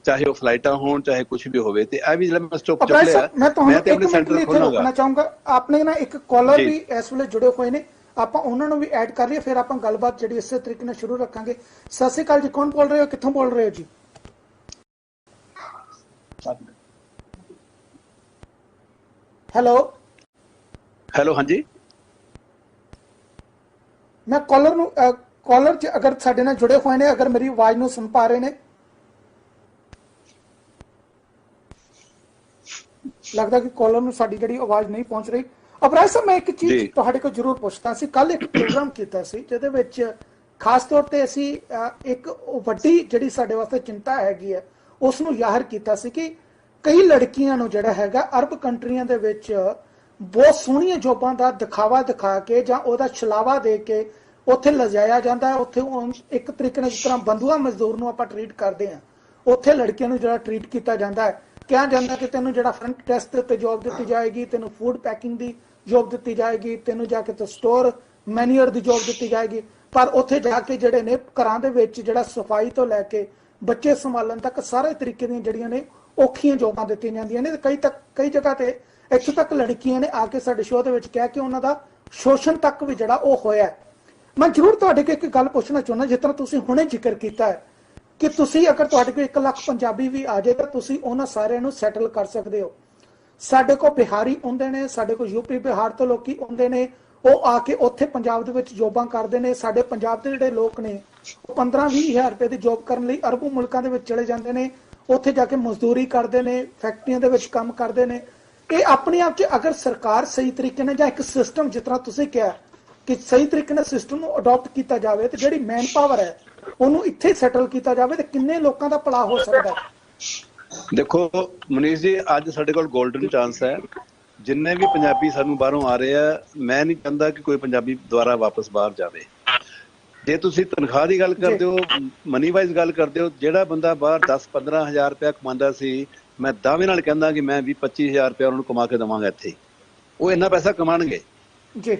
[SPEAKER 3] ਚਾਹੇ ਉਹ ਫਲਾਈਟਾਂ ਹੋਣ, ਚਾਹੇ ਕੁਝ ਵੀ ਹੋਵੇ। ਤੇ ਇਹ ਵੀ ਜਿਹੜਾ ਮੈਂ ਸਟੈਪ ਚੁੱਕ ਲਿਆ, ਮੈਂ ਤੇ ਆਪਣੇ ਸੈਂਟਰ ਖੋਲਾਂਗਾ।
[SPEAKER 1] ਚਾਹੂੰਗਾ ਆਪਣੇ ਨਾਲ ਇੱਕ ਕਾਲਰ ਵੀ ਇਸ ਵੇਲੇ ਜੁੜੇ ਹੋਏ ਨੇ, ਆਪਾਂ ਉਹਨਾਂ ਨੂੰ ਵੀ ਐਡ ਕਰ ਲਈਏ, ਫਿਰ ਆਪਾਂ ਗੱਲਬਾਤ ਜਿਹੜੀ ਇਸੇ ਤਰੀਕੇ ਨਾਲ ਸ਼ੁਰੂ ਰੱਖਾਂਗੇ। ਸਤਿ ਸ਼੍ਰੀ ਅਕਾਲ ਜੀ, ਕੌਣ ਬੋਲ ਰਹੇ ਹੋ, ਕਿੱਥੋਂ ਬੋਲ ਰਹੇ ਹੋ ਜੀ?
[SPEAKER 3] ਹੈਲੋ ਹਾਂਜੀ,
[SPEAKER 1] ਮੈਂ ਕਾਲਰ ਚ ਅਗਰ ਸਾਡੇ ਨਾਲ ਜੁੜੇ ਹੋਏ ਨੇ, ਅਗਰ ਮੇਰੀ ਆਵਾਜ਼ ਨੂੰ ਸੁਣ ਪਾ ਰਹੇ ਨੇ, ਲੱਗਦਾ ਕਿ ਕਾਲਰ ਨੂੰ ਸਾਡੀ ਜਿਹੜੀ ਆਵਾਜ਼ ਨਹੀਂ ਪਹੁੰਚ ਰਹੀ। ਅਬਰਾਜ ਸਾਹਿਬ, ਮੈਂ ਇੱਕ ਚੀਜ਼ ਤੁਹਾਡੇ ਕੋਲ ਜ਼ਰੂਰ ਪੁੱਛਦਾ ਸੀ। ਕੱਲ ਇੱਕ ਪ੍ਰੋਗਰਾਮ ਕੀਤਾ ਸੀ ਜਿਹਦੇ ਵਿੱਚ ਖਾਸ ਤੌਰ ਤੇ ਅਸੀਂ ਇੱਕ ਵੱਡੀ ਜਿਹੜੀ ਸਾਡੇ ਵਾਸਤੇ ਚਿੰਤਾ ਹੈਗੀ ਹੈ ਉਸ ਨੂੰ ਜ਼ਾਹਰ ਕੀਤਾ ਸੀ ਕਿ ਕਈ ਲੜਕੀਆਂ ਨੂੰ ਜਿਹੜਾ ਹੈਗਾ ਅਰਬ ਕੰਟਰੀਆਂ ਦੇ ਵਿੱਚ ਬਹੁਤ ਸੋਹਣੀਆਂ ਜੋਬਾਂ ਦਾ ਦਿਖਾਵਾ ਦਿਖਾ ਕੇ ਜਾਂ ਉਹਦਾ ਛਲਾਵਾ ਦੇ ਕੇ ਉੱਥੇ ਲਿਜਾਇਆ ਜਾਂਦਾ ਹੈ। ਉੱਥੇ ਇੱਕ ਤਰੀਕੇ ਨਾਲ ਜਿਸ ਤਰ੍ਹਾਂ ਬੰਦੂਆ ਮਜ਼ਦੂਰ ਨੂੰ ਆਪਾਂ ਟ੍ਰੀਟ ਕਰਦੇ ਹਾਂ, ਉੱਥੇ ਲੜਕੀਆਂ ਨੂੰ ਜਿਹੜਾ ਟ੍ਰੀਟ ਕੀਤਾ ਜਾਂਦਾ ਹੈ। ਕਿਹਾ ਜਾਂਦਾ ਕਿ ਤੈਨੂੰ ਜਿਹੜਾ ਫਰੰਟ ਡੈਸਕ ਤੇ ਜੋਬ ਦਿੱਤੀ ਜਾਏਗੀ, ਤੈਨੂੰ ਫੂਡ ਪੈਕਿੰਗ ਦੀ ਜੋਬ ਦਿੱਤੀ ਜਾਏਗੀ, ਤੈਨੂੰ ਜਾ ਕੇ ਸਟੋਰ ਮੈਨੇਜਰ ਦੀ ਜੋਬ ਦਿੱਤੀ ਜਾਏਗੀ। ਪਰ ਉੱਥੇ ਜਾ ਕੇ ਜਿਹੜੇ ਨੇ ਘਰਾਂ ਦੇ ਵਿੱਚ ਜਿਹੜਾ ਸਫਾਈ ਤੋਂ ਲੈ ਕੇ ਬੱਚੇ ਸੰਭਾਲਣ ਤੱਕ ਸਾਰੇ ਤਰੀਕੇ ਦੀਆਂ ਜਿਹੜੀਆਂ ਨੇ ਔਖੀਆਂ ਜੋਬਾਂ ਦਿੱਤੀਆਂ ਜਾਂਦੀਆਂ ਨੇ। ਕਈ ਜਗ੍ਹਾ ਤੇ ਇੱਥੋਂ ਤੱਕ ਲੜਕੀਆਂ ਨੇ ਆ ਕੇ ਸਾਡੇ ਸ਼ੋਅ ਦੇ ਵਿੱਚ ਕਿਹਾ ਕਿ ਉਹਨਾਂ ਦਾ ਸ਼ੋਸ਼ਣ ਤੱਕ ਵੀ ਜਿਹੜਾ ਉਹ ਹੋਇਆ। ਮੈਂ ਜ਼ਰੂਰ ਤੁਹਾਡੇ ਕੋਲ ਇੱਕ ਗੱਲ ਪੁੱਛਣਾ ਚਾਹੁੰਦਾ, ਜਿਸ ਤਰ੍ਹਾਂ ਤੁਸੀਂ ਹੁਣੇ ਜ਼ਿਕਰ ਕੀਤਾ ਹੈ ਕਿ ਤੁਸੀਂ ਅਗਰ ਤੁਹਾਡੇ ਕੋਲ 1 ਲੱਖ ਪੰਜਾਬੀ ਵੀ ਆ ਜਾਏ ਤਾਂ ਤੁਸੀਂ ਉਹਨਾਂ ਸਾਰਿਆਂ ਨੂੰ ਸੈਟਲ ਕਰ ਸਕਦੇ ਹੋ। ਸਾਡੇ ਕੋਲ ਬਿਹਾਰੀ ਆਉਂਦੇ ਨੇ, ਸਾਡੇ ਕੋਲ ਯੂਪੀ ਬਿਹਾਰ ਤੋਂ ਲੋਕੀ ਆਉਂਦੇ ਨੇ, ਉਹ ਆ ਕੇ ਉੱਥੇ ਪੰਜਾਬ ਦੇ ਵਿੱਚ ਜੋਬਾਂ ਕਰਦੇ ਨੇ। ਸਾਡੇ ਪੰਜਾਬ ਦੇ ਜਿਹੜੇ ਲੋਕ ਨੇ ਉਹ 15-20 ਹਜ਼ਾਰ ਰੁਪਏ ਦੀ ਜੋਬ ਕਰਨ ਲਈ ਅਰਬ ਮੁਲਕਾਂ ਦੇ ਵਿੱਚ ਚਲੇ ਜਾਂਦੇ ਨੇ, ਉੱਥੇ ਜਾ ਕੇ ਮਜ਼ਦੂਰੀ ਕਰਦੇ ਨੇ, ਫੈਕਟਰੀਆਂ ਦੇ ਵਿੱਚ ਕੰਮ ਕਰਦੇ ਨੇ। ਇਹ ਆਪਣੇ ਆਪ 'ਚ ਅਗਰ ਸਰਕਾਰ ਸਹੀ ਤਰੀਕੇ ਨਾਲ ਜਾਂ ਇੱਕ ਸਿਸਟਮ, ਜਿਸ ਤਰ੍ਹਾਂ ਤੁਸੀਂ ਕਿਹਾ ਕਿ ਸਹੀ ਤਰੀਕੇ ਨਾਲ ਸਿਸਟਮ ਨੂੰ ਅਡਾਪਟ ਕੀਤਾ ਜਾਵੇ ਤੇ ਜਿਹੜੀ ਮੈਨ ਪਾਵਰ ਹੈ ਉਹਨੂੰ ਇੱਥੇ ਸੈਟਲ ਕੀਤਾ ਜਾਵੇ ਤੇ ਕਿੰਨੇ ਲੋਕਾਂ ਦਾ ਭਲਾ ਹੋ ਸਕਦਾ ਹੈ।
[SPEAKER 3] ਦੇਖੋ ਮਨੀਸ਼ ਜੀ, ਅੱਜ ਸਾਡੇ ਕੋਲ ਗੋਲਡਨ ਚਾਂਸ ਹੈ। ਜਿੰਨੇ ਵੀ ਪੰਜਾਬੀ ਸਾਨੂੰ ਬਾਹਰੋਂ ਆ ਰਹੇ ਆ, ਮੈਂ ਨਹੀਂ ਚਾਹੁੰਦਾ ਕਿ ਕੋਈ ਪੰਜਾਬੀ ਦੁਬਾਰਾ ਵਾਪਸ ਬਾਹਰ ਜਾਵੇ। ਜੇ ਤੁਸੀਂ ਤਨਖਾਹ ਦੀ ਗੱਲ ਕਰਦੇ ਹੋ, ਮਨੀ ਵਾਈਜ਼ ਗੱਲ ਕਰਦੇ ਹੋ, ਜਿਹੜਾ ਬੰਦਾ ਬਾਹਰ 10-15 ਹਜ਼ਾਰ ਰੁਪਇਆ ਕਮਾਉਂਦਾ ਸੀ, ਮੈਂ ਦਾਅਵੇ ਨਾਲ ਕਹਿੰਦਾ ਕਿ ਮੈਂ 20-25 ਹਜ਼ਾਰ ਰੁਪਇਆ ਉਹਨੂੰ ਕਮਾ ਕੇ ਦੇਵਾਂਗਾ ਇੱਥੇ। ਉਹ ਇੰਨਾ ਪੈਸਾ ਕਮਾਣਗੇ ਜੀ।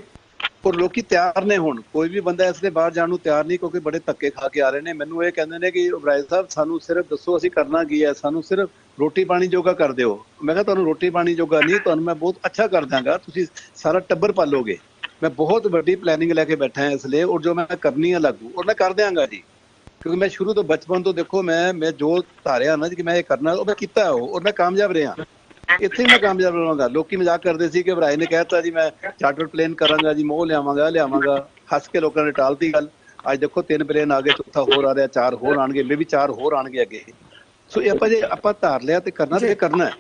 [SPEAKER 3] ਪਰ ਲੋਕੀ ਤਿਆਰ ਨੇ, ਹੁਣ ਕੋਈ ਵੀ ਬੰਦਾ ਇਸ ਲਈ ਬਾਹਰ ਜਾਣ ਨੂੰ ਤਿਆਰ ਨਹੀਂ, ਕਿਉਂਕਿ ਬੜੇ ਧੱਕੇ ਖਾ ਕੇ ਆ ਰਹੇ ਨੇ। ਮੈਨੂੰ ਇਹ ਕਹਿੰਦੇ ਨੇ ਕਿ ਅਬਰਾਜ ਸਾਹਿਬ ਸਾਨੂੰ ਸਿਰਫ ਦੱਸੋ ਅਸੀਂ ਕਰਨਾ ਕੀ ਹੈ, ਸਾਨੂੰ ਸਿਰਫ ਰੋਟੀ ਪਾਣੀ ਜੋਗਾ ਕਰ ਦਿਓ। ਮੈਂ ਕਿਹਾ ਤੁਹਾਨੂੰ ਰੋਟੀ ਪਾਣੀ ਜੋਗਾ ਨਹੀਂ, ਤੁਹਾਨੂੰ ਮੈਂ ਬਹੁਤ ਅੱਛਾ ਕਰ ਦਾਂਗਾ, ਤੁਸੀਂ ਸਾਰਾ ਟੱਬਰ ਪਾਲੋਗੇ। ਮੈਂ ਬਹੁਤ ਵੱਡੀ ਪਲੈਨਿੰਗ ਲੈ ਕੇ ਬੈਠਾ ਹਾਂ ਇਸ ਲਈ, ਔਰ ਜੋ ਮੈਂ ਕਰਨੀ ਹੈ ਲਾਗੂ, ਔਰ ਮੈਂ ਕਰ ਦਿਆਂਗਾ ਜੀ। ਕਿਉਂਕਿ ਮੈਂ ਸ਼ੁਰੂ ਤੋਂ ਬਚਪਨ ਤੋਂ ਦੇਖੋ ਮੈਂ ਜੋ ਧਾਰਿਆ ਨਾ ਕਿ ਮੈਂ ਇਹ ਕਰਨਾ, ਉਹ ਮੈਂ ਕੀਤਾ, ਔਰ ਮੈਂ ਕਾਮਯਾਬ ਰਿਹਾ। ਇੱਥੇ ਮੈਂ ਕਾਮਯਾਬ ਰਹਾਂਗਾ। ਲੋਕੀ ਮਜ਼ਾਕ ਕਰਦੇ ਸੀ ਕਿ ਭਰਾਏ ਨੇ ਕਹਿਤਾ ਜੀ ਮੈਂ ਚਾਰਟਰ ਪਲੇਨ ਕਰਾਂਗਾ ਜੀ, ਮੈਂ ਉਹ ਲਿਆਵਾਂਗਾ। ਹੱਸ ਕੇ ਲੋਕਾਂ ਨੇ ਟਾਲਤੀ ਗੱਲ। ਅੱਜ ਦੇਖੋ 3 ਪਲੇਨ ਆ ਗਏ, ਚੌਥਾ ਹੋਰ ਆ ਰਿਹਾ, 4 ਹੋਰ ਆਣਗੇ, ਮੇ ਵੀ 4 ਹੋਰ ਆਣਗੇ ਅੱਗੇ। ਸੋ ਇਹ ਜੇ ਆਪਾਂ ਧਾਰ ਲਿਆ ਤੇ ਕਰਨਾ ਤੇ ਕਰਨਾ ਹੈ।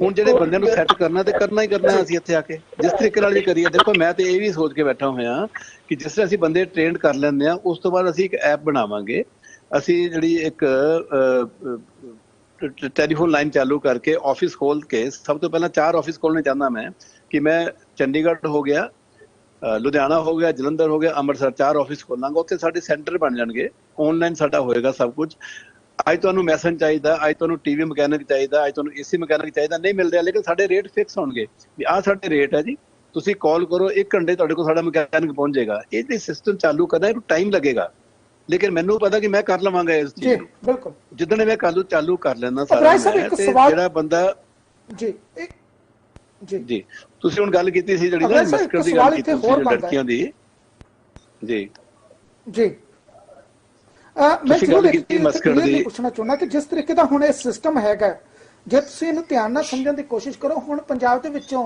[SPEAKER 3] ਹੁਣ ਜਿਹੜੇ ਬੰਦਿਆਂ ਨੂੰ ਸੈੱਟ ਕਰਨਾ ਤੇ ਕਰਨਾ ਹੀ ਕਰਨਾ ਅਸੀਂ ਇੱਥੇ ਆ ਕੇ, ਜਿਸ ਤਰੀਕੇ ਨਾਲ ਵੀ ਕਰੀਏ। ਦੇਖੋ ਮੈਂ ਤੇ ਇਹ ਵੀ ਸੋਚ ਕੇ ਬੈਠਾ ਹੋਇਆ ਕਿ ਜਿਸ ਤਰ੍ਹਾਂ ਅਸੀਂ ਬੰਦੇ ਟ੍ਰੇਨਡ ਕਰ ਲੈਂਦੇ ਹਾਂ, ਉਸ ਤੋਂ ਬਾਅਦ ਅਸੀਂ ਇੱਕ ਐਪ ਬਣਾਵਾਂਗੇ। ਅਸੀਂ ਜਿਹੜੀ ਇੱਕ ਟੈਲੀਫੋਨ ਲਾਈਨ ਚਾਲੂ ਕਰਕੇ ਆਫਿਸ ਖੋਲ ਕੇ, ਸਭ ਤੋਂ ਪਹਿਲਾਂ 4 ਆਫਿਸ ਖੋਲਣੇ ਚਾਹੁੰਦਾ ਮੈਂ ਕਿ ਮੈਂ ਚੰਡੀਗੜ੍ਹ ਹੋ ਗਿਆ, ਲੁਧਿਆਣਾ ਹੋ ਗਿਆ, ਜਲੰਧਰ ਹੋ ਗਿਆ, ਅੰਮ੍ਰਿਤਸਰ, 4 ਆਫਿਸ ਖੋਲਾਂਗਾ। ਉੱਥੇ ਸਾਡੇ ਸੈਂਟਰ ਬਣ ਜਾਣਗੇ, ਆਨਲਾਈਨ ਸਾਡਾ ਹੋਏਗਾ ਸਭ ਕੁਝ। ਅੱਜ ਤੁਹਾਨੂੰ ਮੈਸਨ ਚਾਹੀਦਾ, ਅੱਜ ਤੁਹਾਨੂੰ ਟੀਵੀ ਮਕੈਨਿਕ ਚਾਹੀਦਾ, ਅੱਜ ਤੁਹਾਨੂੰ ਏਸੀ ਮਕੈਨਿਕ ਚਾਹੀਦਾ, ਨਹੀਂ ਮਿਲ ਰਿਹਾ, ਲੇਕਿਨ ਸਾਡੇ ਰੇਟ ਫਿਕਸ ਹੋਣਗੇ ਵੀ ਆਹ ਸਾਡੇ ਰੇਟ ਹੈ ਜੀ, ਤੁਸੀਂ ਕਾਲ ਕਰੋ, 1 ਘੰਟੇ ਤੁਹਾਡੇ ਕੋਲ ਸਾਡਾ ਮਕੈਨਿਕ ਪਹੁੰਚ ਜਾਏਗਾ। ਇਹ ਤੇ ਸਿਸਟਮ ਚਾਲੂ ਕਰਨਾ, ਇਹਨੂੰ ਟਾਈਮ ਲੱਗੇਗਾ, ਲੇਕਿਨ ਮੈਨੂੰ ਪਤਾ ਕਿ ਮੈਂ ਕਰ ਲਵਾਂਗਾ ਇਸ ਚੀਜ਼ ਨੂੰ।
[SPEAKER 1] ਬਿਲਕੁਲ,
[SPEAKER 3] ਜਿੱਦਣ ਮੈਂ ਚਾਲੂ ਕਰ ਲੈਣਾ ਸਾਰਾ, ਤੇ ਜਿਹੜਾ ਬੰਦਾ
[SPEAKER 1] ਜੀ
[SPEAKER 3] ਜੀ ਤੁਸੀਂ ਹੁਣ ਗੱਲ ਕੀਤੀ ਸੀ ਜਿਹੜੀ ਨਾ ਮਸਕਟ ਦੀ ਗੱਲ ਕੀਤੀ ਸੀ ਲੜਕੀਆਂ ਦੀ, ਜੀ
[SPEAKER 1] ਮੈਂ ਜ਼ਰੂਰ ਇਹ ਪੁੱਛਣਾ ਚਾਹੁੰਦਾ ਕਿ ਜਿਸ ਤਰੀਕੇ ਦਾ ਹੁਣ ਇਹ ਸਿਸਟਮ ਹੈਗਾ, ਜੇ ਤੁਸੀਂ ਇਹਨੂੰ ਧਿਆਨ ਨਾਲ ਸਮਝਣ ਦੀ ਕੋਸ਼ਿਸ਼ ਕਰੋ, ਹੁਣ ਪੰਜਾਬ ਦੇ ਵਿੱਚੋਂ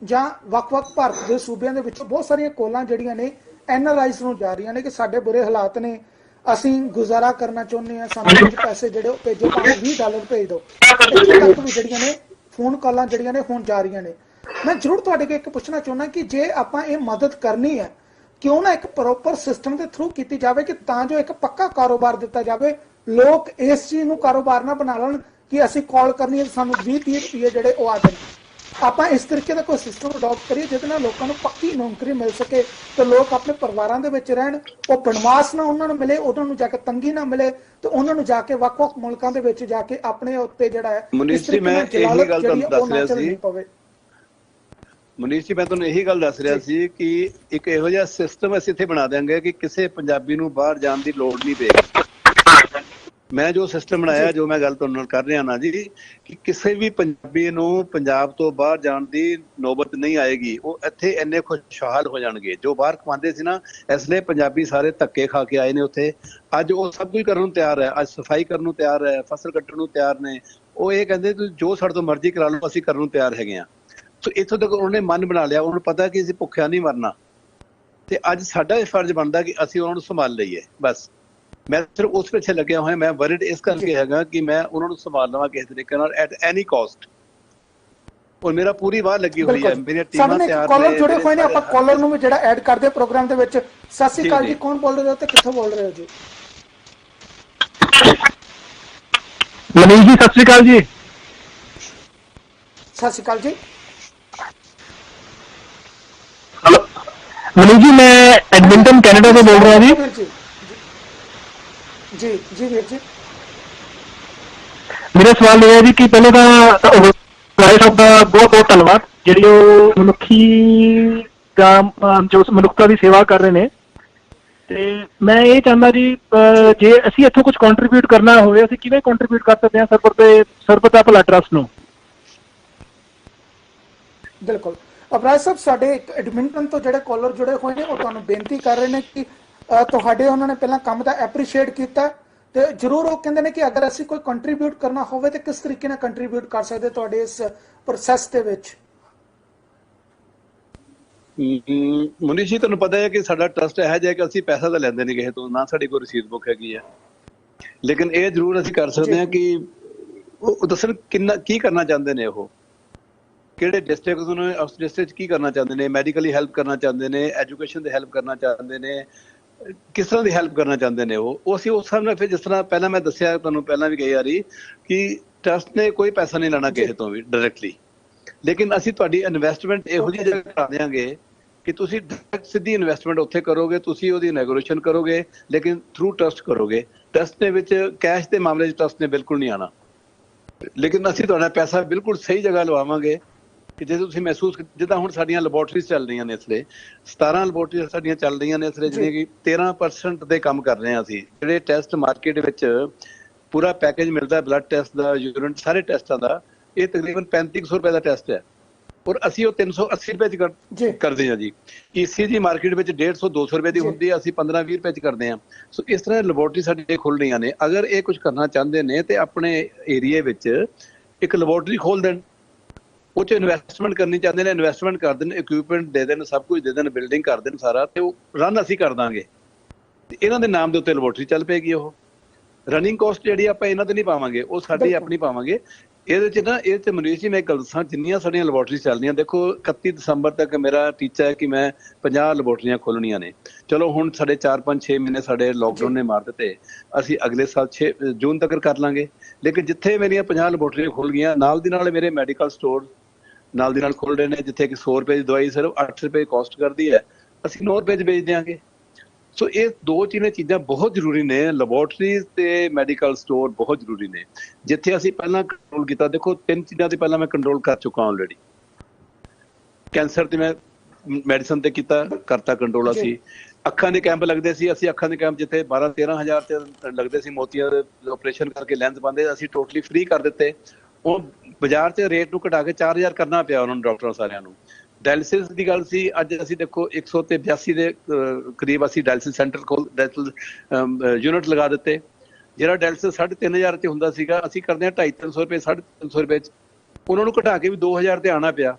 [SPEAKER 1] ਜਾਂ ਵੱਖ-ਵੱਖ ਭਾਰਤ ਦੇ ਸੂਬਿਆਂ ਦੇ ਵਿੱਚੋਂ ਬਹੁਤ ਸਾਰੀਆਂ ਕਾਲਾਂ ਜਿਹੜੀਆਂ ਨੇ NRIs ਨੂੰ ਜਾ ਰਹੀਆਂ ਨੇ ਕਿ ਸਾਡੇ ਬੁਰੇ ਹਾਲਾਤ ਨੇ, ਅਸੀਂ ਗੁਜ਼ਾਰਾ ਕਰਨਾ ਚਾਹੁੰਦੇ ਹਾਂ, ਸਾਨੂੰ ਕੁਝ ਪੈਸੇ ਜਿਹੜੇ ਉਹ ਭੇਜੋ, $20 ਭੇਜ ਦਿਓ, ਇੱਥੇ ਤੱਕ ਵੀ ਜਿਹੜੀਆਂ ਨੇ ਫੋਨ ਕਾਲਾਂ ਜਿਹੜੀਆਂ ਨੇ ਹੁਣ ਜਾ ਰਹੀਆਂ ਨੇ। ਮੈਂ ਜ਼ਰੂਰ ਤੁਹਾਡੇ ਕੋਲ ਇੱਕ ਪੁੱਛਣਾ ਚਾਹੁੰਦਾ ਕਿ ਜੇ ਆਪਾਂ ਇਹ ਮਦਦ ਕਰਨੀ ਹੈ, ਕਿਉਂ ਨਾ ਇੱਕ ਪ੍ਰੋਪਰ ਸਿਸਟਮ ਦੇ ਥਰੂ ਕੀਤੀ ਜਾਵੇ ਕਿ ਤਾਂ ਜੋ ਇੱਕ ਪੱਕਾ ਕਾਰੋਬਾਰ ਦਿੱਤਾ ਜਾਵੇ, ਲੋਕ ਇਸ ਚੀਜ਼ ਨੂੰ ਕਾਰੋਬਾਰ ਨਾ ਬਣਾ ਲੈਣ ਕਿ ਅਸੀਂ ਕਾਲ ਕਰਨੀ ਹੈ ਸਾਨੂੰ 20-30 ਰੁਪਏ ਜਿਹੜੇ ਉਹ ਆ ਜਾਣ। ਆਪਾਂ ਇਸ ਤਰੀਕੇ ਦਾ ਕੋਈ ਸਿਸਟਮ ਅਡਾਪਟ ਕਰੀਏ ਜਿਹਦੇ ਨਾਲ ਲੋਕਾਂ ਨੂੰ ਪੱਕੀ ਨੌਕਰੀ ਮਿਲ ਸਕੇ ਤੇ ਲੋਕ ਆਪਣੇ ਪਰਿਵਾਰਾਂ ਦੇ ਵਿੱਚ ਰਹਿਣ, ਉਹ ਬਨਵਾਸ ਨਾ ਉਹਨਾਂ ਨੂੰ ਮਿਲੇ, ਉਹਨਾਂ ਨੂੰ ਜਾ ਕੇ ਤੰਗੀ ਨਾ ਮਿਲੇ, ਤੇ ਉਹਨਾਂ ਨੂੰ ਜਾ ਕੇ ਵੱਖ-ਵੱਖ ਮੁਲਕਾਂ ਦੇ ਵਿੱਚ ਜਾ ਕੇ ਆਪਣੇ ਉੱਤੇ ਜਿਹੜਾ ਹੈ
[SPEAKER 3] ਮਨੀਸ਼ ਜੀ, ਮੈਂ ਇਹੀ ਗੱਲ ਤੁਹਾਨੂੰ ਦੱਸ ਰਿਹਾ ਸੀ, ਮਨੀਸ਼ ਜੀ ਮੈਂ ਤੁਹਾਨੂੰ ਇਹੀ ਗੱਲ ਦੱਸ ਰਿਹਾ ਸੀ ਕਿ ਇੱਕ ਇਹੋ ਜਿਹਾ ਸਿਸਟਮ ਅਸੀਂ ਇੱਥੇ ਬਣਾ ਦਿਆਂਗੇ ਕਿ ਕਿਸੇ ਪੰਜਾਬੀ ਨੂੰ ਬਾਹਰ ਜਾਣ ਦੀ ਲੋੜ ਨਹੀਂ ਪਏਗੀ। ਮੈਂ ਜੋ ਸਿਸਟਮ ਬਣਾਇਆ, ਜੋ ਮੈਂ ਗੱਲ ਤੁਹਾਡੇ ਨਾਲ ਕਰ ਰਿਹਾ ਨਾ ਜੀ, ਕਿ ਕਿਸੇ ਵੀ ਪੰਜਾਬੀ ਨੂੰ ਪੰਜਾਬ ਤੋਂ ਬਾਹਰ ਜਾਣ ਦੀ ਨੌਬਤ ਨਹੀਂ ਆਏਗੀ। ਉਹ ਇੱਥੇ ਇੰਨੇ ਖੁਸ਼ਹਾਲ ਹੋ ਜਾਣਗੇ। ਜੋ ਬਾਹਰ ਕਮਾਉਂਦੇ ਸੀ ਨਾ, ਇਸ ਲਈ ਪੰਜਾਬੀ ਸਾਰੇ ਧੱਕੇ ਖਾ ਕੇ ਆਏ ਨੇ ਉੱਥੇ, ਅੱਜ ਉਹ ਸਭ ਕੁਝ ਕਰਨ ਨੂੰ ਤਿਆਰ ਹੈ, ਅੱਜ ਸਫਾਈ ਕਰਨ ਨੂੰ ਤਿਆਰ ਹੈ, ਫਸਲ ਕੱਟਣ ਨੂੰ ਤਿਆਰ ਨੇ। ਉਹ ਇਹ ਕਹਿੰਦੇ ਤੁਸੀਂ ਜੋ ਸਾਡੇ ਤੋਂ ਮਰਜ਼ੀ ਕਰਾ ਲਓ, ਅਸੀਂ ਕਰਨ ਨੂੰ ਤਿਆਰ ਹੈਗੇ ਹਾਂ। ਸੋ ਇੱਥੋਂ ਤੱਕ ਉਹਨੇ ਮਨ ਬਣਾ ਲਿਆ, ਉਹਨੂੰ ਪਤਾ ਕਿ ਅਸੀਂ ਭੁੱਖਿਆ ਨਹੀਂ ਮਰਨਾ, ਤੇ ਅੱਜ ਸਾਡਾ ਇਹ ਫਰਜ਼ ਬਣਦਾ ਕਿ ਅਸੀਂ ਉਹਨਾਂ ਨੂੰ ਸੰਭਾਲ ਲਈਏ। ਬਸ ਮੈਂ ਸਿਰਫ ਉਸ ਪਿੱਛੇ ਲੱਗਿਆ ਹੋਇਆ। ਮੈਂ ਵਰਿਡ ਇਸ ਕਰਕੇ ਹੈਗਾ ਕਿ ਮੈਂ ਉਹਨਾਂ ਨੂੰ ਸੰਭਾਲ ਲਵਾਂ ਕਿਸੇ ਤਰੀਕੇ ਨਾਲ, ਐਟ ਐਨੀ ਕਾਸਟ। ਔਰ ਮੇਰਾ ਪੂਰੀ ਵਾਹ ਲੱਗੀ ਹੋਈ ਹੈ, ਮੇਰੀਆਂ ਟੀਮਾਂ ਤਿਆਰ ਨੇ।
[SPEAKER 1] ਕਾਲਰ ਜੁੜੇ ਹੋਏ ਨੇ, ਆਪਾਂ ਕਾਲਰ ਨੂੰ ਵੀ ਜਿਹੜਾ ਐਡ ਕਰਦੇ ਪ੍ਰੋਗਰਾਮ ਦੇ ਵਿੱਚ। ਸਤਿ ਸ਼੍ਰੀ ਅਕਾਲ ਜੀ, ਕੌਣ ਬੋਲ ਰਹੇ ਹੋ ਤੇ ਕਿੱਥੋਂ ਬੋਲ ਰਹੇ ਹੋ ਜੀ?
[SPEAKER 4] ਮਨੀਸ਼ ਜੀ ਸਤਿ ਸ਼੍ਰੀ ਅਕਾਲ ਜੀ।
[SPEAKER 1] ਸਤਿ ਸ਼੍ਰੀ ਅਕਾਲ ਜੀ।
[SPEAKER 4] ਹੈਲੋ ਮਨੀਸ਼ ਜੀ, ਮੈਂ ਐਡਮਿੰਟਨ ਕੈਨੇਡਾ ਤੋਂ ਬੋਲ ਰਿਹਾ ਜੀ।
[SPEAKER 1] ਜੀ ਜੀ ਵੀਰ ਜੀ,
[SPEAKER 4] ਮੇਰਾ ਸਵਾਲ ਇਹ ਹੈ ਜੀ ਕਿ ਪਹਿਲਾਂ ਤਾਂ ਰਾਏ ਸਾਹਿਬ ਦਾ ਬਹੁਤ ਬਹੁਤ ਧੰਨਵਾਦ, ਜਿਹੜੀ ਉਹ ਮਨੁੱਖੀ ਜੋ ਮਨੁੱਖਤਾ ਦੀ ਸੇਵਾ ਕਰ ਰਹੇ ਨੇ। ਤੇ ਮੈਂ ਇਹ ਚਾਹੁੰਦਾ ਜੀ, ਜੇ ਅਸੀਂ ਇੱਥੋਂ ਕੁਝ ਕੰਟਰੀਬਿਊਟ ਕਰਨਾ ਹੋਵੇ, ਅਸੀਂ ਕਿਵੇਂ ਕੰਟਰੀਬਿਊਟ ਕਰ ਸਕਦੇ ਹਾਂ ਸਰਬੱਤ ਦਾ ਭਲਾ ਟਰੱਸਟ ਨੂੰ?
[SPEAKER 1] ਬਿਲਕੁਲ ਅਪਰਾਜ ਸਾਹਿਬ, ਸਾਡੇ ਇੱਕ ਐਡਮਿੰਟਨ ਤੋਂ ਜਿਹੜੇ ਕਾਲਰ ਜੁੜੇ ਹੋਏ ਨੇ, ਉਹ ਤੁਹਾਨੂੰ ਬੇਨਤੀ ਕਰ ਰਹੇ ਨੇ ਕਿ ਤੁਹਾਡੇ ਉਹਨਾਂ ਨੇ ਪਹਿਲਾਂ ਕੰਮ ਦਾ ਐਪਰੀਸ਼ੀਏਟ ਕੀਤਾ, ਤੇ ਜ਼ਰੂਰ ਉਹ ਕਹਿੰਦੇ ਨੇ ਕਿ ਅਗਰ ਅਸੀਂ ਕੋਈ ਕੰਟਰੀਬਿਊਟ ਕਰਨਾ ਹੋਵੇ ਤੇ ਕਿਸ ਤਰੀਕੇ ਨਾਲ ਕੰਟਰੀਬਿਊਟ ਕਰ ਸਕਦੇ ਤੁਹਾਡੇ ਇਸ ਪ੍ਰੋਸੈਸ ਦੇ ਵਿੱਚ?
[SPEAKER 3] ਮਨੀਸ਼ ਜੀ, ਤੁਹਾਨੂੰ ਪਤਾ ਹੈ ਕਿ ਸਾਡਾ ਟਰਸਟ ਇਹੋ ਜਿਹਾ ਕਿ ਅਸੀਂ ਪੈਸਾ ਤਾਂ ਲੈਂਦੇ ਨਹੀਂ ਕਿਸੇ ਤੋਂ, ਨਾ ਸਾਡੀ ਕੋਈ ਰਸੀਦ ਬੁੱਕ ਹੈਗੀ ਹੈ, ਲੇਕਿਨ ਇਹ ਜ਼ਰੂਰ ਅਸੀਂ ਕਰ ਸਕਦੇ ਹਾਂ ਕਿ ਉਹ ਦੱਸਣ ਕੀ ਕਰਨਾ ਚਾਹੁੰਦੇ ਨੇ, ਉਹ ਕਿਹੜੇ ਡਿਸਟ੍ਰਿਕਟ ਨੂੰ, ਉਸ ਡਿਸਟ੍ਰਿਕਟ ਕੀ ਕਰਨਾ ਚਾਹੁੰਦੇ ਨੇ, ਮੈਡੀਕਲੀ ਹੈਲਪ ਕਰਨਾ ਚਾਹੁੰਦੇ ਨੇ, ਐਜੂਕੇਸ਼ਨ ਦੀ ਹੈਲਪ ਕਰਨਾ ਚਾਹੁੰਦੇ ਨੇ, ਕਿਸ ਤਰ੍ਹਾਂ ਦੀ ਹੈਲਪ ਕਰਨਾ ਚਾਹੁੰਦੇ ਨੇ ਉਹ ਅਸੀਂ ਉਸ ਹਿਸਾਬ ਨਾਲ ਫਿਰ, ਜਿਸ ਤਰ੍ਹਾਂ ਪਹਿਲਾਂ ਮੈਂ ਦੱਸਿਆ ਤੁਹਾਨੂੰ ਪਹਿਲਾਂ ਵੀ ਕਈ ਵਾਰੀ ਕਿ ਟਰਸਟ ਨੇ ਕੋਈ ਪੈਸਾ ਨਹੀਂ ਲੈਣਾ ਕਿਸੇ ਤੋਂ ਵੀ ਡਾਇਰੈਕਟਲੀ, ਲੇਕਿਨ ਅਸੀਂ ਤੁਹਾਡੀ ਇਨਵੈਸਟਮੈਂਟ ਇਹੋ ਜਿਹੀ ਜਗ੍ਹਾ ਕਰਾ ਦਿਆਂਗੇ ਕਿ ਤੁਸੀਂ ਡਾਇਰੈਕਟ ਸਿੱਧੀ ਇਨਵੈਸਟਮੈਂਟ ਉੱਥੇ ਕਰੋਗੇ, ਤੁਸੀਂ ਉਹਦੀ ਨੈਗੋਸ਼ੀਏਸ਼ਨ ਕਰੋਗੇ, ਲੇਕਿਨ ਥਰੂ ਟਰਸਟ ਕਰੋਗੇ। ਟਰਸਟ ਦੇ ਵਿੱਚ ਕੈਸ਼ ਦੇ ਮਾਮਲੇ 'ਚ ਟਰਸਟ ਨੇ ਬਿਲਕੁਲ ਨਹੀਂ ਆਉਣਾ, ਲੇਕਿਨ ਅਸੀਂ ਤੁਹਾਡਾ ਪੈਸਾ ਬਿਲਕੁਲ ਸਹੀ ਜਗ੍ਹਾ ਲਵਾਵਾਂਗੇ ਕਿ ਜੇ ਤੁਸੀਂ ਮਹਿਸੂਸ, ਜਿੱਦਾਂ ਹੁਣ ਸਾਡੀਆਂ ਲੈਬੋਰਟਰੀਜ਼ ਚੱਲ ਰਹੀਆਂ ਨੇ ਇਸ ਵੇਲੇ, 17 ਲੈਬੋਰਟਰੀਜ਼ ਸਾਡੀਆਂ ਚੱਲ ਰਹੀਆਂ ਨੇ ਇਸ ਵੇਲੇ, ਜਿਹੜੀਆਂ ਕਿ 13% ਦੇ ਕੰਮ ਕਰ ਰਹੇ ਹਾਂ ਅਸੀਂ। ਜਿਹੜੇ ਟੈਸਟ ਮਾਰਕੀਟ ਵਿੱਚ ਪੂਰਾ ਪੈਕੇਜ ਮਿਲਦਾ, ਬਲੱਡ ਟੈਸਟ ਦਾ, ਯੂਰਿਨ, ਸਾਰੇ ਟੈਸਟਾਂ ਦਾ, ਇਹ ਤਕਰੀਬਨ 3500 ਰੁਪਏ ਦਾ ਟੈਸਟ ਹੈ, ਔਰ ਅਸੀਂ ਉਹ 380 ਰੁਪਏ 'ਚ ਕਰਦੇ ਹਾਂ ਜੀ। ECG ਮਾਰਕੀਟ ਵਿੱਚ 150-200 ਰੁਪਏ ਦੀ ਹੁੰਦੀ ਹੈ, ਅਸੀਂ 15-20 ਰੁਪਏ 'ਚ ਕਰਦੇ ਹਾਂ। ਸੋ ਇਸ ਤਰ੍ਹਾਂ ਲੈਬੋਰਟਰੀ ਸਾਡੇ ਖੁੱਲ ਰਹੀਆਂ ਨੇ। ਅਗਰ ਇਹ ਕੁਝ ਕਰਨਾ ਚਾਹੁੰਦੇ ਨੇ ਤੇ ਆਪਣੇ ਏਰੀਏ ਵਿੱਚ ਇੱਕ ਲੈਬੋਰਟਰੀ ਖੋਲ ਦੇਣ, ਉਹ 'ਚ ਇਨਵੈਸਟਮੈਂਟ ਕਰਨੀ ਚਾਹੁੰਦੇ ਨੇ, ਇਨਵੈਸਟਮੈਂਟ ਕਰ ਦੇਣ, ਇਕਵਿਪਮੈਂਟ ਦੇ ਦੇਣ, ਸਭ ਕੁਝ ਦੇ ਦੇਣ, ਬਿਲਡਿੰਗ ਕਰ ਦੇਣ ਸਾਰਾ, ਤੇ ਉਹ ਰਨ ਅਸੀਂ ਕਰ ਦਾਂਗੇ। ਇਹਨਾਂ ਦੇ ਨਾਮ ਦੇ ਉੱਤੇ ਲੈਬੋਰਟਰੀ ਚੱਲ ਪਏਗੀ। ਉਹ ਰਨਿੰਗ ਕਾਸਟ ਜਿਹੜੀ ਆਪਾਂ ਇਹਨਾਂ ਤੇ ਨਹੀਂ ਪਾਵਾਂਗੇ, ਉਹ ਸਾਡੀ ਆਪਣੀ ਪਾਵਾਂਗੇ। ਇਹਦੇ 'ਚ ਨਾ, ਇਹ ਤੇ ਮਨੀਸ਼ ਜੀ ਮੈਂ ਇੱਕ ਗੱਲ ਦੱਸਾਂ, ਜਿੰਨੀਆਂ ਸਾਡੀਆਂ ਲੈਬੋਰਟਰੀ ਚੱਲਦੀਆਂ, ਦੇਖੋ 31 ਦਸੰਬਰ ਤੱਕ ਮੇਰਾ ਟੀਚਾ ਹੈ ਕਿ ਮੈਂ 50 ਲੈਬੋਰਟਰੀਆਂ ਖੋਲਣੀਆਂ ਨੇ। ਚਲੋ ਹੁਣ ਸਾਡੇ 4-5-6 ਮਹੀਨੇ ਸਾਡੇ ਲੋਕਡਾਊਨ ਨੇ ਮਾਰ ਦਿੱਤੇ, ਅਸੀਂ ਅਗਲੇ ਸਾਲ 6 ਜੂਨ ਤੱਕ ਕਰ ਲਾਂਗੇ। ਲੇਕਿਨ ਜਿੱਥੇ ਮੇਰੀਆਂ 50 ਲੈਬੋਰਟਰੀਆਂ ਖੁੱਲ ਗਈਆਂ, ਨਾਲ ਦੀ ਨਾਲ ਮੇਰੇ ਮੈਡੀਕਲ ਸਟੋਰ ਨਾਲ ਦੀ ਨਾਲ ਖੁੱਲ ਰਹੇ ਨੇ, ਜਿੱਥੇ ਕਿ 100 ਰੁਪਏ ਦੀ ਦਵਾਈ ਸਿਰਫ 8 ਰੁਪਏ ਕੋਸਟ ਕਰਦੀ ਹੈ, ਅਸੀਂ 9 ਰੁਪਏ 'ਚ ਵੇਚ ਦਿਆਂਗੇ। ਸੋ ਇਹ ਦੋ ਚੀਜ਼ਾਂ ਬਹੁਤ ਜ਼ਰੂਰੀ ਨੇ, ਲੈਬੋਰਟਰੀਜ਼ ਤੇ ਮੈਡੀਕਲ ਸਟੋਰ ਬਹੁਤ ਜ਼ਰੂਰੀ ਨੇ। ਜਿੱਥੇ ਅਸੀਂ ਪਹਿਲਾਂ ਕੰਟਰੋਲ ਕੀਤਾ, ਦੇਖੋ 3 ਚੀਜ਼ਾਂ ਤੇ ਪਹਿਲਾਂ ਮੈਂ ਕੰਟਰੋਲ ਕਰ ਚੁੱਕਾ ਆਲਰੇਡੀ। ਕੈਂਸਰ ਤੇ ਮੈਂ ਮੈਡੀਸਨ ਤੇ ਕਰਤਾ ਕੰਟਰੋਲ। ਅਸੀਂ ਅੱਖਾਂ ਦੇ ਕੈਂਪ ਲੱਗਦੇ ਸੀ, ਅਸੀਂ ਅੱਖਾਂ ਦੇ ਕੈਂਪ ਜਿੱਥੇ 12-13 ਹਜ਼ਾਰ ਤੇ ਲੱਗਦੇ ਸੀ, ਮੋਤੀਆਂ ਦੇ ਆਪਰੇਸ਼ਨ ਕਰਕੇ ਲੈਂਸ ਪਾਉਂਦੇ, ਅਸੀਂ ਟੋਟਲੀ ਫ੍ਰੀ ਕਰ ਦਿੱਤੇ। ਉਹ ਬਾਜ਼ਾਰ 'ਚ ਰੇਟ ਨੂੰ ਘਟਾ ਕੇ 4000 ਕਰਨਾ ਪਿਆ ਉਹਨਾਂ ਨੂੰ, ਡਾਕਟਰਾਂ ਸਾਰਿਆਂ ਨੂੰ। ਡਾਇਲਿਸਿਸ ਦੀ ਗੱਲ ਸੀ, ਅੱਜ ਅਸੀਂ ਦੇਖੋ 182 ਦੇ ਕਰੀਬ ਅਸੀਂ ਡਾਇਲਿਸਿਸ ਸੈਂਟਰ ਡਾਇਲਿਸਿਸ ਯੂਨਿਟ ਲਗਾ ਦਿੱਤੇ। ਜਿਹੜਾ ਡਾਇਲਿਸਿਸ 3500 'ਚ ਹੁੰਦਾ ਸੀਗਾ, ਅਸੀਂ ਕਰਦੇ ਹਾਂ 250-300 ਰੁਪਏ, 350 ਰੁਪਏ 'ਚ। ਉਹਨਾਂ ਨੂੰ ਘਟਾ ਕੇ ਵੀ 2000 ਤੇ ਆਉਣਾ ਪਿਆ।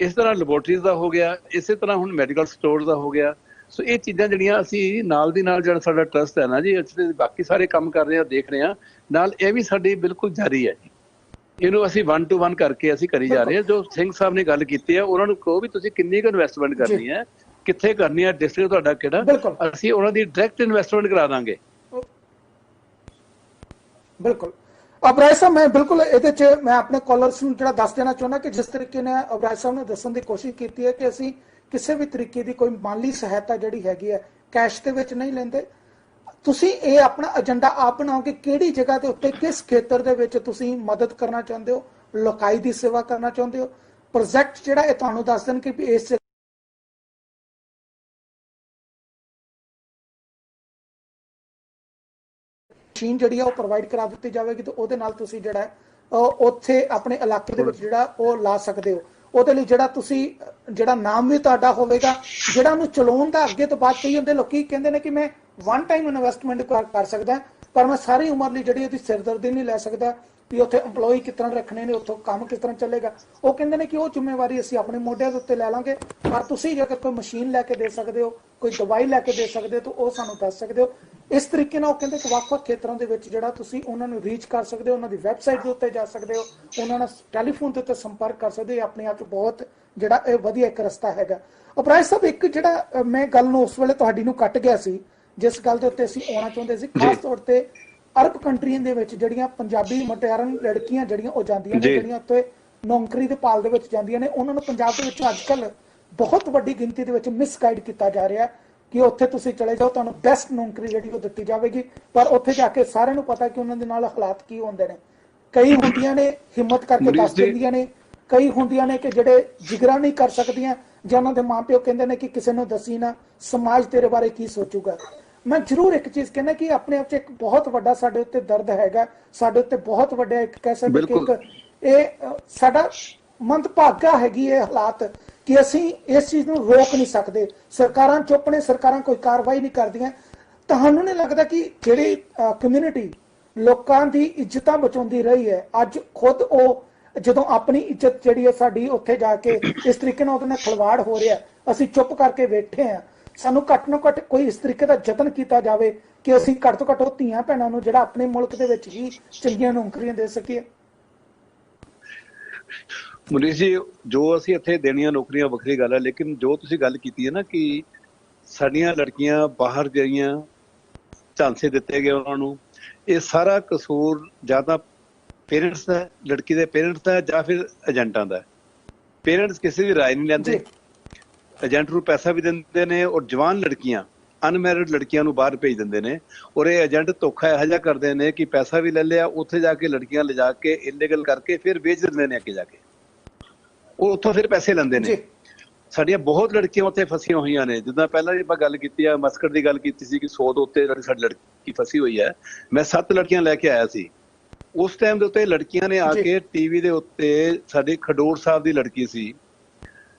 [SPEAKER 3] ਇਸ ਤਰ੍ਹਾਂ ਲੈਬੋਰਟਰੀਜ਼ ਦਾ ਹੋ ਗਿਆ, ਇਸੇ ਤਰ੍ਹਾਂ ਹੁਣ ਮੈਡੀਕਲ ਸਟੋਰ ਦਾ ਹੋ ਗਿਆ। ਸੋ ਇਹ ਚੀਜ਼ਾਂ ਜਿਹੜੀਆਂ ਅਸੀਂ ਨਾਲ ਦੀ ਨਾਲ ਜਿਹੜਾ ਸਾਡਾ ਟਰਸਟ ਹੈ ਨਾ ਜੀ, ਅਸੀਂ ਬਾਕੀ ਸਾਰੇ ਕੰਮ ਕਰ ਰਹੇ ਹਾਂ, ਦੇਖ ਰਹੇ ਹਾਂ, ਨਾਲ ਇਹ ਵੀ ਸਾਡੀ ਬਿਲਕੁਲ ਜਾਰੀ ਹੈ ਜੀ। ਇਹਨੂੰ ਅਸੀਂ 1 to 1 ਕਰਕੇ ਅਸੀਂ ਕਰੀ ਜਾ ਰਹੇ ਹਾਂ। ਜੋ ਸਿੰਘ ਸਾਹਿਬ ਨੇ ਗੱਲ ਕੀਤੀ ਹੈ, ਉਹਨਾਂ ਨੂੰ ਕਹੋ ਵੀ ਤੁਸੀਂ ਕਿੰਨੀ ਕੁ ਇਨਵੈਸਟਮੈਂਟ ਕਰਨੀ ਹੈ, ਕਿੱਥੇ ਕਰਨੀ ਹੈ, ਡਿਸਟ੍ਰਿਕਟ ਤੁਹਾਡਾ ਕਿਹੜਾ, ਅਸੀਂ ਉਹਨਾਂ ਦੀ ਡਾਇਰੈਕਟ ਇਨਵੈਸਟਮੈਂਟ ਕਰਾ ਦਾਂਗੇ।
[SPEAKER 1] ਬਿਲਕੁਲ ਅਬਰਾਜ ਸਾਹਿਬ, ਮੈਂ ਬਿਲਕੁਲ ਇਹਦੇ 'ਚ ਮੈਂ ਆਪਣੇ ਕਾਲਰਸ ਨੂੰ ਜਿਹੜਾ ਦੱਸ ਦੇਣਾ ਚਾਹੁੰਦਾ ਕਿ ਜਿਸ ਤਰੀਕੇ ਨਾਲ ਅਬਰਾਜ ਸਾਹਿਬ ਨੇ ਦੱਸਣ ਦੀ ਕੋਸ਼ਿਸ਼ ਕੀਤੀ ਹੈ ਕਿ ਅਸੀਂ ਕਿਸੇ ਵੀ ਤਰੀਕੇ ਦੀ ਕੋਈ ਮਾਲੀ ਸਹਾਇਤਾ ਜਿਹੜੀ ਹੈਗੀ ਹੈ ਕੈਸ਼ ਦੇ ਵਿੱਚ ਨਹੀਂ ਲੈਂਦੇ। ਤੁਸੀਂ ਇਹ ਆਪਣਾ ਏਜੰਡਾ ਆਪ ਬਣਾਓ ਕਿ ਕਿਹੜੀ ਜਗ੍ਹਾ ਦੇ ਉੱਤੇ, ਕਿਸ ਖੇਤਰ ਦੇ ਵਿੱਚ ਤੁਸੀਂ ਮਦਦ ਕਰਨਾ ਚਾਹੁੰਦੇ ਹੋ, ਲੋਕਾਈ ਦੀ ਸੇਵਾ ਕਰਨਾ ਚਾਹੁੰਦੇ ਹੋ। ਪ੍ਰੋਜੈਕਟ ਜਿਹੜਾ ਇਹ ਤੁਹਾਨੂੰ ਦੱਸ ਦੇਣ ਕਿ ਇਸ ਮਸ਼ੀਨ ਜਿਹੜੀ ਆ ਉਹ ਪ੍ਰੋਵਾਈਡ ਕਰਾ ਦਿੱਤੀ ਜਾਵੇਗੀ ਤੇ ਉਹਦੇ ਨਾਲ ਤੁਸੀਂ ਜਿਹੜਾ ਉੱਥੇ ਆਪਣੇ ਇਲਾਕੇ ਦੇ ਵਿੱਚ ਜਿਹੜਾ ਉਹ ਲਾ ਸਕਦੇ ਹੋ। ਉਹਦੇ ਲਈ ਜਿਹੜਾ ਤੁਸੀਂ ਜਿਹੜਾ ਨਾਮ ਵੀ ਤੁਹਾਡਾ ਹੋਵੇਗਾ, ਜਿਹੜਾ ਉਹਨੂੰ ਚਲਾਉਣ ਦਾ ਅੱਗੇ ਤੋਂ ਬਾਅਦ ਕਈ ਹੁੰਦੇ ਲੋਕੀ ਕਹਿੰਦੇ ਨੇ ਕਿ ਮੈਂ 1 ਟਾਈਮ ਇਨਵੈਸਟਮੈਂਟ ਕਰ ਸਕਦਾ, ਪਰ ਮੈਂ ਸਾਰੀ ਉਮਰ ਲਈ ਜਿਹੜੀ ਉਹਦੀ ਸਿਰਦਰਦੀ ਨਹੀਂ ਲੈ ਸਕਦਾ ਵੀ ਉੱਥੇ EMPLOYE ਕਿਸ ਤਰ੍ਹਾਂ ਰੱਖਣੇ ਨੇ, ਉੱਥੋਂ ਕੰਮ ਕਿਸ ਤਰ੍ਹਾਂ ਚੱਲੇਗਾ। ਉਹ ਕਹਿੰਦੇ ਨੇ ਕਿ ਉਹ ਜ਼ਿੰਮੇਵਾਰੀ ਅਸੀਂ ਆਪਣੇ ਮੋਢਿਆਂ ਦੇ ਉੱਤੇ ਲੈ ਲਾਂਗੇ, ਪਰ ਤੁਸੀਂ ਜੇਕਰ ਕੋਈ ਮਸ਼ੀਨ ਲੈ ਕੇ ਦੇ ਸਕਦੇ ਹੋ, ਕੋਈ ਦਵਾਈ ਲੈ ਕੇ ਦੇ ਸਕਦੇ ਹੋ, ਤਾਂ ਉਹ ਸਾਨੂੰ ਦੱਸ ਸਕਦੇ ਹੋ। ਇਸ ਤਰੀਕੇ ਨਾਲ ਉਹ ਕਹਿੰਦੇ ਕਿ ਵੱਖ-ਵੱਖ ਖੇਤਰਾਂ ਦੇ ਵਿੱਚ ਜਿਹੜਾ ਤੁਸੀਂ ਉਹਨਾਂ ਨੂੰ ਰੀਚ ਕਰ ਸਕਦੇ ਹੋ, ਉਹਨਾਂ ਦੀ ਵੈਬਸਾਈਟ ਦੇ ਉੱਤੇ ਜਾ ਸਕਦੇ ਹੋ, ਉਹਨਾਂ ਨਾਲ ਟੈਲੀਫੋਨ ਦੇ ਉੱਤੇ ਸੰਪਰਕ ਕਰ ਸਕਦੇ ਹੋ। ਆਪਣੇ ਆਪ 'ਚ ਬਹੁਤ ਜਿਹੜਾ ਇਹ ਵਧੀਆ ਇੱਕ ਰਸਤਾ ਹੈਗਾ। ਅਪਰਾਜ ਸਾਹਿਬ, ਇੱਕ ਜਿਹੜਾ ਮੈਂ ਗੱਲ ਨੂੰ ਉਸ ਵੇਲੇ ਤੁਹਾਡੀ ਨੂੰ ਕੱਟ ਗਿਆ ਸੀ, ਜਿਸ ਗੱਲ ਦੇ ਉੱਤੇ ਅਸੀਂ ਆਉਣਾ ਚਾਹੁੰਦੇ ਸੀ, ਖਾਸ ਤੌਰ ਤੇ ਅਰਬ ਕੰਟਰੀਆਂ ਦੇ ਵਿੱਚ ਜਿਹੜੀਆਂ ਪੰਜਾਬੀ ਮੁਟਿਆਰਾਂ ਲੜਕੀਆਂ ਜਿਹੜੀਆਂ ਉਹ ਜਾਂਦੀਆਂ ਨੇ, ਜਿਹੜੀਆਂ ਉੱਤੇ ਨੌਕਰੀ ਦੇ ਭਾਲ ਦੇ ਵਿੱਚ ਜਾਂਦੀਆਂ ਨੇ, ਉਹਨਾਂ ਨੂੰ ਪੰਜਾਬ ਦੇ ਵਿੱਚ ਅੱਜ ਕੱਲ੍ਹ ਬਹੁਤ ਵੱਡੀ ਗਿਣਤੀ ਦੇ ਵਿੱਚ ਮਿਸਗਾਈਡ ਕੀਤਾ ਜਾ ਰਿਹਾ ਕਿ ਉੱਥੇ ਤੁਸੀਂ ਚਲੇ ਜਾਓ, ਤੁਹਾਨੂੰ ਬੈਸਟ ਨੌਕਰੀ ਜਿਹੜੀ ਉਹ ਦਿੱਤੀ ਜਾਵੇਗੀ, ਪਰ ਉੱਥੇ ਜਾ ਕੇ ਸਾਰਿਆਂ ਨੂੰ ਪਤਾ ਕਿ ਉਹਨਾਂ ਦੇ ਨਾਲ ਹਾਲਾਤ ਕੀ ਹੁੰਦੇ ਨੇ। ਕਈ ਹੁੰਦੀਆਂ ਨੇ ਹਿੰਮਤ ਕਰਕੇ ਦੱਸ ਦਿੰਦੀਆਂ ਨੇ, ਕਈ ਹੁੰਦੀਆਂ ਨੇ ਕਿ ਜਿਹੜੇ ਜਿਗਰਾ ਨਹੀਂ ਕਰ ਸਕਦੀਆਂ, ਜਾਂ ਉਹਨਾਂ ਦੇ ਮਾਪਿਓ ਕਹਿੰਦੇ ਨੇ ਕਿ ਕਿਸੇ ਨੂੰ ਦੱਸੀ ਨਾ, ਸਮਾਜ ਤੇਰੇ ਬਾਰੇ ਕੀ ਸੋਚੂਗਾ। ਮੈਂ ਜ਼ਰੂਰ ਇੱਕ ਚੀਜ਼ ਕਹਿੰਦਾ ਕਿ ਆਪਣੇ ਆਪ 'ਚ ਇੱਕ ਬਹੁਤ ਵੱਡਾ ਸਾਡੇ ਉੱਤੇ ਦਰਦ ਹੈਗਾ, ਸਾਡੇ ਉੱਤੇ ਬਹੁਤ ਵੱਡਾ ਇੱਕ ਕਹਿ ਸਕਦੇ ਕਿ ਇੱਕ ਇਹ ਸਾਡਾ ਮੰਦਭਾਗਾ ਹੈਗੀ ਇਹ ਹਾਲਾਤ ਕਿ ਅਸੀਂ ਇਸ ਚੀਜ਼ ਨੂੰ ਰੋਕ ਨਹੀਂ ਸਕਦੇ। ਸਰਕਾਰਾਂ ਚੁੱਪ ਨੇ, ਸਰਕਾਰਾਂ ਕੋਈ ਕਾਰਵਾਈ ਨਹੀਂ ਕਰਦੀਆਂ। ਤੁਹਾਨੂੰ ਨਹੀਂ ਲੱਗਦਾ ਕਿ ਜਿਹੜੀ ਕਮਿਊਨਿਟੀ ਲੋਕਾਂ ਦੀ ਇੱਜ਼ਤਾਂ ਬਚਾਉਂਦੀ ਰਹੀ ਹੈ, ਅੱਜ ਖੁਦ ਉਹ ਜਦੋਂ ਆਪਣੀ ਇੱਜ਼ਤ ਜਿਹੜੀ ਹੈ ਸਾਡੀ ਉੱਥੇ ਜਾ ਕੇ ਇਸ ਤਰੀਕੇ ਨਾਲ ਉਹਦੇ ਨਾਲ ਖਿਲਵਾੜ ਹੋ ਰਿਹਾ, ਅਸੀਂ ਚੁੱਪ ਕਰਕੇ ਬੈਠੇ ਹਾਂ। ਸਾਨੂੰ ਘੱਟ ਤੋਂ ਘੱਟ ਕੋਈ ਇਸ ਤਰੀਕੇ ਦਾ ਯਤਨ ਕੀਤਾ ਜਾਵੇ ਕਿ ਅਸੀਂ ਘੱਟ ਤੋਂ ਘੱਟ ਉਹ ਧੀਆਂ ਭੈਣਾਂ ਨੂੰ ਜਿਹੜਾ ਆਪਣੇ ਮੁਲਕ ਦੇ ਵਿੱਚ ਹੀ ਚੰਗੀਆਂ ਨੌਕਰੀਆਂ ਦੇ ਸਕੀਏ।
[SPEAKER 3] ਮੁਨੀਸ਼ ਜੀ, ਜੋ ਅਸੀਂ ਇੱਥੇ ਦੇਣੀਆਂ ਨੌਕਰੀਆਂ ਵੱਖਰੀ ਗੱਲ ਹੈ, ਲੇਕਿਨ ਜੋ ਤੁਸੀਂ ਗੱਲ ਕੀਤੀ ਹੈ ਨਾ ਕਿ ਸਾਡੀਆਂ ਲੜਕੀਆਂ ਬਾਹਰ ਗਈਆਂ, ਝਾਂਸੇ ਦਿੱਤੇ ਗਏ ਉਹਨਾਂ ਨੂੰ, ਇਹ ਸਾਰਾ ਕਸੂਰ ਜਾਂ ਤਾਂ ਪੇਰੈਂਟਸ ਦਾ, ਲੜਕੀ ਦੇ ਪੇਰੈਂਟਸ ਦਾ, ਜਾਂ ਫਿਰ ਏਜੰਟਾਂ ਦਾ। ਪੇਰੈਂਟਸ ਕਿਸੇ ਦੀ ਰਾਏ ਨਹੀਂ ਲੈਂਦੇ, ਏਜੰਟ ਨੂੰ ਪੈਸਾ ਵੀ ਦਿੰਦੇ ਨੇ, ਔਰ ਜਵਾਨ ਲੜਕੀਆਂ, ਅਨਮੈਰਿਡ ਲੜਕੀਆਂ ਨੂੰ ਬਾਹਰ ਭੇਜ ਦਿੰਦੇ ਨੇ। ਔਰ ਇਹ ਏਜੰਟ ਧੋਖਾ ਇਹੋ ਜਿਹਾ ਕਰਦੇ ਨੇ ਕਿ ਪੈਸਾ ਵੀ ਲੈ ਲਿਆ, ਉੱਥੇ ਜਾ ਕੇ ਲੜਕੀਆਂ ਲਿਜਾ ਕੇ ਇਲੀਗਲ ਕਰਕੇ ਫਿਰ ਵੇਚ ਦਿੰਦੇ ਨੇ ਅੱਗੇ ਜਾ ਕੇ, ਉਹ ਉੱਥੋਂ ਫਿਰ ਪੈਸੇ ਲੈਂਦੇ ਨੇ। ਸਾਡੀਆਂ ਬਹੁਤ ਲੜਕੀਆਂ ਉੱਥੇ ਫਸੀਆਂ ਹੋਈਆਂ ਨੇ। ਜਿੱਦਾਂ ਪਹਿਲਾਂ ਆਪਾਂ ਗੱਲ ਕੀਤੀ ਆ, ਮਸਕਟ ਦੀ ਗੱਲ ਕੀਤੀ ਸੀ ਕਿ 100 ਦੇ ਉੱਤੇ ਸਾਡੀ ਲੜਕੀ ਫਸੀ ਹੋਈ ਹੈ। ਮੈਂ 7 ਲੜਕੀਆਂ ਲੈ ਕੇ ਆਇਆ ਸੀ ਉਸ ਟਾਈਮ ਦੇ ਉੱਤੇ। ਲੜਕੀਆਂ ਨੇ ਆ ਕੇ ਟੀਵੀ ਦੇ ਉੱਤੇ, ਸਾਡੀ ਖਡੂਰ ਸਾਹਿਬ ਦੀ ਲੜਕੀ ਸੀ,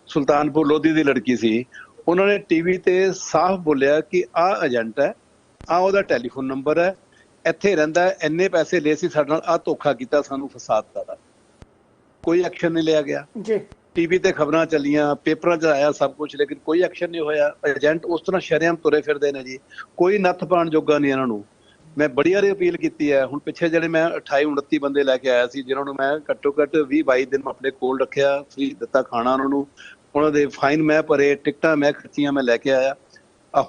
[SPEAKER 3] ਸੁਲਤਾਨਪੁਰ ਲੋਧੀ ਦੀ ਲੜਕੀ ਸੀ, ਉਹਨਾਂ ਨੇ ਟੀਵੀ ਤੇ ਸਾਫ਼ ਬੋਲਿਆ ਕਿ ਆਹ ਏਜੰਟ ਹੈ, ਆਹ ਉਹਦਾ ਟੈਲੀਫੋਨ ਨੰਬਰ ਹੈ, ਇੱਥੇ ਰਹਿੰਦਾ, ਇੰਨੇ ਪੈਸੇ ਲਏ ਸੀ ਸਾਡੇ ਨਾਲ, ਆਹ ਧੋਖਾ ਕੀਤਾ, ਸਾਨੂੰ ਫਸਾਤਾ ਦਾ। ਕੋਈ ਐਕਸ਼ਨ ਨਹੀਂ ਲਿਆ ਗਿਆ। ਟੀਵੀ ਤੇ ਖਬਰਾਂ ਚੱਲੀਆਂ, ਪੇਪਰਾਂ 'ਚ ਆਇਆ ਸਭ ਕੁਝ, ਲੇਕਿਨ ਕੋਈ ਐਕਸ਼ਨ ਨਹੀਂ ਹੋਇਆ। ਏਜੰਟ ਉਸ ਤਰ੍ਹਾਂ ਸ਼ਰੇਆਮ ਤੁਰੇ ਫਿਰਦੇ ਨੇ ਜੀ, ਕੋਈ ਨੱਥ ਪਾਉਣ ਜੋਗਾ ਨਹੀਂ ਇਹਨਾਂ ਨੂੰ। ਮੈਂ ਬੜੀ ਵਾਰੀ ਅਪੀਲ ਕੀਤੀ ਹੈ। ਹੁਣ ਪਿੱਛੇ ਜਿਹੜੇ ਮੈਂ 28-29 ਬੰਦੇ ਲੈ ਕੇ ਆਇਆ ਸੀ, ਜਿਨ੍ਹਾਂ ਨੂੰ ਮੈਂ ਘੱਟੋ ਘੱਟ 20-22 ਦਿਨ ਆਪਣੇ ਕੋਲ ਰੱਖਿਆ, ਫ੍ਰੀ ਦਿੱਤਾ ਖਾਣਾ ਉਹਨਾਂ ਨੂੰ, ਉਹਨਾਂ ਦੇ ਫਾਈਨ ਮੈਂ ਭਰੇ, ਟਿਕਟਾਂ ਮੈਂ ਖਰਚੀਆਂ, ਮੈਂ ਲੈ ਕੇ ਆਇਆ।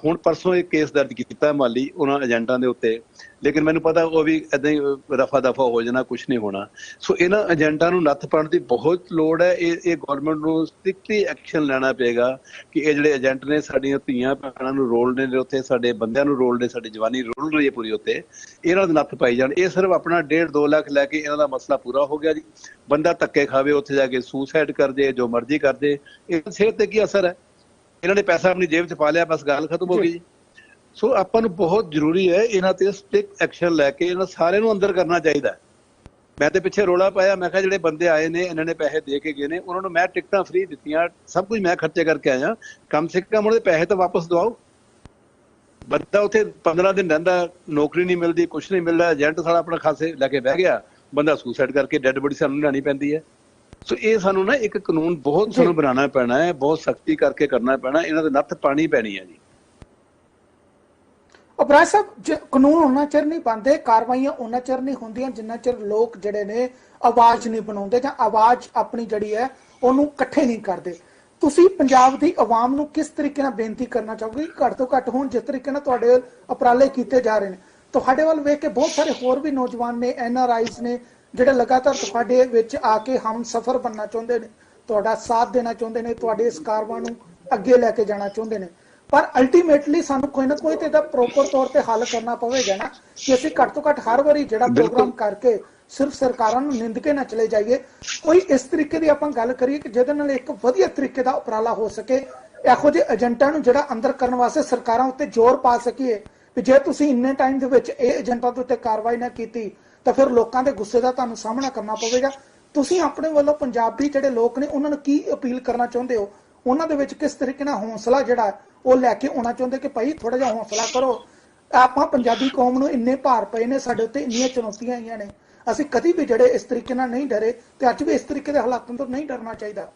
[SPEAKER 3] ਹੁਣ ਪਰਸੋਂ ਇੱਕ ਕੇਸ ਦਰਜ ਕੀਤਾ ਮਾਲੀ ਉਹਨਾਂ ਏਜੰਟਾਂ ਦੇ ਉੱਤੇ, ਲੇਕਿਨ ਮੈਨੂੰ ਪਤਾ ਉਹ ਵੀ ਏਦਾਂ ਹੀ ਰਫਾ ਦਫਾ ਹੋ ਜਾਣਾ, ਕੁਝ ਨਹੀਂ ਹੋਣਾ। ਸੋ ਇਹਨਾਂ ਏਜੰਟਾਂ ਨੂੰ ਨੱਥ ਪਾਉਣ ਦੀ ਬਹੁਤ ਲੋੜ ਹੈ। ਇਹ ਗਵਰਨਮੈਂਟ ਨੂੰ ਸਟ੍ਰਿਕਟਲੀ ਐਕਸ਼ਨ ਲੈਣਾ ਪਏਗਾ ਕਿ ਇਹ ਜਿਹੜੇ ਏਜੰਟ ਨੇ ਸਾਡੀਆਂ ਧੀਆਂ ਭੈਣਾਂ ਨੂੰ ਰੋਲ ਨੇ ਉੱਥੇ, ਸਾਡੇ ਬੰਦਿਆਂ ਨੂੰ ਰੋਲ ਨੇ, ਸਾਡੀ ਜਵਾਨੀ ਰੋਲ ਰਹੀ ਹੈ ਪੂਰੀ ਉੱਤੇ, ਇਹਨਾਂ ਦੇ ਨੱਥ ਪਾਈ ਜਾਣ। ਇਹ ਸਿਰਫ ਆਪਣਾ 1.5-2 ਲੱਖ ਲੈ ਕੇ ਇਹਨਾਂ ਦਾ ਮਸਲਾ ਪੂਰਾ ਹੋ ਗਿਆ ਜੀ। ਬੰਦਾ ਧੱਕੇ ਖਾਵੇ, ਉੱਥੇ ਜਾ ਕੇ ਸੁਸਾਈਡ ਕਰ ਜੇ, ਜੋ ਮਰਜ਼ੀ ਕਰ ਜੇ, ਇਹ ਸਿਹਤ ਤੇ ਕੀ ਅਸਰ ਹੈ? ਇਹਨਾਂ ਨੇ ਪੈਸਾ ਆਪਣੀ ਜੇਬ 'ਚ ਪਾ ਲਿਆ, ਬਸ ਗੱਲ ਖਤਮ ਹੋ ਗਈ ਜੀ। ਸੋ ਆਪਾਂ ਨੂੰ ਬਹੁਤ ਜ਼ਰੂਰੀ ਹੈ ਇਹਨਾਂ ਤੇ ਸਟ੍ਰਿਕਟ ਐਕਸ਼ਨ ਲੈ ਕੇ ਇਹਨਾਂ ਸਾਰਿਆਂ ਨੂੰ ਅੰਦਰ ਕਰਨਾ ਚਾਹੀਦਾ। ਮੈਂ ਤੇ ਪਿੱਛੇ ਰੋਲਾ ਪਾਇਆ, ਮੈਂ ਕਿਹਾ ਜਿਹੜੇ ਬੰਦੇ ਆਏ ਨੇ ਇਹਨਾਂ ਨੇ ਪੈਸੇ ਦੇ ਕੇ ਗਏ ਨੇ, ਉਹਨਾਂ ਨੂੰ ਮੈਂ ਟਿਕਟਾਂ ਫ੍ਰੀ ਦਿੱਤੀਆਂ, ਸਭ ਕੁਝ ਮੈਂ ਖਰਚੇ ਕਰਕੇ ਆਇਆ, ਕਮ ਸੇ ਕਮ ਉਹਦੇ ਪੈਸੇ ਤਾਂ ਵਾਪਸ ਦਵਾਓ। ਬੰਦਾ ਉੱਥੇ 15 ਦਿਨ ਰਹਿੰਦਾ, ਨੌਕਰੀ ਨਹੀਂ ਮਿਲਦੀ, ਕੁਛ ਨਹੀਂ ਮਿਲਦਾ, ਏਜੰਟ ਸਾਡਾ ਆਪਣਾ ਖਾਸੇ ਲੈ ਕੇ ਬਹਿ ਗਿਆ, ਬੰਦਾ ਸੁਸਾਈਡ ਕਰਕੇ ਡੈਡ ਬੋਡੀ ਸਾਨੂੰ ਲਿਆਉਣੀ ਪੈਂਦੀ ਹੈ। ਸੋ ਇਹ ਸਾਨੂੰ ਨਾ ਇੱਕ ਕਾਨੂੰਨ ਬਹੁਤ ਸਾਨੂੰ ਬਣਾਉਣਾ ਪੈਣਾ ਹੈ, ਬਹੁਤ ਸਖਤੀ ਕਰਕੇ ਕਰਨਾ ਪੈਣਾ, ਇਹਨਾਂ ਦੇ ਨੱਥ ਪਾਣੀ ਪੈਣੀ ਹੈ ਜੀ।
[SPEAKER 1] ਅਪਰਾਧ ਸਾਹਿਬ, ਕਾਨੂੰਨ ਉਹਨਾਂ ਚਿਰ ਨਹੀਂ ਬਣਦੇ, ਕਾਰਵਾਈਆਂ ਉਹਨਾਂ ਚਿਰ ਨਹੀਂ ਹੁੰਦੀਆਂ ਜਿੰਨਾ ਚਿਰ ਲੋਕ ਜਿਹੜੇ ਨੇ ਆਵਾਜ਼ ਨਹੀਂ ਬਣਾਉਂਦੇ ਜਾਂ ਆਵਾਜ਼ ਆਪਣੀ ਜਿਹੜੀ ਹੈ ਉਹਨੂੰ ਇਕੱਠੇ ਨਹੀਂ ਕਰਦੇ। ਤੁਸੀਂ ਪੰਜਾਬ ਦੀ ਆਵਾਮ ਨੂੰ ਕਿਸ ਤਰੀਕੇ ਨਾਲ ਬੇਨਤੀ ਕਰਨਾ ਚਾਹੋਗੇ ਕਿ ਘੱਟ ਤੋਂ ਘੱਟ ਹੁਣ ਜਿਸ ਤਰੀਕੇ ਨਾਲ ਤੁਹਾਡੇ ਉਪਰਾਲੇ ਕੀਤੇ ਜਾ ਰਹੇ ਨੇ, ਤੁਹਾਡੇ ਵੱਲ ਵੇਖ ਕੇ ਬਹੁਤ ਸਾਰੇ ਹੋਰ ਵੀ ਨੌਜਵਾਨ ਨੇ, NRIs ਨੇ, ਜਿਹੜੇ ਲਗਾਤਾਰ ਤੁਹਾਡੇ ਵਿੱਚ ਆ ਕੇ ਹਮ ਸਫਰ ਬਣਨਾ ਚਾਹੁੰਦੇ ਨੇ, ਤੁਹਾਡਾ ਸਾਥ ਦੇਣਾ ਚਾਹੁੰਦੇ ਨੇ, ਤੁਹਾਡੇ ਇਸ ਕਾਰਵਾਂ ਨੂੰ ਅੱਗੇ ਲੈ ਕੇ ਜਾਣਾ ਚਾਹੁੰਦੇ ਨੇ, ਪਰ ਅਲਟੀਮੇਟਲੀ ਸਾਨੂੰ ਕੋਈ ਨਾ ਕੋਈ ਤੇ ਇਹਦਾ ਪ੍ਰੋਪਰ ਤੌਰ ਤੇ ਹੱਲ ਕਰਨਾ ਪਵੇਗਾ ਨਾ ਕਿ ਅਸੀਂ ਘੱਟ ਤੋਂ ਘੱਟ ਹਰ ਵਾਰੀ ਜਿਹੜਾ ਪ੍ਰੋਗਰਾਮ ਕਰਕੇ ਸਿਰਫ ਸਰਕਾਰਾਂ ਨੂੰ ਨਿੰਦ ਕੇ ਨਾ ਚਲੇ ਜਾਈਏ। ਕੋਈ ਇਸ ਤਰੀਕੇ ਦੀ ਆਪਾਂ ਗੱਲ ਕਰੀਏ ਕਿ ਜਿਹਦੇ ਨਾਲ ਇੱਕ ਵਧੀਆ ਤਰੀਕੇ ਦਾ ਉਪਰਾਲਾ ਹੋ ਸਕੇ, ਇਹੋ ਜਿਹੇ ਏਜੰਟਾਂ ਨੂੰ ਜਿਹੜਾ ਅੰਦਰ ਕਰਨ ਵਾਸਤੇ ਸਰਕਾਰਾਂ ਉੱਤੇ ਜ਼ੋਰ ਪਾ ਸਕੀਏ ਕਿ ਜੇ ਤੁਸੀਂ ਇੰਨੇ ਟਾਈਮ ਦੇ ਵਿੱਚ ਇਹ ਏਜੰਟਾਂ ਦੇ ਉੱਤੇ ਕਾਰਵਾਈ ਨਾ ਕੀਤੀ ਤਾਂ ਫਿਰ ਲੋਕਾਂ ਦੇ ਗੁੱਸੇ ਦਾ ਤੁਹਾਨੂੰ ਸਾਹਮਣਾ ਕਰਨਾ ਪਵੇਗਾ। ਤੁਸੀਂ ਆਪਣੇ ਵੱਲੋਂ ਪੰਜਾਬੀ ਜਿਹੜੇ ਲੋਕ ਨੇ ਉਹਨਾਂ ਨੂੰ ਕੀ ਅਪੀਲ ਕਰਨਾ ਚਾਹੁੰਦੇ ਹੋ? ਉਹਨਾਂ ਦੇ ਵਿੱਚ ਕਿਸ ਤਰੀਕੇ ਨਾਲ ਹੌਸਲਾ ਜਿਹੜਾ ਉਹ ਲੈ ਕੇ ਆਉਣਾ ਚਾਹੁੰਦੇ ਕਿ ਭਾਈ ਥੋੜਾ ਜਿਹਾ ਹੌਸਲਾ ਕਰੋ, ਆਪਾਂ ਪੰਜਾਬੀ ਕੌਮ ਨੂੰ ਇੰਨੇ ਭਾਰ ਪਏ ਨੇ, ਸਾਡੇ ਉੱਤੇ ਇੰਨੀਆਂ ਚੁਣੌਤੀਆਂ ਆਈਆਂ ਨੇ, ਅਸੀਂ ਕਦੀ ਵੀ ਜਿਹੜੇ ਇਸ ਤਰੀਕੇ ਨਾਲ ਨਹੀਂ ਡਰੇ ਤੇ ਅੱਜ ਵੀ ਇਸ ਤਰੀਕੇ ਦੇ ਹਾਲਾਤਾਂ ਤੋਂ ਨਹੀਂ ਡਰਨਾ ਚਾਹੀਦਾ।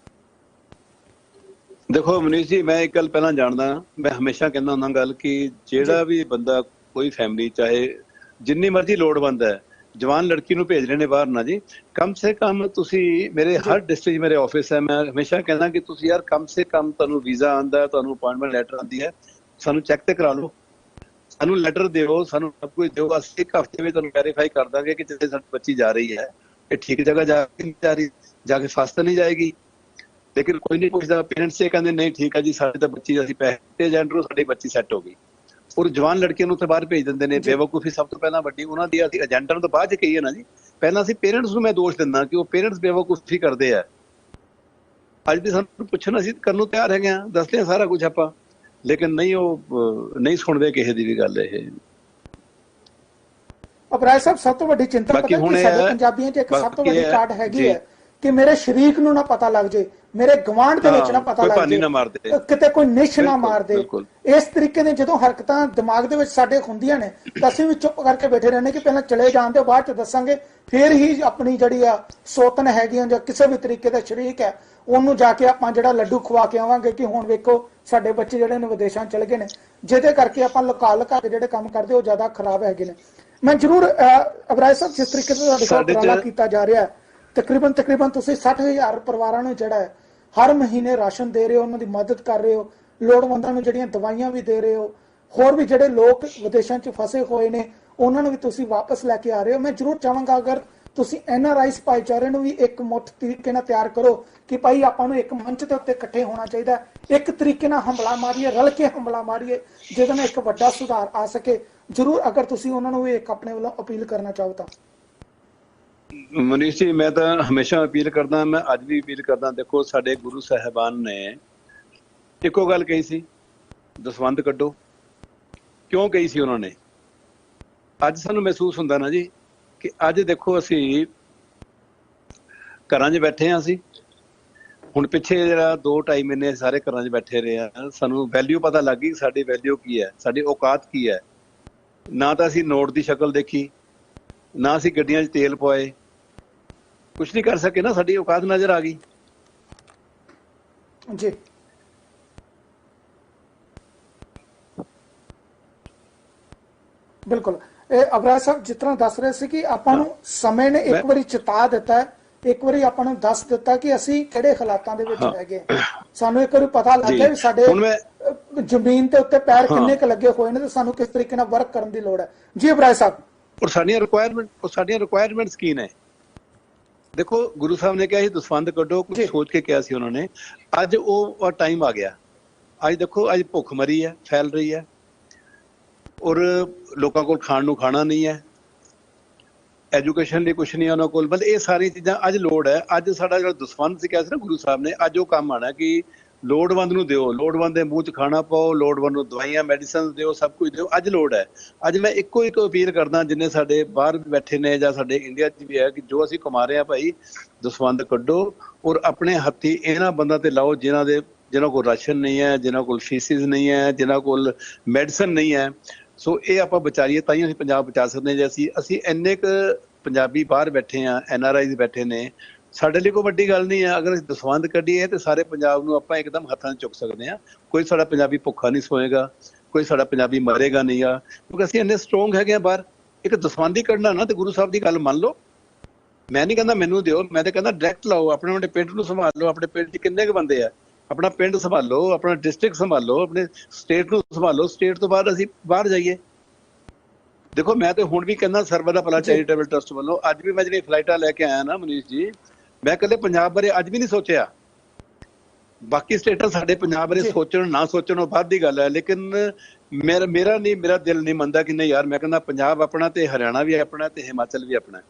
[SPEAKER 3] ਦੇਖੋ ਮਨੀਸ਼ ਜੀ, ਮੈਂ ਇੱਕ ਗੱਲ ਪਹਿਲਾਂ ਜਾਣਦਾ, ਮੈਂ ਹਮੇਸ਼ਾ ਕਹਿੰਦਾ ਹੁੰਦਾ ਗੱਲ ਕਿ ਜਿਹੜਾ ਵੀ ਬੰਦਾ, ਕੋਈ ਫੈਮਿਲੀ ਚਾਹੇ ਜਿੰਨੀ ਮਰਜ਼ੀ ਲੋੜਵੰਦ ਹੈ, ਜਵਾਨ ਲੜਕੀ ਨੂੰ ਭੇਜ ਰਹੇ ਨੇ ਬਾਹਰ ਨਾ ਜੀ, ਕਮ ਸੇ ਕਮ ਤੁਸੀਂ, ਮੇਰੇ ਹਰ ਡਿਸਟ੍ਰਿਕਟ ਮੇਰੇ ਆਫਿਸ ਹੈ, ਮੈਂ ਹਮੇਸ਼ਾ ਕਹਿੰਦਾ ਕਿ ਤੁਸੀਂ ਯਾਰ ਕਮ ਸੇ ਕਮ ਤੁਹਾਨੂੰ ਵੀਜ਼ਾ ਆਉਂਦਾ, ਤੁਹਾਨੂੰ ਅਪਾਇੰਟਮੈਂਟ ਲੈਟਰ ਆਉਂਦੀ ਹੈ, ਸਾਨੂੰ ਚੈੱਕ ਤੇ ਕਰਾ ਲਓ, ਸਾਨੂੰ ਲੈਟਰ ਦਿਓ, ਸਾਨੂੰ ਸਭ ਕੁਝ ਦਿਓ, ਅਸੀਂ ਇੱਕ ਹਫ਼ਤੇ ਵਿੱਚ ਤੁਹਾਨੂੰ ਵੈਰੀਫਾਈ ਕਰ ਦਾਂਗੇ ਕਿ ਜਿੱਥੇ ਸਾਡੀ ਬੱਚੀ ਜਾ ਰਹੀ ਹੈ ਇਹ ਠੀਕ ਜਗ੍ਹਾ ਜਾ ਕੇ ਫਸ ਤਾਂ ਨਹੀਂ ਜਾਏਗੀ। ਲੇਕਿਨ ਕੋਈ ਨਹੀਂ ਪੁੱਛਦਾ, ਪੇਰੈਂਟਸ ਇਹ ਕਹਿੰਦੇ ਨਹੀਂ ਠੀਕ ਹੈ ਜੀ, ਸਾਡੀ ਤਾਂ ਬੱਚੀ, ਅਸੀਂ ਪੈਸੇ ਏਜੰਟ ਨੂੰ ਸਾਡੀ ਬੱਚੀ ਸੈੱਟ ਹੋ ਗਈ, ਔਰ ਜਵਾਨ ਲੜਕੀਆਂ ਨੂੰ ਉੱਥੇ ਬਾਹਰ ਭੇਜ ਦਿੰਦੇ ਨੇ। ਬੇਵਕੂਫੀ ਸਭ ਤੋਂ ਪਹਿਲਾਂ ਵੱਡੀ ਉਹਨਾਂ ਦੀ, ਅਸੀਂ ਏਜੰਟਾਂ ਨੂੰ ਤਾਂ ਬਾਅਦ ਚ ਕਹੀਏ ਨਾ ਜੀ, ਪਹਿਲਾਂ ਅਸੀਂ ਪੇਰੈਂਟਸ ਨੂੰ ਮੈਂ ਦੋਸ਼ ਦਿੰਦਾ ਕਿ ਉਹ ਪੇਰੈਂਟਸ ਬੇਵਕੂਫੀ ਕਰਦੇ ਆ। ਅੱਜ ਵੀ ਸਾਨੂੰ ਪੁੱਛਣ, ਅਸੀਂ ਕਰਨ ਨੂੰ ਤਿਆਰ ਹੈਗੇ ਆ, ਦੱਸਦੇ ਆ ਸਾਰਾ ਕੁਝ ਆਪਾਂ, ਲੇਕਿਨ ਨਹੀਂ, ਉਹ ਨਹੀਂ ਸੁਣਦੇ ਕਿਸੇ ਦੀ ਵੀ ਗੱਲ। ਇਹ
[SPEAKER 1] ਅਪਰਾਧ ਸਾਹਿਬ, ਸਭ ਤੋਂ ਵੱਡੀ ਚਿੰਤਾ ਪਤਾ ਕਿ ਸਾਡੇ ਪੰਜਾਬੀਆਂ 'ਚ ਇੱਕ ਸਭ ਤੋਂ ਵੱਡੀ ਕਾਢ ਹੈਗੀ ਹੈ ਕਿ ਮੇਰੇ ਸ਼ਰੀਕ ਨੂੰ ਨਾ ਪਤਾ ਲੱਗ ਜੇ, ਮੇਰੇ ਗਵਾਂਢ ਦੇ ਵਿੱਚ ਨਾ ਪਤਾ ਲੱਗ ਜੇ, ਕਿਤੇ ਕੋਈ ਨਿਸ਼ ਨਾ ਮਾਰ ਦੇ। ਇਸ ਤਰੀਕੇ ਦੇ ਜਦੋਂ ਹਰਕਤਾਂ ਦਿਮਾਗ ਦੇ ਵਿੱਚ ਸਾਡੇ ਹੁੰਦੀਆਂ ਨੇ ਤਾਂ ਅਸੀਂ ਵੀ ਚੁੱਪ ਕਰਕੇ ਬੈਠੇ ਰਹਿੰਦੇ ਕਿ ਪਹਿਲਾਂ ਚਲੇ ਜਾਣ ਦੇ, ਬਾਅਦ ਚ ਦੱਸਾਂਗੇ, ਫਿਰ ਹੀ ਆਪਣੀ ਜਿਹੜੀ ਆ ਸੋਤਨ ਹੈਗੀਆਂ ਜਾਂ ਕਿਸੇ ਵੀ ਤਰੀਕੇ ਦਾ ਸ਼ਰੀਕ ਹੈ ਉਹਨੂੰ ਜਾ ਕੇ ਆਪਾਂ ਜਿਹੜਾ ਲੱਡੂ ਖਵਾ ਕੇ ਆਵਾਂਗੇ ਕਿ ਹੁਣ ਵੇਖੋ ਸਾਡੇ ਬੱਚੇ ਜਿਹੜੇ ਨੇ ਵਿਦੇਸ਼ਾਂ ਚਲੇ ਗਏ ਨੇ, ਜਿਹਦੇ ਕਰਕੇ ਆਪਾਂ ਲੁਕਾ ਕੇ ਜਿਹੜੇ ਕੰਮ ਕਰਦੇ ਉਹ ਜ਼ਿਆਦਾ ਖਰਾਬ ਹੈਗੇ ਨੇ। ਮੈਂ ਜ਼ਰੂਰ ਅਬਰਾਜ ਸਾਹਿਬ, ਜਿਸ ਤਰੀਕੇ ਤੋਂ ਤੁਹਾਡੇ ਕੋਲ ਉਪਰਾਲਾ ਕੀਤਾ ਜਾ ਰਿਹਾ, ਤਕਰੀਬਨ ਤੁਸੀਂ 60,000 ਪਰਿਵਾਰਾਂ ਨੂੰ ਜਿਹੜਾ ਹੈ ਹਰ ਮਹੀਨੇ ਰਾਸ਼ਨ ਦੇ ਰਹੇ ਹੋ, ਉਹਨਾਂ ਦੀ ਮਦਦ ਕਰ ਰਹੇ ਹੋ, ਲੋੜਵੰਦਾਂ ਨੂੰ ਜਿਹੜੀਆਂ ਦਵਾਈਆਂ ਵੀ ਦੇ ਰਹੇ ਹੋ, ਹੋਰ ਵੀ ਜਿਹੜੇ ਲੋਕ ਵਿਦੇਸ਼ਾਂ 'ਚ ਫਸੇ ਹੋਏ ਨੇ ਉਹਨਾਂ ਨੂੰ ਵੀ ਤੁਸੀਂ ਵਾਪਸ ਲੈ ਕੇ ਆ ਰਹੇ ਹੋ। ਮੈਂ ਜ਼ਰੂਰ ਚਾਹਾਂਗਾ ਅਗਰ ਤੁਸੀਂ NRIs ਭਾਈਚਾਰੇ ਨੂੰ ਵੀ ਇੱਕ ਮੁੱਠ ਤਰੀਕੇ ਨਾਲ ਤਿਆਰ ਕਰੋ ਕਿ ਭਾਈ ਆਪਾਂ ਨੂੰ ਇੱਕ ਮੰਚ ਦੇ ਉੱਤੇ ਇਕੱਠੇ ਹੋਣਾ ਚਾਹੀਦਾ, ਇੱਕ ਤਰੀਕੇ ਨਾਲ ਹਮਲਾ ਮਾਰੀਏ, ਰਲ ਕੇ ਹਮਲਾ ਮਾਰੀਏ, ਜਿਹਦੇ ਨਾਲ ਇੱਕ ਵੱਡਾ ਸੁਧਾਰ ਆ ਸਕੇ। ਜ਼ਰੂਰ ਅਗਰ ਤੁਸੀਂ ਉਹਨਾਂ ਨੂੰ ਵੀ ਇੱਕ ਆਪਣੇ ਵੱਲੋਂ ਅਪੀਲ ਕਰਨਾ ਚਾਹੋ ਤਾਂ।
[SPEAKER 3] ਮਨੀਸ਼ ਜੀ, ਮੈਂ ਤਾਂ ਹਮੇਸ਼ਾ ਅਪੀਲ ਕਰਦਾ, ਮੈਂ ਅੱਜ ਵੀ ਅਪੀਲ ਕਰਦਾ। ਦੇਖੋ, ਸਾਡੇ ਗੁਰੂ ਸਾਹਿਬਾਨ ਨੇ ਇੱਕੋ ਗੱਲ ਕਹੀ ਸੀ, ਦਸਵੰਧ ਕੱਢੋ। ਕਿਉਂ ਕਹੀ ਸੀ ਉਹਨਾਂ ਨੇ? ਅੱਜ ਸਾਨੂੰ ਮਹਿਸੂਸ ਹੁੰਦਾ ਨਾ ਜੀ ਕਿ ਅੱਜ ਦੇਖੋ ਅਸੀਂ ਘਰਾਂ 'ਚ ਬੈਠੇ ਹਾਂ, ਅਸੀਂ ਹੁਣ ਪਿੱਛੇ ਜਿਹੜਾ 2-2.5 ਮਹੀਨੇ ਸਾਰੇ ਘਰਾਂ 'ਚ ਬੈਠੇ ਰਹੇ ਆ, ਸਾਨੂੰ ਵੈਲਿਊ ਪਤਾ ਲੱਗ ਗਈ, ਸਾਡੀ ਵੈਲਿਊ ਕੀ ਹੈ, ਸਾਡੀ ਔਕਾਤ ਕੀ ਹੈ। ਨਾ ਤਾਂ ਅਸੀਂ ਨੋਟ ਦੀ ਸ਼ਕਲ ਦੇਖੀ, ਨਾ ਅਸੀਂ ਗੱਡੀਆਂ 'ਚ ਤੇਲ ਪਵਾਏ, ਕੁਛ ਨਹੀਂ ਕਰ ਸਕੇ ਨਾ, ਸਾਡੀ ਔਕਾਤ ਨਜ਼ਰ ਆ ਗਈ
[SPEAKER 1] ਜੀ। ਬਿਲਕੁਲ, ਇਹ ਅਬਰਾਜ ਸਾਹਿਬ ਜਿਸ ਤਰ੍ਹਾਂ ਦੱਸ ਰਹੇ ਸੀ ਕਿ ਆਪਾਂ ਨੂੰ ਸਮੇਂ ਨੇ ਇੱਕ ਵਾਰੀ ਚੇਤਾ ਦਿੱਤਾ, ਇੱਕ ਵਾਰੀ ਆਪਾਂ ਨੂੰ ਦੱਸ ਦਿੱਤਾ ਕਿ ਅਸੀਂ ਕਿਹੜੇ ਹਾਲਾਤਾਂ ਦੇ ਵਿੱਚ ਰਹਿ ਗਏ। ਸਾਨੂੰ ਇੱਕ ਵਾਰੀ ਪਤਾ ਲੱਗ ਗਿਆ ਵੀ ਸਾਡੇ ਜ਼ਮੀਨ ਦੇ ਉੱਤੇ ਪੈਰ ਕਿੰਨੇ ਕੁ ਲੱਗੇ ਹੋਏ ਨੇ ਤੇ ਸਾਨੂੰ ਕਿਸ ਤਰੀਕੇ ਨਾਲ ਵਰਕ ਕਰਨ ਦੀ ਲੋੜ ਹੈ। ਜੀ ਅਬਰਾਏ ਸਾਹਿਬ।
[SPEAKER 3] ਔਰ ਸਾਡੀਆਂ ਰਿਕੁਆਇਰਮੈਂਟਸ ਕੀ ਨੇ? ਦੇਖੋ ਗੁਰੂ ਸਾਹਿਬ ਨੇ ਕਿਹਾ ਸੀ ਦਸਵੰਧ ਕੱਢੋ, ਕੁਝ ਸੋਚ ਕੇ ਕਿਹਾ ਸੀ ਉਹਨਾਂ ਨੇ। ਅੱਜ ਉਹ ਟਾਈਮ ਆ ਗਿਆ। ਅੱਜ ਦੇਖੋ ਅੱਜ ਭੁੱਖਮਰੀ ਹੈ, ਫੈਲ ਰਹੀ ਹੈ, ਔਰ ਲੋਕਾਂ ਕੋਲ ਖਾਣ ਨੂੰ ਖਾਣਾ ਨਹੀਂ ਹੈ, ਐਜੂਕੇਸ਼ਨ ਲਈ ਕੁਛ ਨਹੀਂ ਉਹਨਾਂ ਕੋਲ। ਮਤਲਬ ਇਹ ਸਾਰੀਆਂ ਚੀਜ਼ਾਂ ਅੱਜ ਲੋੜ ਹੈ। ਅੱਜ ਸਾਡਾ ਜਿਹੜਾ ਦਸਵੰਧ ਸੀ ਕਿਹਾ ਸੀ ਨਾ ਗੁਰੂ ਸਾਹਿਬ ਨੇ, ਅੱਜ ਉਹ ਕੰਮ ਆਣਾ ਕਿ ਲੋੜਵੰਦ ਨੂੰ ਦਿਓ, ਲੋੜਵੰਦ ਦੇ ਮੂੰਹ 'ਚ ਖਾਣਾ ਪਾਓ, ਲੋੜਵੰਦ ਨੂੰ ਦਵਾਈਆਂ ਮੈਡੀਸਨ ਦਿਓ, ਸਭ ਕੁਝ ਦਿਓ। ਅੱਜ ਲੋੜ ਹੈ। ਅੱਜ ਮੈਂ ਇੱਕੋ ਇੱਕ ਅਪੀਲ ਕਰਦਾ ਜਿੰਨੇ ਸਾਡੇ ਬਾਹਰ ਬੈਠੇ ਨੇ ਜਾਂ ਸਾਡੇ ਇੰਡੀਆ 'ਚ ਵੀ ਹੈ ਕਿ ਜੋ ਅਸੀਂ ਕਮਾ ਰਹੇ ਹਾਂ ਭਾਈ, ਦਸਵੰਧ ਕੱਢੋ ਔਰ ਆਪਣੇ ਹੱਥੀਂ ਇਹਨਾਂ ਬੰਦਾਂ ਤੇ ਲਾਓ ਜਿਨ੍ਹਾਂ ਕੋਲ ਰਾਸ਼ਨ ਨਹੀਂ ਹੈ, ਜਿਨ੍ਹਾਂ ਕੋਲ ਫੀਸਿਸ ਨਹੀਂ ਹੈ, ਜਿਨ੍ਹਾਂ ਕੋਲ ਮੈਡੀਸਨ ਨਹੀਂ ਹੈ। ਸੋ ਇਹ ਆਪਾਂ ਬਚਾਈਏ, ਤਾਂ ਹੀ ਅਸੀਂ ਪੰਜਾਬ ਬਚਾ ਸਕਦੇ ਹਾਂ। ਜੇ ਅਸੀਂ ਇੰਨੇ ਕੁ ਪੰਜਾਬੀ ਬਾਹਰ ਬੈਠੇ ਹਾਂ, NRIs ਬੈਠੇ ਨੇ, ਸਾਡੇ ਲਈ ਕੋਈ ਵੱਡੀ ਗੱਲ ਨਹੀਂ ਹੈ। ਅਗਰ ਅਸੀਂ ਦਸਵੰਧ ਕੱਢੀਏ ਤੇ ਸਾਰੇ ਪੰਜਾਬ ਨੂੰ ਆਪਾਂ ਇੱਕਦਮ ਹੱਥਾਂ 'ਚ ਚੁੱਕ ਸਕਦੇ ਹਾਂ। ਕੋਈ ਸਾਡਾ ਪੰਜਾਬੀ ਭੁੱਖਾ ਨਹੀਂ ਸੋਏਗਾ, ਕੋਈ ਸਾਡਾ ਪੰਜਾਬੀ ਮਰੇਗਾ ਨਹੀਂ ਆ, ਕਿਉਂਕਿ ਅਸੀਂ ਇੰਨੇ ਸਟਰੋਂਗ ਹੈਗੇ ਆ ਬਾਹਰ। ਇੱਕ ਦਸਵੰਧ ਹੀ ਕੱਢਣਾ ਨਾ, ਤੇ ਗੁਰੂ ਸਾਹਿਬ ਦੀ ਗੱਲ ਮੰਨ ਲਓ। ਮੈਂ ਨਹੀਂ ਕਹਿੰਦਾ ਮੈਨੂੰ ਦਿਓ, ਮੈਂ ਤਾਂ ਕਹਿੰਦਾ ਡਾਇਰੈਕਟ ਲਾਓ, ਆਪਣੇ ਪਿੰਡ ਨੂੰ ਸੰਭਾਲ ਲਓ। ਆਪਣੇ ਪਿੰਡ 'ਚ ਕਿੰਨੇ ਕੁ ਬੰਦੇ ਆ, ਆਪਣਾ ਪਿੰਡ ਸੰਭਾਲੋ, ਆਪਣਾ ਡਿਸਟ੍ਰਿਕਟ ਸੰਭਾਲੋ, ਆਪਣੇ ਸਟੇਟ ਨੂੰ ਸੰਭਾਲੋ। ਸਟੇਟ ਤੋਂ ਬਾਅਦ ਅਸੀਂ ਬਾਹਰ ਜਾਈਏ। ਦੇਖੋ ਮੈਂ ਤੇ ਹੁਣ ਵੀ ਕਹਿੰਦਾ ਸਰਵਰ ਦਾ ਭਲਾ ਚੈਰੀਟੇਬਲ ਟਰਸਟ ਵੱਲੋਂ ਅੱਜ ਵੀ ਮੈਂ ਜਿਹੜੀ ਫਲਾਈਟਾਂ ਲੈ ਕੇ ਆਇਆ ਨਾ ਮਨੀਸ਼ ਜੀ, ਮੈਂ ਕਦੇ ਪੰਜਾਬ ਬਾਰੇ ਅੱਜ ਵੀ ਨਹੀਂ ਸੋਚਿਆ। ਬਾਕੀ ਸਟੇਟਾਂ ਸਾਡੇ ਪੰਜਾਬ ਬਾਰੇ ਸੋਚਣ ਨਾ ਸੋਚਣ ਉਹ ਬਾਅਦ ਦੀ ਗੱਲ ਹੈ, ਲੇਕਿਨ ਮੇਰਾ ਦਿਲ ਨਹੀਂ ਮੰਨਦਾ ਕਿ ਨਹੀਂ ਯਾਰ। ਮੈਂ ਕਹਿੰਦਾ ਪੰਜਾਬ ਆਪਣਾ ਤੇ ਹਰਿਆਣਾ ਵੀ ਆਪਣਾ ਤੇ ਹਿਮਾਚਲ ਵੀ ਆਪਣਾ।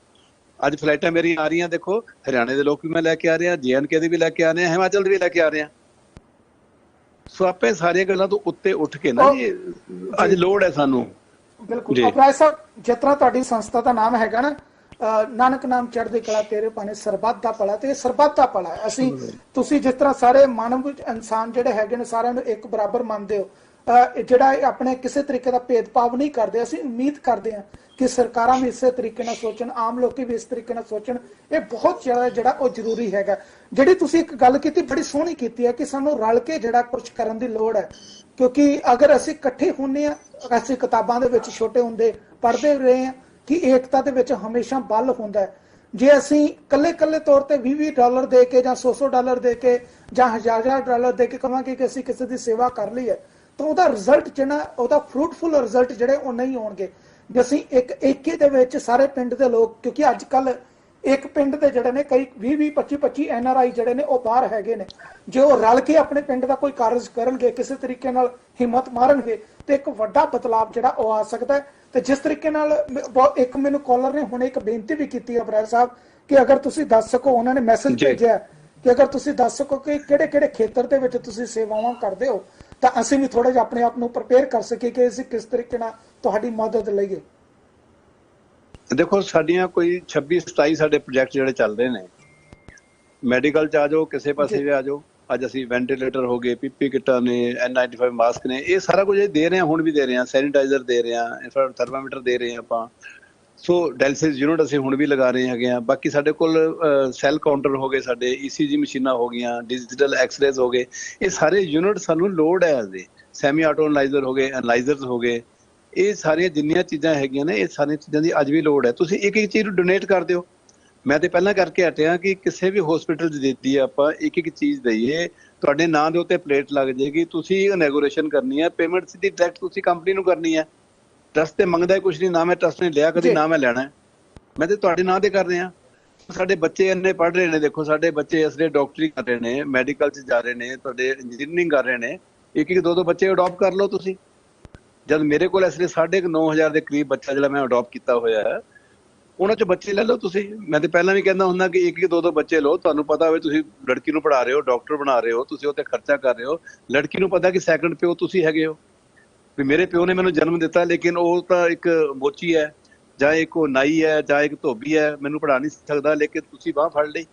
[SPEAKER 3] ਅੱਜ ਫਲਾਈਟਾਂ ਮੇਰੀਆਂ ਆ ਰਹੀਆਂ, ਦੇਖੋ ਹਰਿਆਣੇ ਦੇ ਲੋਕ ਵੀ ਮੈਂ ਲੈ ਕੇ ਆ ਰਿਹਾ, JNK ਦੇ ਵੀ ਲੈ ਕੇ ਆ ਰਹੇ, ਹਿਮਾਚਲ ਦੇ ਵੀ ਲੈ ਕੇ ਆ ਰਹੇ। ਸੋ ਆਪੇ ਸਾਰੀਆਂ ਗੱਲਾਂ ਤੋਂ ਉੱਤੇ ਉੱਠ ਕੇ ਨਾ ਜੀ ਅੱਜ ਲੋੜ ਹੈ ਸਾਨੂੰ।
[SPEAKER 1] ਬਿਲਕੁਲ ਅਬਰਾਏ ਸਾਹਿਬ, ਜਿਸ ਤਰ੍ਹਾਂ ਤੁਹਾਡੀ ਸੰਸਥਾ ਦਾ ਨਾਮ ਹੈਗਾ ਨਾ ਨਾਨਕ ਨਾਮ ਚੜ੍ਹਦੀ ਕਲਾ ਤੇਰੇ ਭਾਣੇ ਸਰਬੱਤ ਦਾ ਭਲਾ, ਤੇ ਸਰਬੱਤ ਦਾ ਭਲਾ ਹੈ। ਤੁਸੀਂ ਜਿਸ ਤਰ੍ਹਾਂ ਸਾਰੇ ਮਾਨਵ ਇਨਸਾਨ ਜਿਹੜੇ ਹੈਗੇ ਨੇ ਸਾਰਿਆਂ ਨੂੰ ਇੱਕ ਬਰਾਬਰ ਮੰਨਦੇ ਹੋ, ਜਿਹੜਾ ਆਪਣੇ ਕਿਸੇ ਤਰੀਕੇ ਦਾ ਭੇਦਭਾਵ ਨਹੀਂ ਕਰਦੇ। ਅਸੀਂ ਉਮੀਦ ਕਰਦੇ ਹਾਂ ਕਿ ਸਰਕਾਰਾਂ ਵੀ ਇਸੇ ਤਰੀਕੇ ਨਾਲ ਸੋਚਣ, ਆਮ ਲੋਕੀ ਵੀ ਇਸ ਤਰੀਕੇ ਨਾਲ ਸੋਚਣ। ਇਹ ਬਹੁਤ ਜ਼ਿਆਦਾ ਜਿਹੜਾ ਉਹ ਜ਼ਰੂਰੀ ਹੈਗਾ। ਜਿਹੜੀ ਤੁਸੀਂ ਇੱਕ ਗੱਲ ਕੀਤੀ ਬੜੀ ਸੋਹਣੀ ਕੀਤੀ ਹੈ ਕਿ ਸਾਨੂੰ ਰਲ ਕੇ ਜਿਹੜਾ ਕੁਝ ਕਰਨ ਦੀ ਲੋੜ ਹੈ, ਕਿਉਂਕਿ ਅਗਰ ਅਸੀਂ ਇਕੱਠੇ ਹੁੰਦੇ ਹਾਂ, ਅਸੀਂ ਕਿਤਾਬਾਂ ਦੇ ਵਿੱਚ ਛੋਟੇ ਹੁੰਦੇ ਪੜ੍ਹਦੇ ਰਹੇ ਹਾਂ ਕਿ ਏਕਤਾ ਦੇ ਵਿੱਚ ਹਮੇਸ਼ਾ ਬਲ ਹੁੰਦਾ ਹੈ। ਜੇ ਅਸੀਂ ਕੱਲੇ ਤੌਰ ਤੇ $20 ਦੇ ਕੇ ਜਾਂ $100 ਦੇ ਕੇ ਜਾਂ $1000 ਦੇ ਕੇ ਕਹਾਂਗੇ ਕਿ ਅਸੀਂ ਕਿਸੇ ਦੀ ਸੇਵਾ ਕਰ ਲਈ ਹੈ, ਤਾਂ ਉਹਦਾ ਰਿਜ਼ਲਟ ਜਿਹੜਾ ਉਹਦਾ ਫਰੂਟਫੁਲ ਰਿਜ਼ਲਟ ਜਿਹੜੇ ਉਹ ਨਹੀਂ ਆਉਣਗੇ। ਜੇ ਅਸੀਂ ਇੱਕ ਏਕੇ ਦੇ ਵਿੱਚ ਸਾਰੇ ਪਿੰਡ ਦੇ ਲੋਕ, ਕਿਉਂਕਿ ਅੱਜ ਕੱਲ ਇੱਕ ਪਿੰਡ ਦੇ ਜਿਹੜੇ ਨੇ ਕਈ 20 25 NRI ਜਿਹੜੇ ਨੇ ਉਹ ਬਾਹਰ ਹੈਗੇ ਨੇ, ਜੇ ਉਹ ਰਲ ਕੇ ਆਪਣੇ ਪਿੰਡ ਦਾ ਕੋਈ ਕਾਰਜ ਕਰਨਗੇ, ਕਿਸੇ ਤਰੀਕੇ ਨਾਲ ਹਿੰਮਤ ਮਾਰਨਗੇ, ਤੇ ਇੱਕ ਵੱਡਾ ਬਦਲਾਵ ਜਿਹੜਾ ਉਹ ਆ ਸਕਦਾ ਹੈ। ਤੇ ਜਿਸ ਤਰੀਕੇ ਨਾਲ ਇੱਕ ਮੈਨੂੰ ਕਾਲਰ ਨੇ ਹੁਣ ਇੱਕ ਬੇਨਤੀ ਵੀ ਕੀਤੀ ਹੈ ਅਬਰਾਏ ਸਾਹਿਬ ਕਿ ਅਗਰ ਤੁਸੀਂ ਦੱਸ ਸਕੋ, ਉਹਨਾਂ ਨੇ ਮੈਸੇਜ ਭੇਜਿਆ ਕਿ ਅਗਰ ਤੁਸੀਂ ਦੱਸ ਸਕੋ ਕਿ ਕਿਹੜੇ ਖੇਤਰ ਦੇ ਵਿੱਚ ਤੁਸੀਂ ਸੇਵਾਵਾਂ ਕਰਦੇ ਹੋ, ਤਾਂ ਅਸੀਂ ਵੀ ਥੋੜਾ ਜਿਹਾ ਆਪਣੇ ਆਪ ਨੂੰ ਪ੍ਰਪੇਅਰ ਕਰ ਸਕੀਏ ਕਿ ਅਸੀਂ ਕਿਸ ਤਰੀਕੇ ਨਾਲ ਤੁਹਾਡੀ ਮਦਦ ਲਈਏ।
[SPEAKER 3] ਦੇਖੋ ਸਾਡੀਆਂ ਕੋਈ 26-27 ਸਾਡੇ ਪ੍ਰੋਜੈਕਟ ਜਿਹੜੇ ਚੱਲਦੇ ਨੇ। ਮੈਡੀਕਲ 'ਚ ਆ ਜਾਓ, ਕਿਸੇ ਪਾਸੇ ਵੀ ਆ ਜਾਓ। ਅੱਜ ਅਸੀਂ ਵੈਂਟੀਲੇਟਰ ਹੋ ਗਏ, PP ਕਿੱਟਾਂ ਨੇ, N95 ਮਾਸਕ ਨੇ, ਇਹ ਸਾਰਾ ਕੁਝ ਦੇ ਰਹੇ ਹਾਂ, ਹੁਣ ਵੀ ਦੇ ਰਹੇ ਹਾਂ। ਸੈਨੀਟਾਈਜ਼ਰ ਦੇ ਰਹੇ ਹਾਂ, ਇਨਫਰਾਰੈਡ ਥਰਮਾਮੀਟਰ ਦੇ ਰਹੇ ਹਾਂ ਆਪਾਂ। ਸੋ ਡਾਇਲਿਸਿਸ ਯੂਨਿਟ ਅਸੀਂ ਹੁਣ ਵੀ ਲਗਾ ਰਹੇ ਹੈਗੇ ਹਾਂ। ਬਾਕੀ ਸਾਡੇ ਕੋਲ ਸੈੱਲ ਕਾਊਂਟਰ ਹੋ ਗਏ, ਸਾਡੇ ECG ਮਸ਼ੀਨਾਂ ਹੋ ਗਈਆਂ, ਡਿਜੀਟਲ ਐਕਸਰੇਜ਼ ਹੋ ਗਏ। ਇਹ ਸਾਰੇ ਯੂਨਿਟ ਸਾਨੂੰ ਲੋੜ ਹੈ। ਇਹਦੇ ਸੈਮੀ ਆਟੋ ਐਨਲਾਈਜ਼ਰ ਹੋ ਗਏ, ਐਨਲਾਈਜ਼ਰਸ ਹੋ ਗਏ। ਇਹ ਸਾਰੀਆਂ ਜਿੰਨੀਆਂ ਚੀਜ਼ਾਂ ਹੈਗੀਆਂ ਨੇ, ਇਹ ਸਾਰੀਆਂ ਚੀਜ਼ਾਂ ਦੀ ਅੱਜ ਵੀ ਲੋੜ ਹੈ। ਤੁਸੀਂ ਇੱਕ ਚੀਜ਼ ਨੂੰ ਡੋਨੇਟ ਕਰ ਦਿਓ। ਮੈਂ ਤੇ ਪਹਿਲਾਂ ਕਰਕੇ ਹਟਿਆ ਕਿ ਕਿਸੇ ਵੀ ਹਸਪੀਟਲ 'ਚ ਦਿੱਤੀ ਆਪਾਂ ਇੱਕ ਚੀਜ਼ ਦਈਏ, ਤੁਹਾਡੇ ਨਾਂ ਦੇ ਉੱਤੇ ਪਲੇਟ ਲੱਗ ਜਾਏਗੀ। ਤੁਸੀਂ ਇਨੈਗੋਰੇਸ਼ਨ ਕਰਨੀ ਹੈ, ਪੇਮੈਂਟ ਸਿੱਧੀ ਡਾਇਰੈਕਟ ਤੁਸੀਂ ਕੰਪਨੀ ਨੂੰ ਕਰਨੀ ਹੈ। ਟਰਸਟ ਤੇ ਮੰਗਦਾ ਕੁਝ ਨਹੀਂ, ਨਾ ਮੈਂ ਟਰਸਟ ਨੇ ਲਿਆ ਕਦੀ, ਨਾ ਮੈਂ ਲੈਣਾ। ਮੈਂ ਤੇ ਤੁਹਾਡੇ ਨਾਂ ਤੇ ਕਰ ਰਿਹਾ। ਸਾਡੇ ਬੱਚੇ ਇੰਨੇ ਪੜ੍ਹ ਰਹੇ ਨੇ, ਦੇਖੋ ਸਾਡੇ ਬੱਚੇ ਇਸ ਲਈ ਡਾਕਟਰੀ ਕਰ ਰਹੇ ਨੇ, ਮੈਡੀਕਲ 'ਚ ਜਾ ਰਹੇ ਨੇ, ਤੁਹਾਡੇ ਇੰਜੀਨੀਅਰਿੰਗ ਕਰ ਰਹੇ ਨੇ। ਇੱਕ 2 ਬੱਚੇ ਅਡੋਪਟ ਕਰ ਲਓ ਤੁਸੀਂ। ਜਦ ਮੇਰੇ ਕੋਲ ਇਸ ਲਈ 9,500 ਦੇ ਕਰੀਬ ਬੱਚਾ ਜਿਹੜਾ ਮੈਂ ਅਡੋਪਟ ਕੀਤਾ ਹੋਇਆ ਹੈ, ਉਹਨਾਂ 'ਚ ਬੱਚੇ ਲੈ ਲਓ ਤੁਸੀਂ। ਮੈਂ ਤੇ ਪਹਿਲਾਂ ਵੀ ਕਹਿੰਦਾ ਹੁੰਦਾ ਕਿ 1-2 ਬੱਚੇ ਲਓ। ਤੁਹਾਨੂੰ ਪਤਾ ਹੋਵੇ ਤੁਸੀਂ ਲੜਕੀ ਨੂੰ ਪੜ੍ਹਾ ਰਹੇ ਹੋ, ਡਾਕਟਰ ਬਣਾ ਰਹੇ ਹੋ, ਤੁਸੀਂ ਉਹ ਤੇ ਖਰਚਾ ਕਰ ਰਹੇ ਹੋ। ਲੜਕੀ ਨੂੰ ਪਤਾ ਕਿ ਸੈਕੰਡ ਪਿਓ ਤੁਸੀਂ ਹੈਗੇ ਹੋ, ਵੀ ਮੇਰੇ ਪਿਓ ਨੇ ਮੈਨੂੰ ਜਨਮ ਦਿੱਤਾ, ਲੇਕਿਨ ਉਹ ਤਾਂ ਇੱਕ ਮੋਚੀ ਹੈ, ਜਾਂ ਇੱਕ ਉਹ ਨਾਈ ਹੈ, ਜਾਂ ਇੱਕ ਧੋਬੀ ਹੈ, ਮੈਨੂੰ ਪੜ੍ਹਾ ਨਹੀਂ ਸਕਦਾ। ਲੇਕਿਨ ਤੁਸੀਂ ਬਾਂਹ ਫੜ ਲਈ,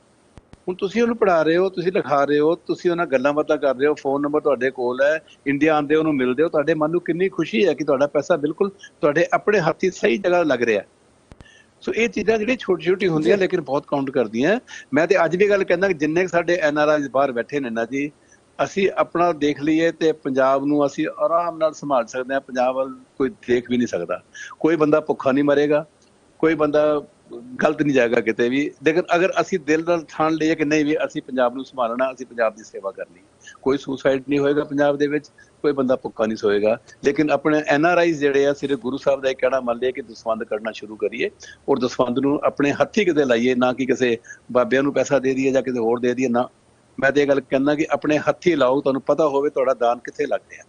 [SPEAKER 3] ਹੁਣ ਤੁਸੀਂ ਉਹਨੂੰ ਪੜ੍ਹਾ ਰਹੇ ਹੋ, ਤੁਸੀਂ ਲਿਖਾ ਰਹੇ ਹੋ, ਤੁਸੀਂ ਉਹਨਾਂ ਗੱਲਾਂ ਬਾਤਾਂ ਕਰ ਰਹੇ ਹੋ, ਫੋਨ ਨੰਬਰ ਤੁਹਾਡੇ ਕੋਲ ਹੈ, ਇੰਡੀਆ ਆਉਂਦੇ ਉਹਨੂੰ ਮਿਲਦੇ ਹੋ। ਤੁਹਾਡੇ ਮਨ ਨੂੰ ਕਿੰਨੀ ਖੁਸ਼ੀ ਹੈ ਕਿ ਤੁਹਾਡਾ ਪੈਸਾ ਬਿਲਕੁਲ ਤੁਹਾਡੇ ਆਪਣੇ ਹੱਥੀਂ ਸਹੀ ਜਗ੍ਹਾ ਲੱਗ ਰਿਹਾ। ਸੋ ਇਹ ਚੀਜ਼ਾਂ ਜਿਹੜੀਆਂ ਛੋਟੀ ਹੁੰਦੀਆਂ ਲੇਕਿਨ ਬਹੁਤ ਕਾਊਂਟ ਕਰਦੀਆਂ। ਮੈਂ ਤੇ ਅੱਜ ਵੀ ਗੱਲ ਕਹਿੰਦਾ ਕਿ ਜਿੰਨੇ ਸਾਡੇ NRIs ਬਾਹਰ ਬੈਠੇ ਨੇ ਨਾ ਜੀ, ਅਸੀਂ ਆਪਣਾ ਦੇਖ ਲਈਏ ਤੇ ਪੰਜਾਬ ਨੂੰ ਅਸੀਂ ਆਰਾਮ ਨਾਲ ਸੰਭਾਲ ਸਕਦੇ ਹਾਂ। ਪੰਜਾਬ ਵੱਲ ਕੋਈ ਦੇਖ ਵੀ ਨਹੀਂ ਸਕਦਾ। ਕੋਈ ਬੰਦਾ ਭੁੱਖਾ ਨਹੀਂ ਮਰੇਗਾ, ਕੋਈ ਬੰਦਾ ਗਲਤ ਨਹੀਂ ਜਾਏਗਾ ਕਿਤੇ ਵੀ। ਲੇਕਿਨ ਅਗਰ ਅਸੀਂ ਦਿਲ ਨਾਲ ਠਾਣ ਲਈਏ ਕਿ ਨਹੀਂ ਵੀ ਅਸੀਂ ਪੰਜਾਬ ਨੂੰ ਸੰਭਾਲਣਾ, ਅਸੀਂ ਪੰਜਾਬ ਦੀ ਸੇਵਾ ਕਰਨੀ, ਕੋਈ ਸੁਸਾਈਡ ਨਹੀਂ ਹੋਏਗਾ ਪੰਜਾਬ ਦੇ ਵਿੱਚ, ਕੋਈ ਬੰਦਾ ਭੁੱਖਾ ਨਹੀਂ ਸੋਏਗਾ। ਲੇਕਿਨ ਆਪਣੇ NRI ਜਿਹੜੇ ਆ, ਸਿਰਫ ਗੁਰੂ ਸਾਹਿਬ ਦਾ ਇਹ ਕਹਿਣਾ ਮੰਨ ਲਈਏ ਕਿ ਦਸਵੰਧ ਕੱਢਣਾ ਸ਼ੁਰੂ ਕਰੀਏ, ਔਰ ਦਸਵੰਧ ਨੂੰ ਆਪਣੇ ਹੱਥੀਂ ਕਿਤੇ ਲਾਈਏ, ਨਾ ਕਿ ਕਿਸੇ ਬਾਬਿਆਂ ਨੂੰ ਪੈਸਾ ਦੇ ਦਈਏ ਜਾਂ ਕਿਸੇ ਹੋਰ ਦੇ ਦਈਏ। ਨਾ, ਮੈਂ ਤਾਂ ਇਹ ਗੱਲ ਕਹਿੰਦਾ ਕਿ ਆਪਣੇ ਹੱਥੀਂ ਲਾਓ, ਤੁਹਾਨੂੰ ਪਤਾ ਹੋਵੇ ਤੁਹਾਡਾ ਦਾਨ ਕਿੱਥੇ ਲੱਗ ਰਿਹਾ।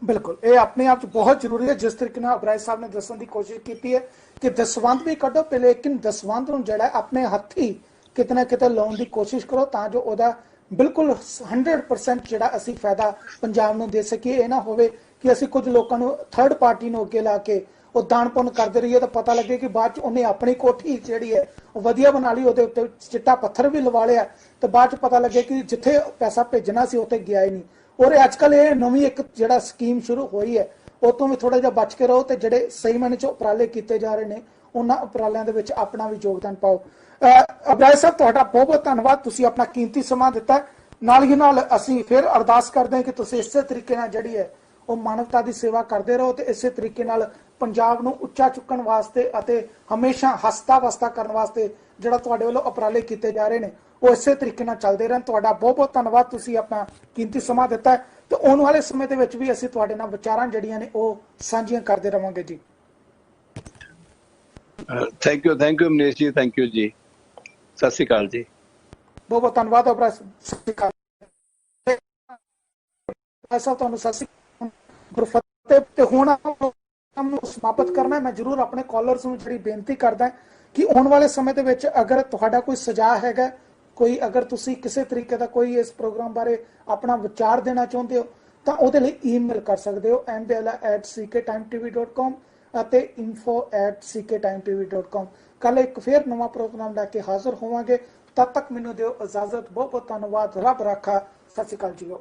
[SPEAKER 1] ਬਿਲਕੁਲ, ਇਹ ਆਪਣੇ ਆਪ 'ਚ ਬਹੁਤ ਜ਼ਰੂਰੀ ਹੈ। ਜਿਸ ਤਰੀਕੇ ਨਾਲ ਅਬਰਾਜ ਸਾਹਿਬ ਨੇ ਦੱਸਣ ਦੀ ਕੋਸ਼ਿਸ਼ ਕੀਤੀ ਹੈ ਕਿ ਦਸਵੰਧ ਵੀ ਕੱਢੋ, ਲੇਕਿਨ ਦਸਵੰਧ ਨੂੰ ਜਿਹੜਾ ਆਪਣੇ ਹੱਥੀ ਕਿਤੇ ਨਾ ਕਿਤੇ ਲਾਉਣ ਦੀ ਕੋਸ਼ਿਸ਼ ਕਰੋ, ਤਾਂ ਜੋ ਉਹਦਾ ਬਿਲਕੁਲ 100% ਜਿਹੜਾ ਅਸੀਂ ਫਾਇਦਾ ਪੰਜਾਬ ਨੂੰ ਦੇ ਸਕੀਏ। ਇਹ ਨਾ ਹੋਵੇ ਕਿ ਅਸੀਂ ਕੁਝ ਲੋਕਾਂ ਨੂੰ ਥਰਡ ਪਾਰਟੀ ਨੂੰ ਅੱਗੇ ਲਾ ਕੇ ਉਹ ਦਾਨ ਪੁੰਨ ਕਰਦੇ ਰਹੀਏ ਤਾਂ ਪਤਾ ਲੱਗੇ ਕਿ ਬਾਅਦ 'ਚ ਉਹਨੇ ਆਪਣੀ ਕੋਠੀ ਜਿਹੜੀ ਹੈ ਉਹ ਵਧੀਆ ਬਣਾ ਲਈ, ਉਹਦੇ ਉੱਤੇ ਚਿੱਟਾ ਪੱਥਰ ਵੀ ਲਵਾ ਲਿਆ, ਤੇ ਬਾਅਦ 'ਚ ਪਤਾ ਲੱਗੇ ਕਿ ਜਿੱਥੇ ਪੈਸਾ ਭੇਜਣਾ ਸੀ ਉੱਥੇ ਗਿਆ ਹੀ ਨਹੀਂ। ਔਰ ਅੱਜ ਕੱਲ੍ਹ ਇਹ ਨਵੀਂ ਇੱਕ ਜਿਹੜਾ ਸਕੀਮ ਸ਼ੁਰੂ ਹੋਈ ਹੈ, ਉਹ ਤੋਂ ਵੀ ਥੋੜਾ ਜਿਹਾ ਬਚ ਕੇ ਰਹੋ, ਤੇ ਜਿਹੜੇ ਸਹੀ ਮਾਇਨੇ 'ਚ ਉਪਰਾਲੇ ਕੀਤੇ ਜਾ ਰਹੇ ਨੇ ਉਹਨਾਂ ਉਪਰਾਲਿਆਂ ਦੇ ਵਿੱਚ ਆਪਣਾ ਵੀ ਯੋਗਦਾਨ ਪਾਓ। ਅਬਰਾਜ ਸਾਹਿਬ, ਤੁਹਾਡਾ ਬਹੁਤ ਬਹੁਤ ਧੰਨਵਾਦ, ਤੁਸੀਂ ਆਪਣਾ ਕੀਮਤੀ ਸਮਾਂ ਦਿੱਤਾ। ਨਾਲ ਹੀ ਨਾਲ ਅਸੀਂ ਫਿਰ ਅਰਦਾਸ ਕਰਦੇ ਹਾਂ ਕਿ ਤੁਸੀਂ ਇਸੇ ਤਰੀਕੇ ਨਾਲ ਜਿਹੜੀ ਹੈ ਉਹ ਮਾਨਵਤਾ ਦੀ ਸੇਵਾ ਕਰਦੇ ਰਹੋ, ਤੇ ਇਸੇ ਤਰੀਕੇ ਨਾਲ ਪੰਜਾਬ ਨੂੰ ਉੱਚਾ ਚੁੱਕਣ ਵਾਸਤੇ ਅਤੇ ਹਮੇਸ਼ਾ ਹੱਸਦਾ ਵਸਦਾ ਕਰਨ ਵਾਸਤੇ ਜਿਹੜਾ ਤੁਹਾਡੇ ਵੱਲੋਂ ਉਪਰਾਲੇ ਕੀਤੇ ਜਾ ਰਹੇ ਨੇ ਉਹ ਇਸੇ ਤਰੀਕੇ ਨਾਲ ਚੱਲਦੇ ਰਹਿਣ। ਤੁਹਾਡਾ ਬਹੁਤ ਬਹੁਤ ਧੰਨਵਾਦ, ਤੁਸੀਂ ਆਪਣਾ ਕੀਮਤੀ ਸਮਾਂ ਦਿੱਤਾ ਹੈ, ਤੇ ਆਉਣ ਵਾਲੇ ਸਮੇਂ ਦੇ ਵਿੱਚ ਵੀ ਅਸੀਂ ਤੁਹਾਡੇ ਨਾਲ ਵਿਚਾਰਾਂ ਜਿਹੜੀਆਂ ਨੇ ਉਹ ਸਾਂਝੀਆਂ ਕਰਦੇ ਰਵਾਂਗੇ ਜੀ।
[SPEAKER 3] ਥੈਂਕ ਯੂ ਮਨੀਸ਼ ਜੀ, ਥੈਂਕ ਯੂ ਜੀ, ਸਤਿ ਸ਼੍ਰੀ ਅਕਾਲ ਜੀ।
[SPEAKER 1] ਬਹੁਤ ਬਹੁਤ ਧੰਨਵਾਦ ਅਬਰਾਜ, ਸਤਿ ਸ਼੍ਰੀ ਅਕਾਲ ਸਾਹਿਬ, ਤੁਹਾਨੂੰ ਸਤਿ ਸ਼੍ਰੀ ਅਕਾਲ, ਗੁਰਫਤਿਹ। ਤੇ ਹੁਣ ਨੂੰ ਸਮਾਪਤ ਕਰਨਾ, ਮੈਂ ਜ਼ਰੂਰ ਆਪਣੇ ਕਾਲਰਸ ਨੂੰ ਜਿਹੜੀ ਬੇਨਤੀ ਕਰਦਾ ਕਿ ਆਉਣ ਵਾਲੇ ਸਮੇਂ ਦੇ ਵਿੱਚ ਅਗਰ ਤੁਹਾਡਾ ਕੋਈ ਸੁਝਾਅ ਹੈਗਾ, ਕੋਈ ਅਗਰ ਤੁਸੀਂ ਕਿਸੇ ਤਰੀਕੇ ਦਾ ਕੋਈ ਇਸ ਪ੍ਰੋਗਰਾਮ ਬਾਰੇ ਆਪਣਾ ਵਿਚਾਰ ਦੇਣਾ ਚਾਹੁੰਦੇ ਹੋ ਤਾਂ ਉਹਦੇ ਲਈ ਈਮੇਲ ਕਰ ਸਕਦੇ ਹੋ mbella@cktimetv.com ਅਤੇ info@cktimetv.com। ਕੱਲ ਇੱਕ ਫੇਰ ਨਵਾਂ ਪ੍ਰੋਗਰਾਮ ਲੈ ਕੇ ਹਾਜ਼ਰ ਹੋਵਾਂਗੇ, ਤਦ ਤੱਕ ਮੈਨੂੰ ਦਿਓ ਇਜਾਜ਼ਤ। ਬਹੁਤ ਬਹੁਤ ਧੰਨਵਾਦ, ਰੱਬ ਰਾਖਾ, ਸਤਿ ਸ਼੍ਰੀ ਅਕਾਲ ਜੀ।